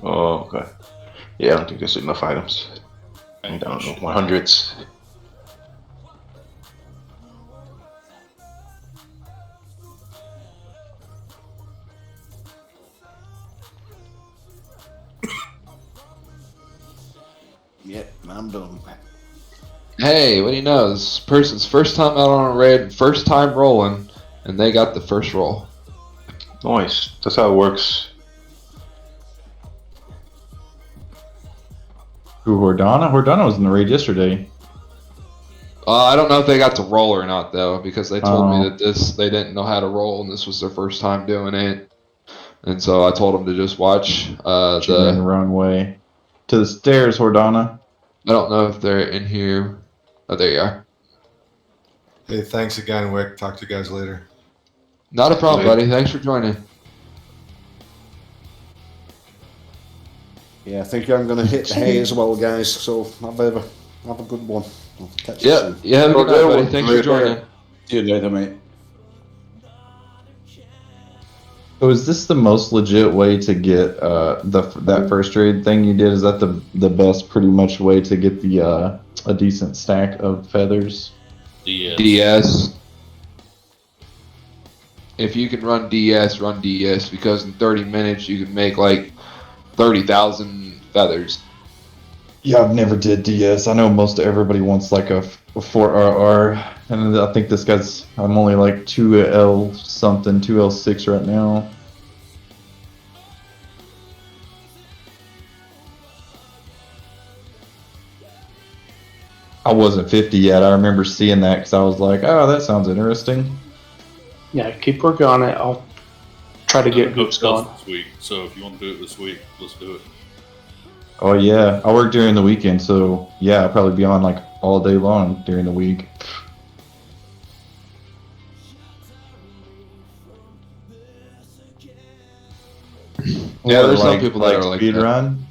Oh, okay. Yeah, I don't think there's enough items. I don't know, 100s. Yep, I'm done. Hey, what do you know? This person's first time out on a raid, first time rolling, and they got the first roll. Nice. That's how it works. Who, Hordana? Hordana was in the raid yesterday. I don't know if they got to roll or not though, because they told me that they didn't know how to roll, and this was their first time doing it. And so I told them to just watch She ran the wrong way. To the stairs, Hordana. I don't know if they're in here. Oh, there you are. Hey, thanks again, Wick. Talk to you guys later. Not a problem, buddy. Thanks for joining. Yeah, I think I'm going to hit the hay as well, guys. So have a good one. I'll catch you soon. Yeah, have a good night, buddy. Thanks for joining. See you later, mate. So is this the most legit way to get that first raid thing you did? Is that the best pretty much way to get the a decent stack of feathers? DS. If you can run DS, run DS, because in 30 minutes you can make like 30,000 feathers. Yeah, I've never did DS. I know most everybody wants like a 4RR, and I think this guy's. I'm only like 2L something, 2L6 right now. I wasn't 50 yet. I remember seeing that because I was like, "Oh, that sounds interesting." Yeah, keep working on it. I'll try to get groups going this week. So if you want to do it this week, let's do it. Oh yeah, I work during the weekend, so yeah, I'll probably be on like all day long during the week. Yeah, there's like, some people that are like speed that. run.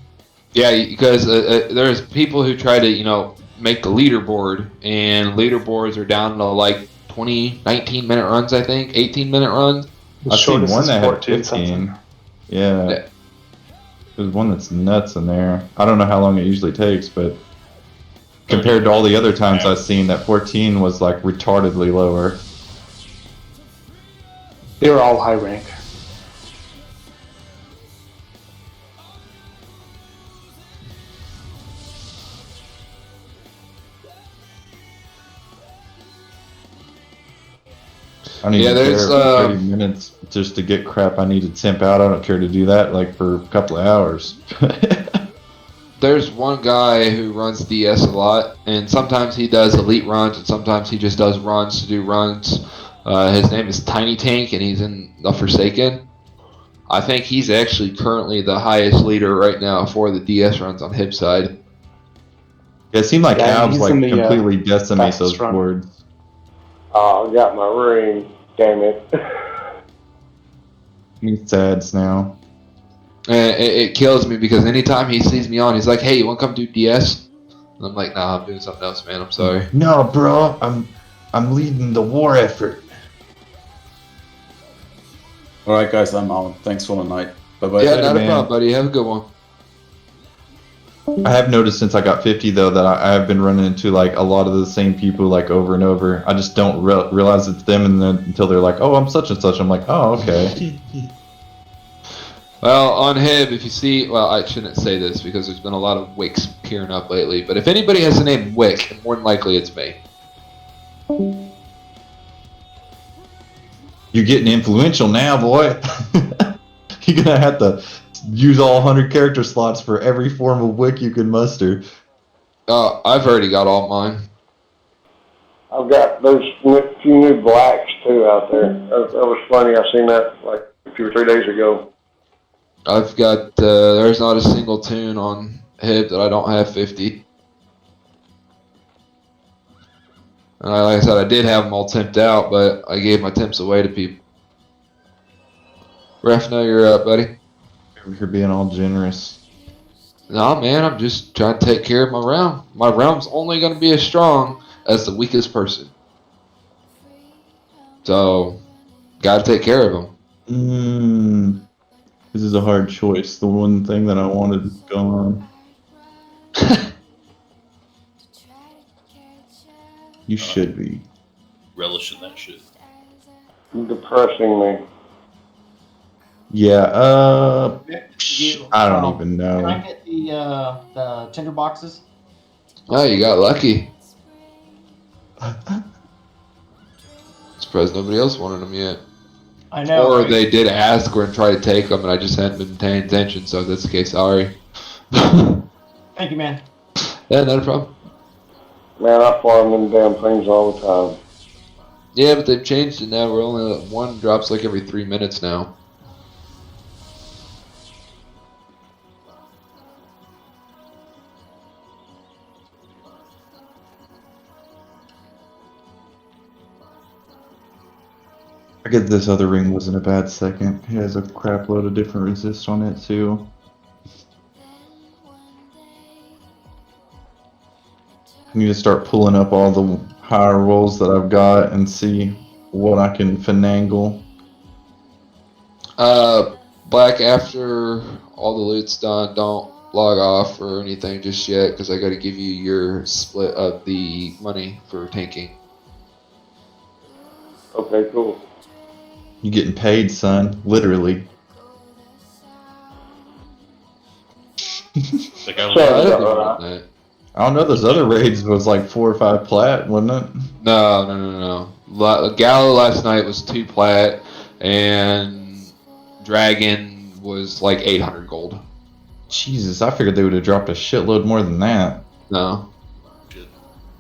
Yeah, because there's people who try to, make the leaderboard, and leaderboards are down to like 20, 19-minute runs, I think, 18-minute runs. I've seen one that had 15. Yeah. There's one that's nuts in there. I don't know how long it usually takes, but compared to all the other times I've seen, that 14 was like retardedly lower. They were all high rank. I need to care for 30 minutes just to get crap I need to temp out. I don't care to do that like for a couple of hours. There's one guy who runs DS a lot, and sometimes he does elite runs, and sometimes he just does runs to do runs. His name is Tiny Tank, and he's in the Forsaken. I think he's actually currently the highest leader right now for the DS runs on Hib side. Yeah, it seemed like Abs he's like in the, completely decimate fastest those run. boards. Oh, I got my ring. Damn it. He's sads now. And it kills me because anytime he sees me on, he's like, "Hey, you want to come do DS?" And I'm like, "Nah, I'm doing something else, man. I'm sorry." No, bro, I'm leading the war effort. All right, guys, I'm out. Thanks for the night. Bye bye. Yeah, not a problem, buddy. Have a good one. I have noticed since I got 50 though that I have been running into like a lot of the same people like over and over. I just don't realize it's them, and then until they're like, "Oh, I'm such and such," I'm like, "Oh, okay." Well, on Hib, if you see, well, I shouldn't say this because there's been a lot of Wicks peering up lately, but if anybody has the name Wick, more than likely it's me. You're getting influential now, boy. You're gonna have to use all 100 character slots for every form of Wick you can muster. I've already got all mine. I've got those few new blacks too out there. That was funny. I seen that like 2 or 3 days ago. I've got, there's not a single tune on Hib that I don't have 50. And like I said, I did have them all temped out, but I gave my temps away to people. Ref, now you're up, buddy. You're being all generous. No, man, I'm just trying to take care of my realm. My realm's only going to be as strong as the weakest person. So, got to take care of them. This is a hard choice. The one thing that I wanted is gone. You should be. Relishing that shit. Depressing me. Yeah, I don't even know. Can I get the tinder boxes? Oh, you got lucky. Surprised nobody else wanted them yet. I know. Or right? they did ask or try to take them, and I just hadn't been paying attention. So if that's the case, sorry. Thank you, man. Yeah, not a problem. Man, I farm them damn things all the time. Yeah, but they've changed it now. We're only one drops like every 3 minutes now. I guess this other ring wasn't a bad second. It has a crap load of different resist on it too. I need to start pulling up all the higher rolls that I've got and see what I can finagle. Black, after all the loot's done, don't log off or anything just yet, because I got to give you your split of the money for tanking. Okay, cool. You getting paid, son? Literally. I don't know. Those other raids was like 4 or 5 plat, wasn't it? No. Gala last night was 2 plat, and Dragon was like 800 gold. Jesus, I figured they would have dropped a shitload more than that. No.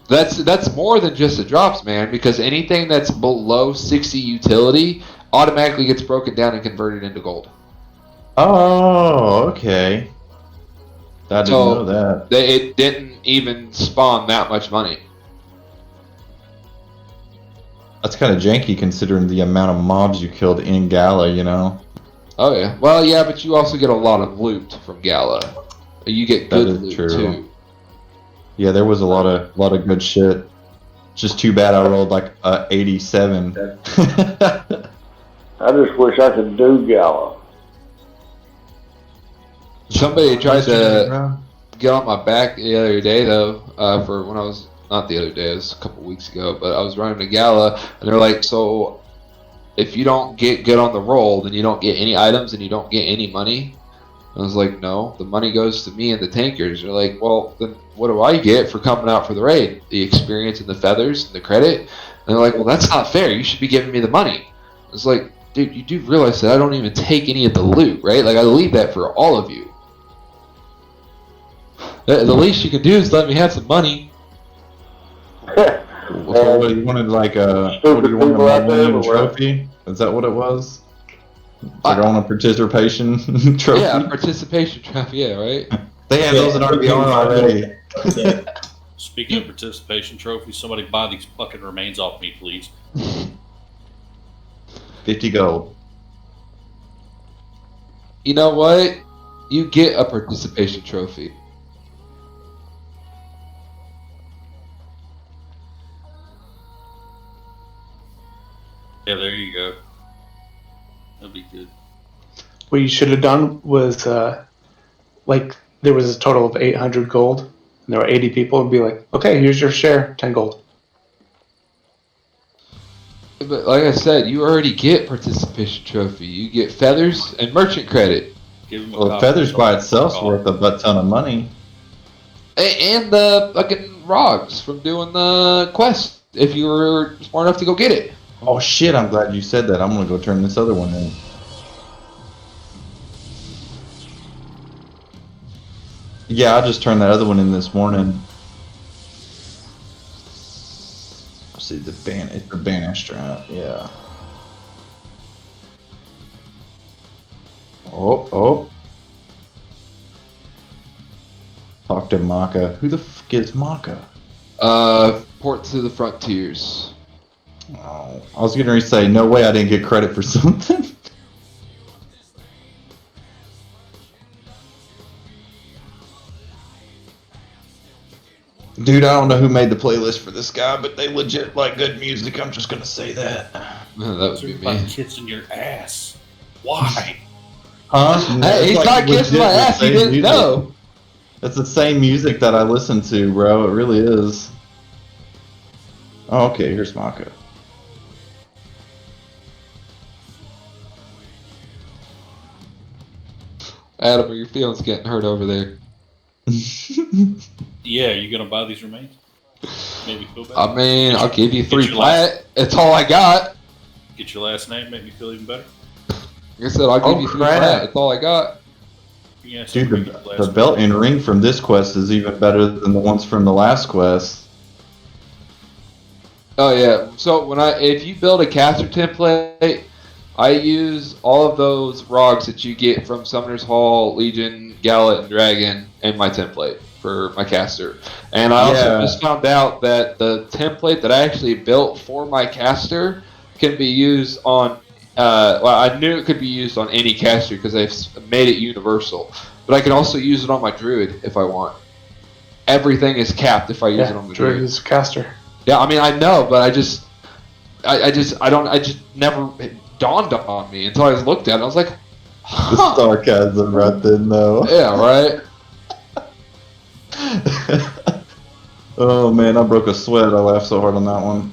That's more than just the drops, man, because anything that's below 60 utility automatically gets broken down and converted into gold. Oh, okay. I didn't know that. It didn't even spawn that much money. That's kind of janky considering the amount of mobs you killed in Gala, you know? Oh, yeah. Well, yeah, but you also get a lot of loot from Gala. You get good loot, too. Yeah, there was a lot of good shit. Just too bad I rolled like 87. I just wish I could do Gala. Somebody tried to get on my back the other day, though, for when I was, not the other day, it was a couple weeks ago, but I was running a Gala, and they're like, so if you don't get good on the roll, then you don't get any items and you don't get any money? I was like, no, the money goes to me and the tankers. They're like, well, then what do I get for coming out for the raid? The experience and the feathers and the credit? And they're like, well, that's not fair. You should be giving me the money. I was like, dude, you do realize that I don't even take any of the loot, right? Like, I leave that for all of you. The least you can do is let me have some money. So what, you wanted like a Millennium trophy? Is that what it was? Like I want a participation trophy? Yeah, participation trophy, yeah, right? They have those in RBR already. Speaking of participation trophies, somebody buy these fucking remains off me, please. 50 gold. You know what? You get a participation trophy. Yeah, there you go. That'd be good. What you should have done was, like, there was a total of 800 gold, and there were 80 people, and be like, okay, here's your share, 10 gold. But like I said, you already get participation trophy. You get feathers and merchant credit. Well, feathers by itself's worth a butt ton of money. And the fucking rogs from doing the quest, if you were smart enough to go get it. Oh shit, I'm glad you said that. I'm gonna go turn this other one in. Yeah, I just turned that other one in this morning. Let's see, the banished, right? Yeah. Oh. Talk to Maka. Who the fuck is Maka? Port to the Frontiers. Oh, I was gonna say, no way I didn't get credit for something. Dude, I don't know who made the playlist for this guy, but they legit like good music. I'm just gonna say that. That would be Everybody me. kissing your ass. Why? Huh? Hey, he's not kissing my ass. He didn't know. It's the same music that I listen to, bro. It really is. Oh, okay, here's Maka. Adam, are your feelings getting hurt over there? Yeah, you gonna buy these remains? Maybe feel better. I mean, I'll give you 3 your last- plat. That's all I got. Get your last name, make me feel even better. Like I said, I'll give you 3 crap. plat. That's all I got. Yeah, Dude, the belt and ring from this quest is even better than the ones from the last quest. Oh yeah. So if you build a caster template, I use all of those rogs that you get from Summoner's Hall, Legion, Gallet, and Dragon in my template for my caster. And I also just found out that the template that I actually built for my caster can be used on. Well, I knew it could be used on any caster because they've made it universal. But I can also use it on my druid if I want. Everything is capped if I use it on the druid. Druid is caster. Yeah, I mean I know, but I just never it dawned on me until I looked at it. I was like, The sarcasm right then, though. Yeah, right. Oh man, I broke a sweat. I laughed so hard on that one.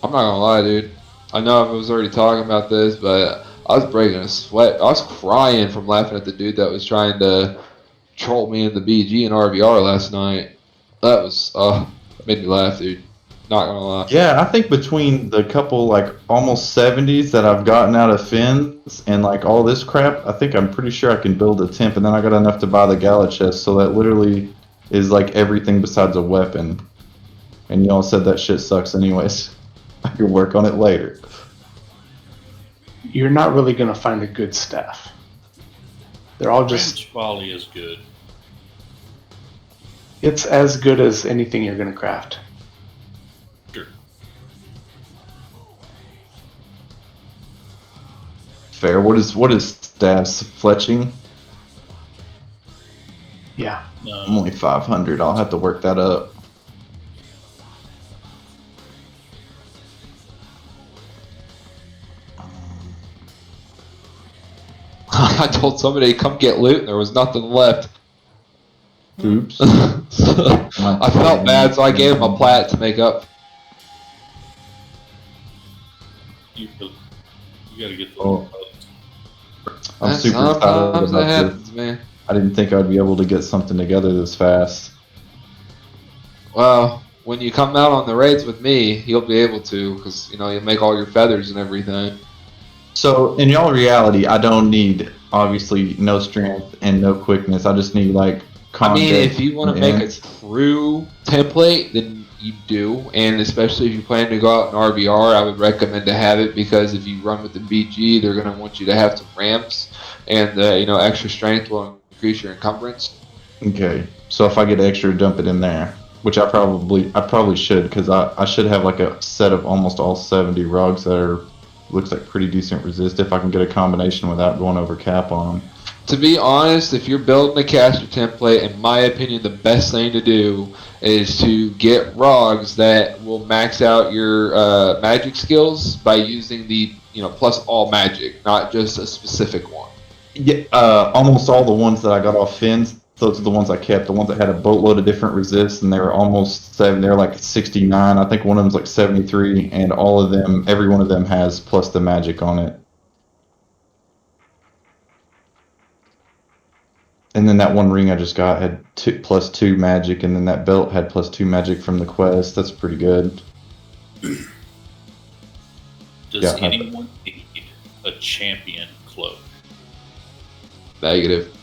I'm not gonna lie, dude. I know I was already talking about this, but I was breaking a sweat. I was crying from laughing at the dude that was trying to troll me in the BG and RVR last night. That was, that made me laugh, dude. Not gonna lie. Yeah, I think between the couple like almost 70s that I've gotten out of fins and like all this crap, I think I'm pretty sure I can build a temp, and then I got enough to buy the gala chest, so that literally is like everything besides a weapon. And y'all said that shit sucks anyways. I can work on it later. You're not really going to find a good staff. They're all just... French volley is good. It's as good as anything you're going to craft. Sure. Fair. What is stabs fletching? Yeah. I'm only 500. I'll have to work that up. I told somebody to come get loot and there was nothing left. Oops. I felt bad, so I gave him a plat to make up. You gotta get the. I'm super excited Sometimes about that happens, this. man. I didn't think I'd be able to get something together this fast. Well, when you come out on the raids with me, you'll be able to, because you make all your feathers and everything. So, in y'all reality, I don't need, obviously, no strength and no quickness. I just need, like, I mean, contact if you want to make a true template, then you do. And especially if you plan to go out in RBR, I would recommend to have it, because if you run with the BG, they're going to want you to have some ramps. And, extra strength will increase your encumbrance. Okay. So, if I get extra, dump it in there. Which I probably should, because I should have, like, a set of almost all 70 rugs that are... looks like pretty decent resist if I can get a combination without going over cap on them. To be honest, if you're building a caster template, in my opinion, the best thing to do is to get rogs that will max out your magic skills by using the plus all magic, not just a specific one. Yeah, almost all the ones that I got off fins, those are the ones I kept. The ones that had a boatload of different resists, and they were almost 7. They're like 69. I think one of them's like 73, and all of them, every one of them has plus the magic on it. And then that one ring I just got had +2 magic, and then that belt had +2 magic from the quest. That's pretty good. Does anyone need a champion cloak? Negative.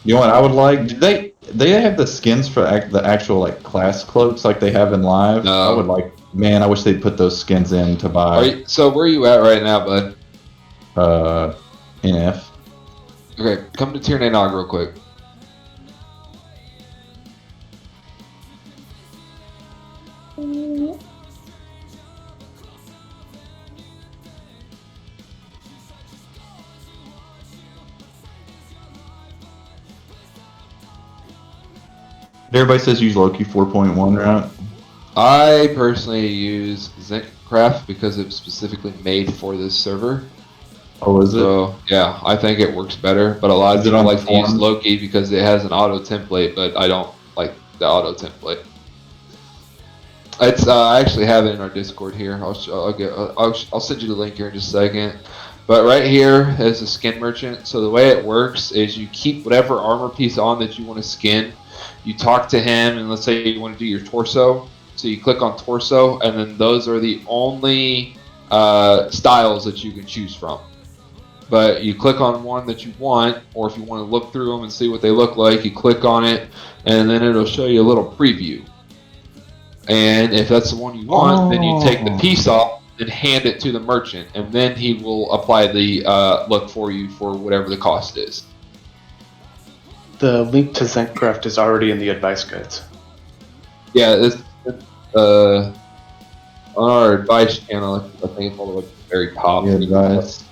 You know what I would like? Do they have the skins for the actual like class cloaks like they have in live? No. I would like. Man, I wish they'd put those skins in to buy. So where are you at right now, bud? NF. Okay, come to Tier 9 Nog real quick. Everybody says use Loki 4.1, right? I personally use Zincraft because it's specifically made for this server. Oh, is it? So yeah, I think it works better. But a lot of Is it people on like to use forums? Loki because it has an auto template, but I don't like the auto template. It's I actually have it in our Discord here. I'll send you the link here in just a second. But right here is the skin merchant. So the way it works is you keep whatever armor piece on that you want to skin. You talk to him, and let's say you want to do your torso. So you click on torso, and then those are the only styles that you can choose from. But you click on one that you want, or if you want to look through them and see what they look like, you click on it, and then it'll show you a little preview. And if that's the one you want, then you take the piece off and hand it to the merchant, and then he will apply the look for you for whatever the cost is. The link to Zincraft is already in the advice guides. Yeah, it's on our advice channel. I think it's all the way at the very top. Yeah, advice.